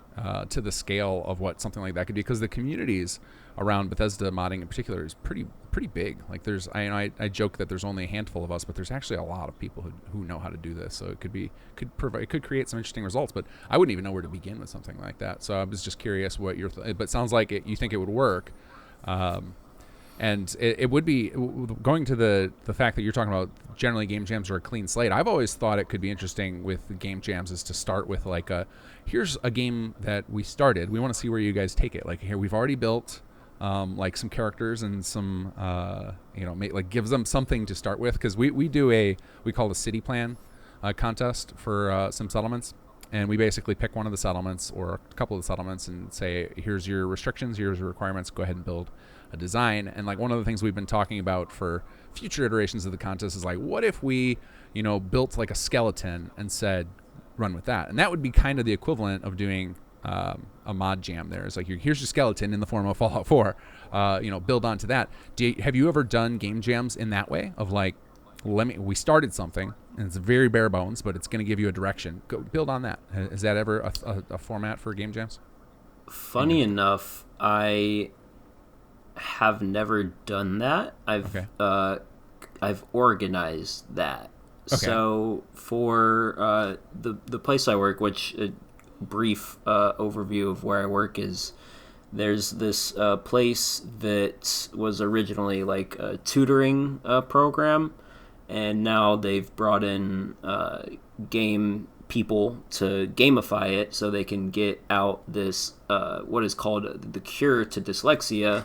to the scale of what something like that could be, because the communities around Bethesda modding in particular is pretty big. Like, there's I joke that there's only a handful of us, but there's actually a lot of people who know how to do this. So it could create some interesting results, but I wouldn't even know where to begin with something like that. So I was just curious what but it sounds like you think it would work. And it would be going to the fact that you're talking about generally game jams are a clean slate. I've always thought it could be interesting with game jams is to start with like here's a game that we started. We want to see where you guys take it. Like here we've already built like some characters and some like gives them something to start with, because we call a city plan contest for some settlements. And we basically pick one of the settlements or a couple of the settlements and say, here's your restrictions, here's your requirements, go ahead and build a design. And like one of the things we've been talking about for future iterations of the contest is like, what if we, built like a skeleton and said, run with that? And that would be kind of the equivalent of doing a mod jam there. It's like, here's your skeleton in the form of Fallout 4, build onto that. Have you ever done game jams in that way of like, we started something and it's very bare bones, but it's going to give you a direction. Go build on that. Is that ever a format for game jams? Funny enough, I have never done that. I've organized that. Okay. So for the place I work, which a brief overview of where I work is, there's this place that was originally like a tutoring program, and now they've brought in game people to gamify it so they can get out this what is called the cure to dyslexia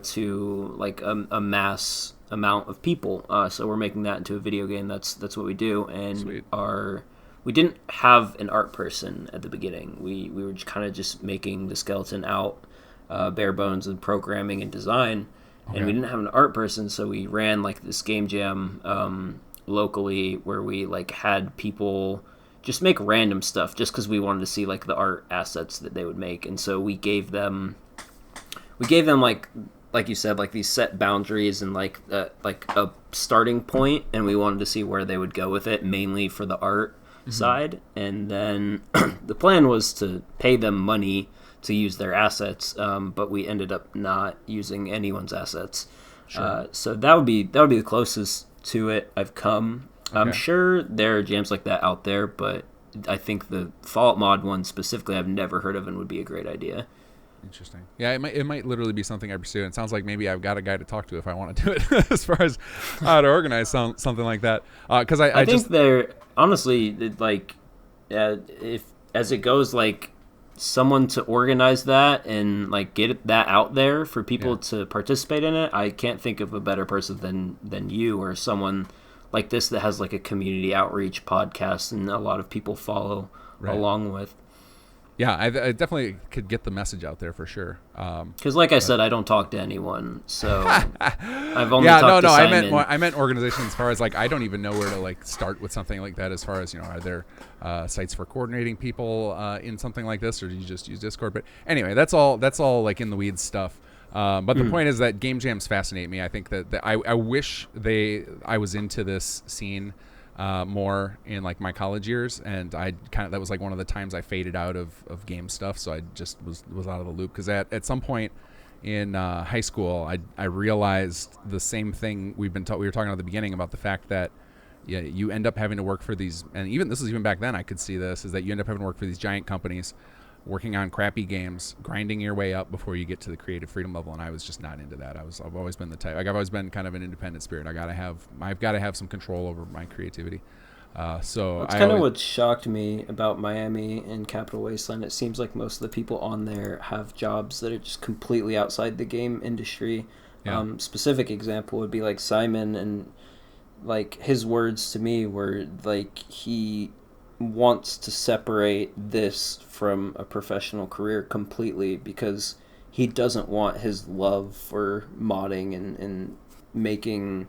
to like a mass amount of people. So we're making that into a video game. That's what we do. And Sweet. We didn't have an art person at the beginning. We were kind of just making the skeleton out, bare bones and programming and design. Okay. And we didn't have an art person, so we ran like this game jam locally where we like had people just make random stuff just because we wanted to see like the art assets that they would make. And so we gave them like you said, like these set boundaries and like a starting point, and we wanted to see where they would go with it, mainly for the art side. And then the plan was to pay them money to use their assets, but we ended up not using anyone's assets. Sure. So that would be the closest to it I've come. Okay. I'm sure there are jams like that out there, but I think the Fallout mod one specifically I've never heard of and would be a great idea. Interesting. Yeah, it might literally be something I pursue. It sounds like maybe I've got a guy to talk to if I want to do it as far as how to organize something like that. Because I think just they're honestly like if as it goes, like someone to organize that and like get that out there for people to participate in it. I can't think of a better person than you or someone like this that has like a community outreach podcast and a lot of people follow along with. Yeah, I definitely could get the message out there for sure. Because, like I said, I don't talk to anyone, so I've only talked to Simon. I meant organization as far as like I don't even know where to like start with something like that. As far as are there sites for coordinating people in something like this, or do you just use Discord? But anyway, that's all like in the weeds stuff. But the point is that game jams fascinate me. I think that I wish I was into this scene more in like my college years, and that was like one of the times I faded out of game stuff, so I just was out of the loop, because at some point in high school I realized the same thing we were talking about at the beginning about the fact that you end up having to work for these, and this is even back then I could see this, is that you end up having to work for these giant companies working on crappy games, grinding your way up before you get to the creative freedom level, and I was just not into that. I've always been the type. Like I've always been kind of an independent spirit. I've got to have some control over my creativity. So that's kind of what shocked me about Miami and Capital Wasteland. It seems like most of the people on there have jobs that are just completely outside the game industry. Yeah. Specific example would be like Simon, and like his words to me were like he wants to separate this from a professional career completely, because he doesn't want his love for modding and making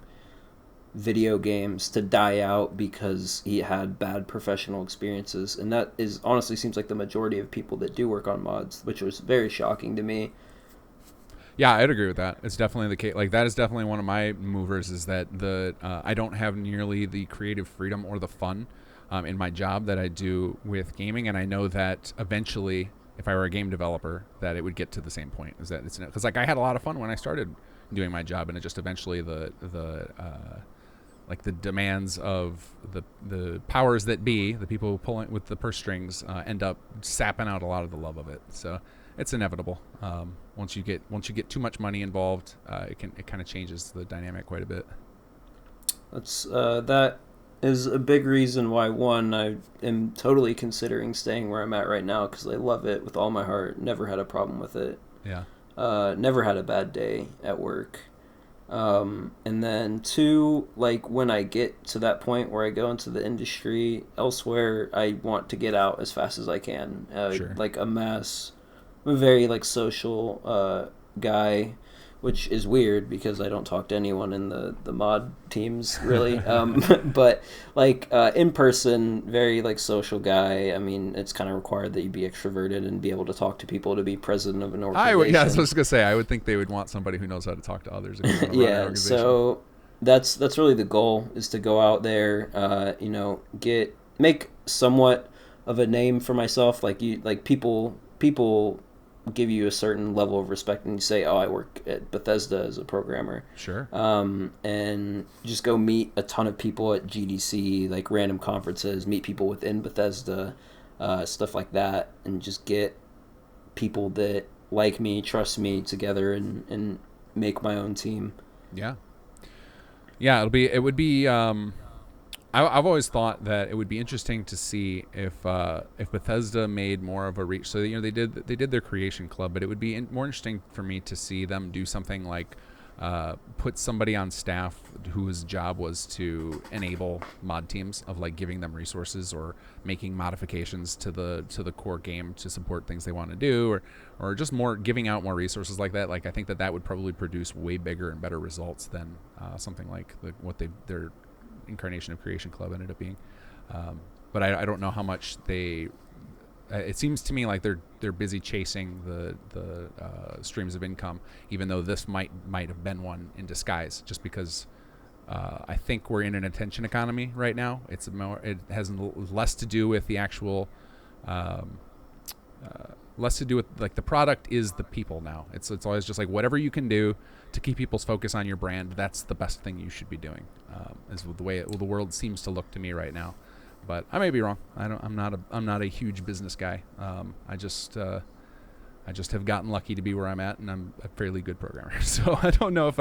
video games to die out because he had bad professional experiences. And that is honestly seems like the majority of people that do work on mods, which was very shocking to me. Yeah, I'd agree with that. It's definitely the case. Like that is definitely one of my movers, is that I don't have nearly the creative freedom or the fun in my job that I do with gaming, and I know that eventually, if I were a game developer, that it would get to the same point. Is that it's because like I had a lot of fun when I started doing my job, and it just eventually the demands of the powers that be, the people pulling with the purse strings, end up sapping out a lot of the love of it. So it's inevitable. Once you get too much money involved, it kind of changes the dynamic quite a bit. That is a big reason why, one, I am totally considering staying where I'm at right now because I love it with all my heart. Never had a problem with it. Yeah. Never had a bad day at work. And then two, like when I get to that point where I go into the industry elsewhere, I want to get out as fast as I can. Sure. Like I'm a very like social guy, which is weird because I don't talk to anyone in the mod teams really. But like in person, very like social guy. I mean, it's kind of required that you be extroverted and be able to talk to people to be president of an organization. Yeah, I was just gonna say I would think they would want somebody who knows how to talk to others. If you want to run an Yeah, organization. so that's really the goal is to go out there, make somewhat of a name for myself. Like people give you a certain level of respect and you say, oh, I work at Bethesda as a programmer. Sure. And just go meet a ton of people at GDC, like random conferences, meet people within Bethesda, stuff like that, and just get people that like me, trust me together and make my own team. Yeah. Yeah, it would be I've always thought that it would be interesting to see if Bethesda made more of a reach. So they did their creation club, but it would be more interesting for me to see them do something like put somebody on staff whose job was to enable mod teams, of like giving them resources or making modifications to the core game to support things they want to do, or just more giving out more resources like that. Like I think that would probably produce way bigger and better results than something like their incarnation of Creation Club ended up being. But I don't know how much they. It seems to me like they're busy chasing the streams of income, even though this might have been one in disguise. Just because I think we're in an attention economy right now. It has less to do with the actual. Less to do with like the product is the people now. It's always just like whatever you can do to keep people's focus on your brand. That's the best thing you should be doing. Is the way the world seems to look to me right now, but I may be wrong. I'm not a huge business guy. I just have gotten lucky to be where I'm at, and I'm a fairly good programmer. So I don't know if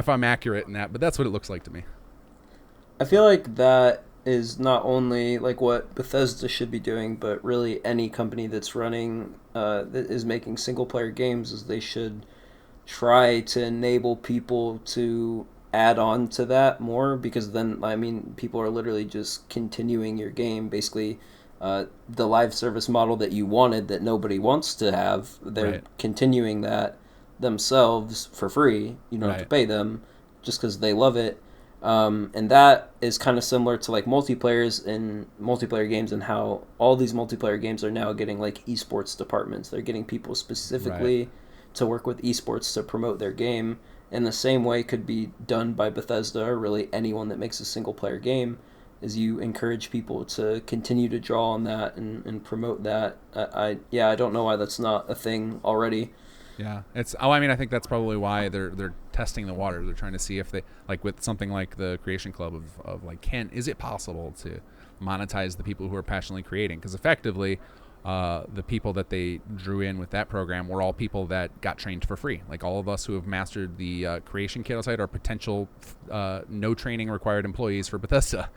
I'm accurate in that, but that's what it looks like to me. I feel like that is not only like what Bethesda should be doing, but really any company that's running that is making single player games, is they should try to enable people to add on to that more, because then I mean people are literally just continuing your game basically. The live service model that you wanted that nobody wants to have, they're Right. continuing that themselves for free. You don't have to Right. pay them just because they love it. And that is kind of similar to like multiplayers in multiplayer games, and how all these multiplayer games are now getting like esports departments. They're getting people specifically Right. to work with esports to promote their game. In the same way could be done by Bethesda, or really anyone that makes a single player game, is you encourage people to continue to draw on that and promote that. I don't know why that's not a thing already. Yeah, I think that's probably why they're testing the water. They're trying to see if they, like with something like the Creation Club of like, is it possible to monetize the people who are passionately creating? Because effectively, the people that they drew in with that program were all people that got trained for free. Like all of us who have mastered the Creation Kit site are potential no training required employees for Bethesda.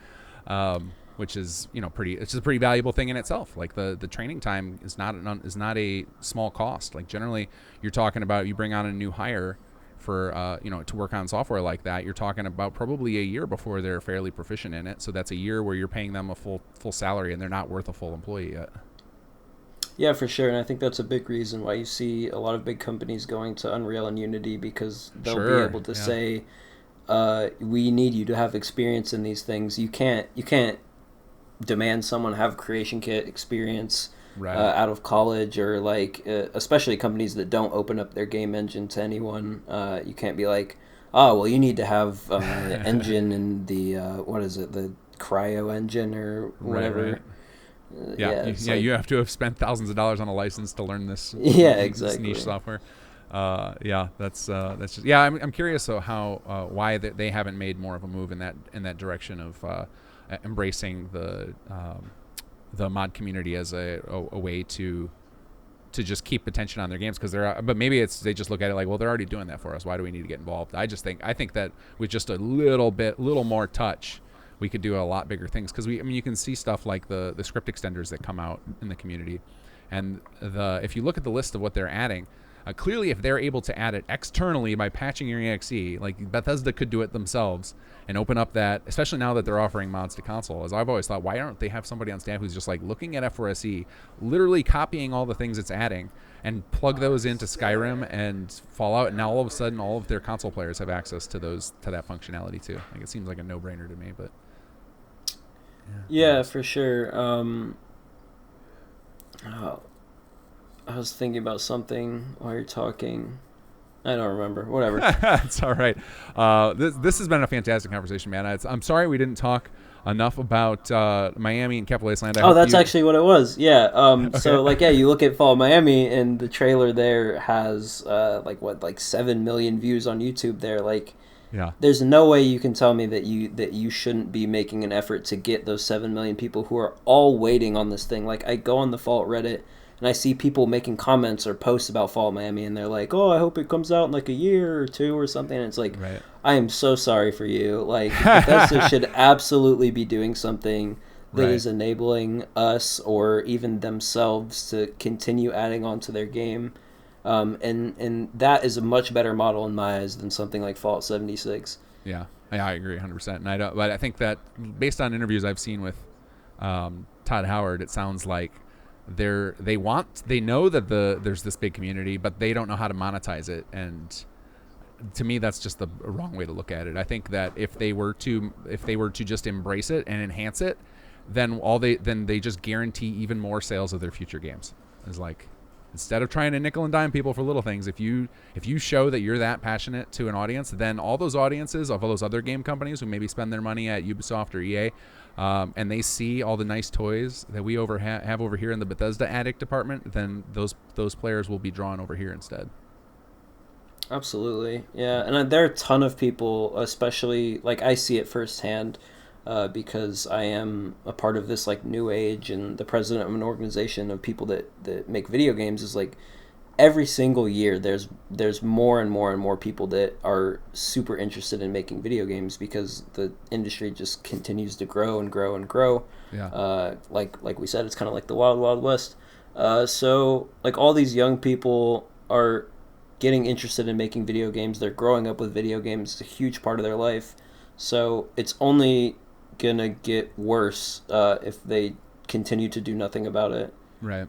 Which is it's just a pretty valuable thing in itself. Like the training time is not a small cost. Like generally, you're talking about, you bring on a new hire for to work on software like that, you're talking about probably a year before they're fairly proficient in it. So that's a year where you're paying them a full salary, and they're not worth a full employee yet. Yeah, for sure, and I think that's a big reason why you see a lot of big companies going to Unreal and Unity, because they'll Sure, be able to yeah. say, we need you to have experience in these things. You can't demand someone have Creation Kit experience Right. out of college, or like especially companies that don't open up their game engine to anyone. You can't be like, oh well, you need to have engine in the what is it, the cryo engine or whatever. Right. Yeah, you have to have spent thousands of dollars on a license to learn this. Yeah, this exactly. niche software. That's just. Yeah, I'm curious though how why they haven't made more of a move in that direction of embracing the mod community as a way to to just keep attention on their games because but maybe they just look at it like, well, they're already doing that for us. Why do we need to get involved? I think that with just a little more touch, we could do a lot bigger things because you can see stuff like the script extenders that come out in the community, and if you look at the list of what they're adding. Clearly, if they're able to add it externally by patching your exe, like Bethesda could do it themselves and open up that, especially now that they're offering mods to console. As I've always thought, why don't they have somebody on staff who's just like looking at F4SE, literally copying all the things it's adding and plug those into Skyrim and Fallout, and now all of a sudden all of their console players have access to that functionality too. Like it seems like a no-brainer to me, but yeah, for sure. I was thinking about something while you're talking. I don't remember. Whatever. It's all right. This has been a fantastic conversation, man. I'm sorry we didn't talk enough about Miami and Capital Wasteland. That's actually what it was. Yeah. Okay. So you look at Fall Miami, and the trailer there has 7 million views on YouTube. There, yeah. There's no way you can tell me that you shouldn't be making an effort to get those 7 million people who are all waiting on this thing. Like I go on the Fallout Reddit. And I see people making comments or posts about Fall Miami, and they're like, "Oh, I hope it comes out in like a year or two or something." And it's like, right. I am so sorry for you. Like, Bethesda should absolutely be doing something that is enabling us or even themselves to continue adding on to their game. And that is a much better model in my eyes than something like Fallout 76. Yeah, I agree 100%. But I think that based on interviews I've seen with Todd Howard, it sounds like they know that there's this big community, but they don't know how to monetize it. And to me, that's just the wrong way to look at it. I think that if they were to just embrace it and enhance it, then they just guarantee even more sales of their future games. It's like, instead of trying to nickel and dime people for little things, if you show that you're that passionate to an audience, then all those audiences of all those other game companies who maybe spend their money at Ubisoft or EA, and they see all the nice toys that we have over here in the Bethesda Addict department, then those players will be drawn over here instead. Absolutely, yeah. And there are a ton of people, especially I see it firsthand, because I am a part of this new age, and the president of an organization of people that make video games is every single year there's more and more and more people that are super interested in making video games because the industry just continues to grow and grow and grow. Yeah. Like we said, it's kind of like the Wild Wild West. So all these young people are getting interested in making video games. They're growing up with video games. It's a huge part of their life. So it's only gonna get worse if they continue to do nothing about it. Right.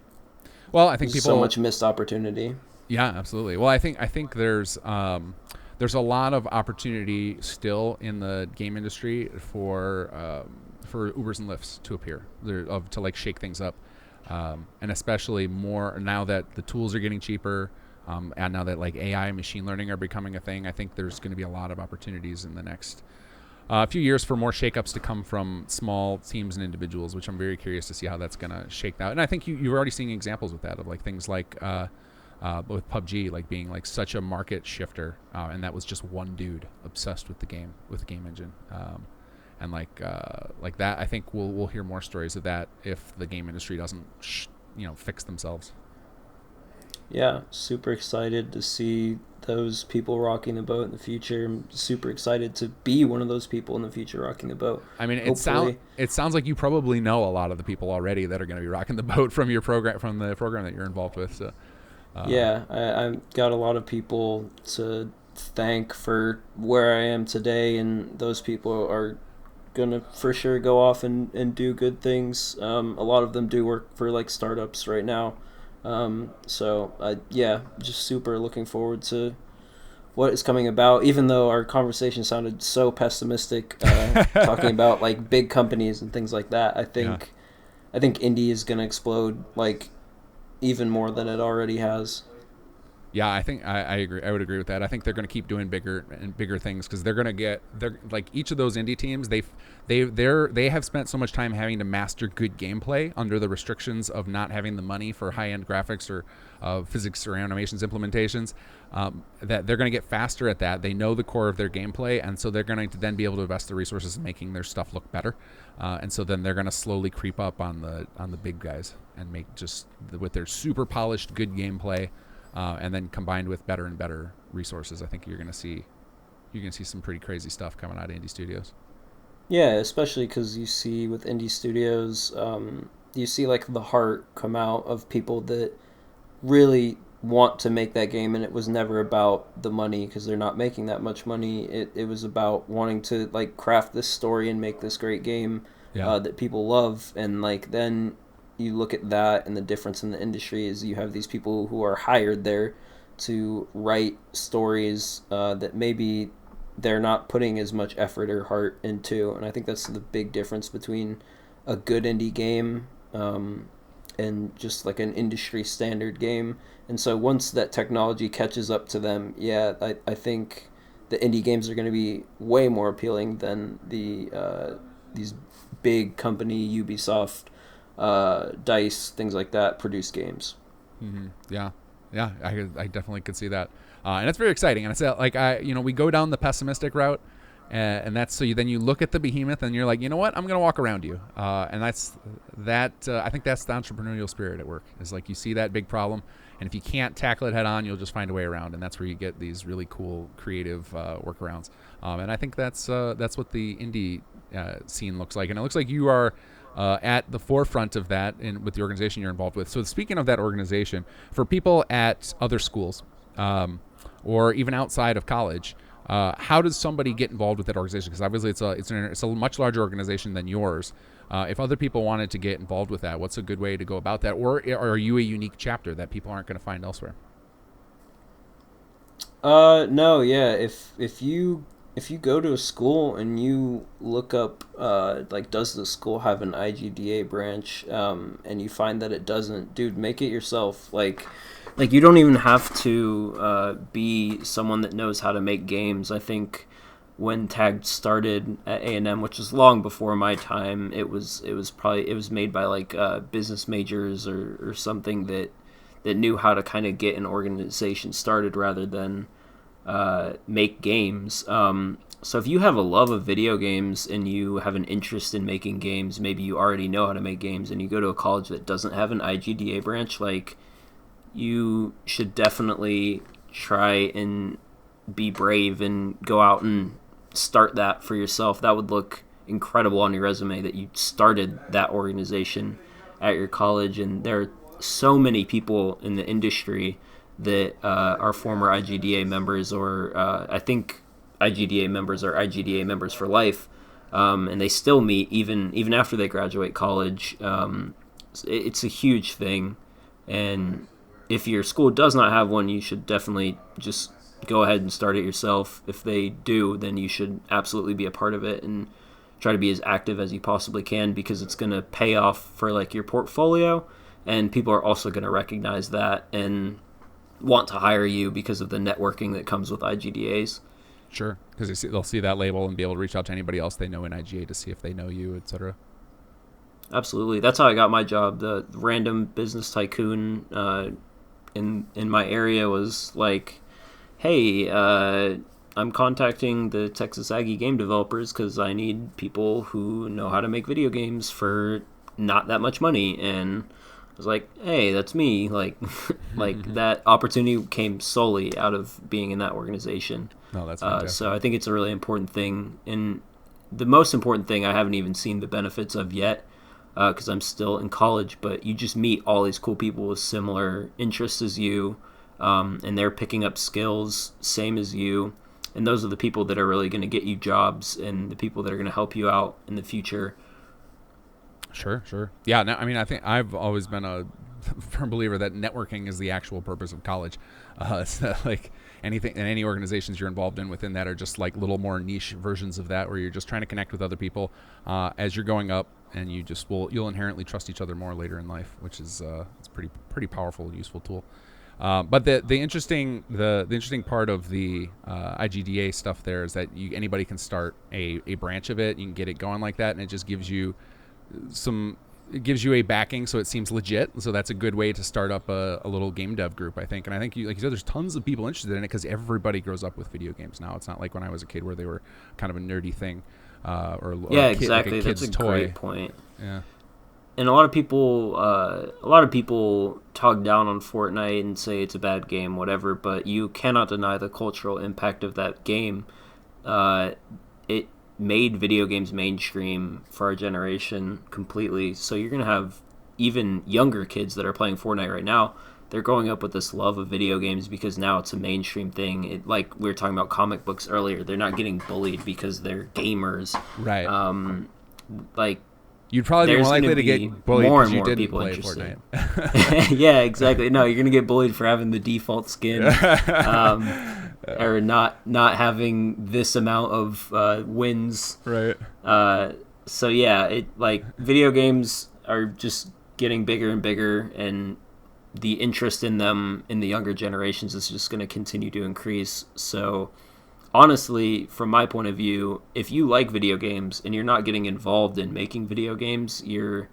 Well, I think so much missed opportunity. Yeah, absolutely. Well, I think there's a lot of opportunity still in the game industry for Ubers and Lyfts to appear, to shake things up, and especially more now that the tools are getting cheaper, and now that AI and machine learning are becoming a thing. I think there's going to be a lot of opportunities in the next a few years for more shakeups to come from small teams and individuals, which I'm very curious to see how that's going to shake out. And I think you're already seeing examples with that, of things like with PUBG being such a market shifter, and that was just one dude obsessed with the game engine, and that. I think we'll hear more stories of that if the game industry doesn't fix themselves. Yeah, super excited to see those people rocking the boat in the future. I'm super excited to be one of those people in the future rocking the boat. I mean, it sounds like you probably know a lot of the people already that are going to be rocking the boat from the program that you're involved with. So, yeah, I've got a lot of people to thank for where I am today, and those people are going to for sure go off and do good things. A lot of them do work for startups right now. Just super looking forward to what is coming about, even though our conversation sounded so pessimistic, talking about big companies and things like that. I think indie is going to explode even more than it already has. Yeah, I think I agree. I would agree with that. I think they're going to keep doing bigger and bigger things because they're like each of those indie teams. They have spent so much time having to master good gameplay under the restrictions of not having the money for high end graphics or physics or animations implementations. That they're going to get faster at that. They know the core of their gameplay, and so they're going to then be able to invest the resources in making their stuff look better. And so then they're going to slowly creep up on the big guys and make just with their super polished good gameplay. And then combined with better and better resources, I think you're gonna see some pretty crazy stuff coming out of indie studios. Yeah, especially because you see with indie studios, you see like the heart come out of people that really want to make that game, and it was never about the money because they're not making that much money. It was about wanting to like craft this story and make this great game Yeah. that people love, and like then you look at that, and the difference in the industry is you have these people who are hired there to write stories that maybe they're not putting as much effort or heart into, and I think that's the big difference between a good indie game and just like an industry standard game. And so once that technology catches up to them, yeah, I think the indie games are going to be way more appealing than these big company Ubisoft, Dice, things like that produce games. Yeah, yeah, I definitely could see that, and it's very exciting. And it's like we go down the pessimistic route, and that's so then you look at the behemoth and you're like, you know what, I'm gonna walk around you, and that's that. I think that's the entrepreneurial spirit at work. Is like you see that big problem, and if you can't tackle it head on, you'll just find a way around, and that's where you get these really cool creative workarounds. And I think that's what the indie scene looks like, and it looks like you are at the forefront of that with the organization you're involved with. So speaking of that organization, for people at other schools or even outside of college, how does somebody get involved with that organization? Because obviously it's a much larger organization than yours. If other people wanted to get involved with that, what's a good way to go about that? Or are you a unique chapter that people aren't going to find elsewhere? No, yeah. If you go to a school and you look up like does the school have an IGDA branch, and you find that it doesn't, dude, make it yourself. Like you don't even have to be someone that knows how to make games. I think when Tagged started at A&M, which was long before my time, it was made by like business majors or something that knew how to kind of get an organization started rather than make games. So if you have a love of video games and you have an interest in making games, maybe you already know how to make games, and you go to a college that doesn't have an IGDA branch, like you should definitely try and be brave and go out and start that for yourself. That would look incredible on your resume that you started that organization at your college. And there are so many people in the industry that are former IGDA members, or I think IGDA members are IGDA members for life, and they still meet even after they graduate college. It's a huge thing, and if your school does not have one, you should definitely just go ahead and start it yourself. If they do, then you should absolutely be a part of it and try to be as active as you possibly can, because it's going to pay off for like your portfolio, and people are also going to recognize that and want to hire you because of the networking that comes with IGDAs. Sure, because they'll see that label and be able to reach out to anybody else they know in IGA to see if they know you, etc. Absolutely, that's how I got my job. The random business tycoon in my area was like, "Hey, I'm contacting the Texas Aggie game developers because I need people who know how to make video games for not that much money." And I was like, "Hey, that's me." Like, like that opportunity came solely out of being in that organization. No, that's fantastic. So I think it's a really important thing, and the most important thing I haven't even seen the benefits of yet, because I'm still in college. But you just meet all these cool people with similar interests as you, and they're picking up skills same as you, and those are the people that are really going to get you jobs and the people that are going to help you out in the future. Sure. Yeah, no, I mean, I think I've always been a firm believer that networking is the actual purpose of college. So like anything and any organizations you're involved in within that are just like little more niche versions of that, where you're just trying to connect with other people as you're going up, and you'll inherently trust each other more later in life, which is it's pretty powerful, useful tool. But the interesting part of the IGDA stuff there is that anybody can start a branch of it. You can get it going like that, and it just gives you a backing, so it seems legit. So that's a good way to start up a little game dev group, I think. And I think, like you said, there's tons of people interested in it because everybody grows up with video games now. It's not like when I was a kid where they were kind of a nerdy thing, or exactly. Like a kid's that's a toy. Great point. Yeah. And a lot of people talk down on Fortnite and say it's a bad game, whatever. But you cannot deny the cultural impact of that game. It made video games mainstream for our generation completely. So you're gonna have even younger kids that are playing Fortnite right now. They're growing up with this love of video games because now it's a mainstream thing. Like we were talking about comic books earlier, they're not getting bullied because they're gamers. Right. Like. You'd probably be more likely to get bullied because you didn't play Fortnite. Yeah, exactly. No, you're gonna get bullied for having the default skin, or not having this amount of wins. Right. So yeah, video games are just getting bigger and bigger, and the interest in them in the younger generations is just going to continue to increase. So honestly, from my point of view, if you like video games and you're not getting involved in making video games, you're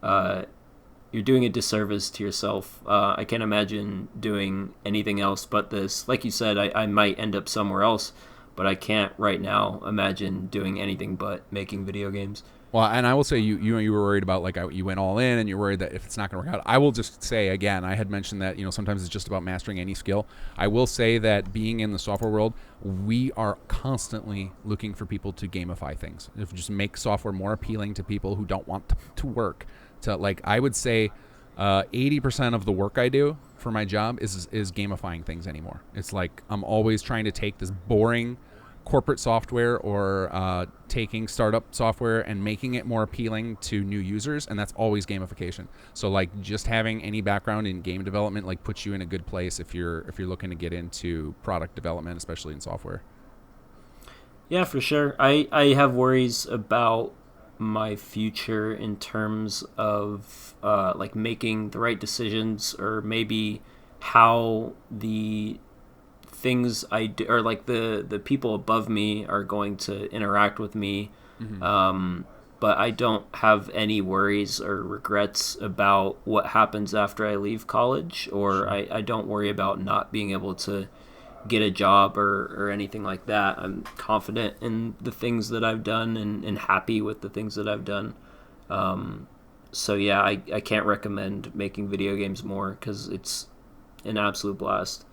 doing a disservice to yourself. I can't imagine doing anything else but this. Like you said, I might end up somewhere else, but I can't right now imagine doing anything but making video games. Well, and I will say you were worried about, like, you went all in and you're worried that if it's not going to work out. I will just say, again, I had mentioned that, sometimes it's just about mastering any skill. I will say that being in the software world, we are constantly looking for people to gamify things. If just make software more appealing to people who don't want to work. I would say 80% of the work I do for my job is gamifying things anymore. It's like I'm always trying to take this boring corporate software or taking startup software and making it more appealing to new users, and that's always gamification. So just having any background in game development puts you in a good place if you're looking to get into product development, especially in software. Yeah, for sure. I have worries about my future in terms of making the right decisions, or maybe how the things I do, or the people above me are going to interact with me. Mm-hmm. But I don't have any worries or regrets about what happens after I leave college, or sure. I don't worry about not being able to get a job or anything like that. I'm confident in the things that I've done and happy with the things that I've done. So yeah, I can't recommend making video games more because it's an absolute blast.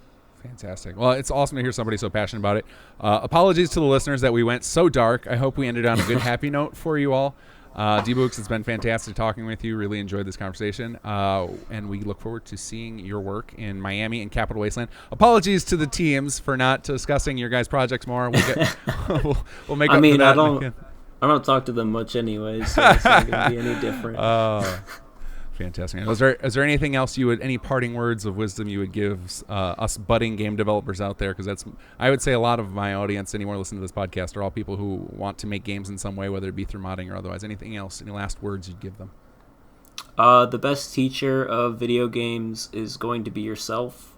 Fantastic. Well, it's awesome to hear somebody so passionate about it. Apologies to the listeners that we went so dark. I hope we ended on a good, happy note for you all. dboogs, it's been fantastic talking with you. Really enjoyed this conversation. And we look forward to seeing your work in Miami and Capital Wasteland. Apologies to the teams for not discussing your guys' projects more. We'll make up for that. I don't talk to them much anyway, so it's not going to be any different. Fantastic. Is there anything else any parting words of wisdom you would give us budding game developers out there? Because I would say a lot of my audience, anyone listening to this podcast, are all people who want to make games in some way, whether it be through modding or otherwise. Anything else? Any last words you'd give them? The best teacher of video games is going to be yourself.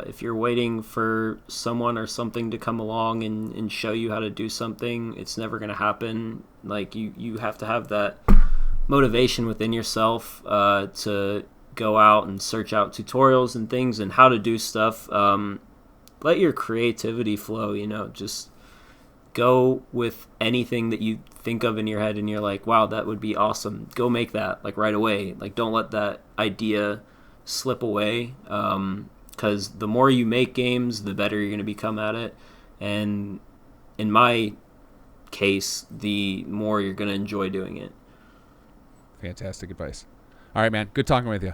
If you're waiting for someone or something to come along and show you how to do something, it's never going to happen. You have to have that motivation within yourself to go out and search out tutorials and things and how to do stuff. Let your creativity flow, just go with anything that you think of in your head and you're like, wow, that would be awesome. Go make that right away. Don't let that idea slip away, because the more you make games, the better you're going to become at it. And in my case, the more you're going to enjoy doing it. Fantastic advice. All right, man. Good talking with you.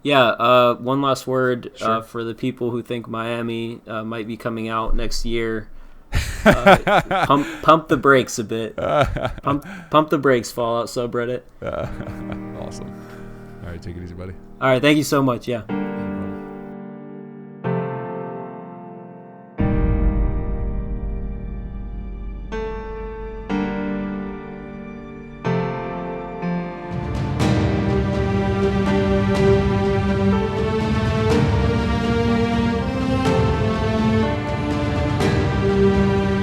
Yeah. One last word. Sure. For the people who think Miami might be coming out next year. Pump the brakes a bit. Pump the brakes, Fallout subreddit. Awesome. All right. Take it easy, buddy. All right. Thank you so much. Yeah.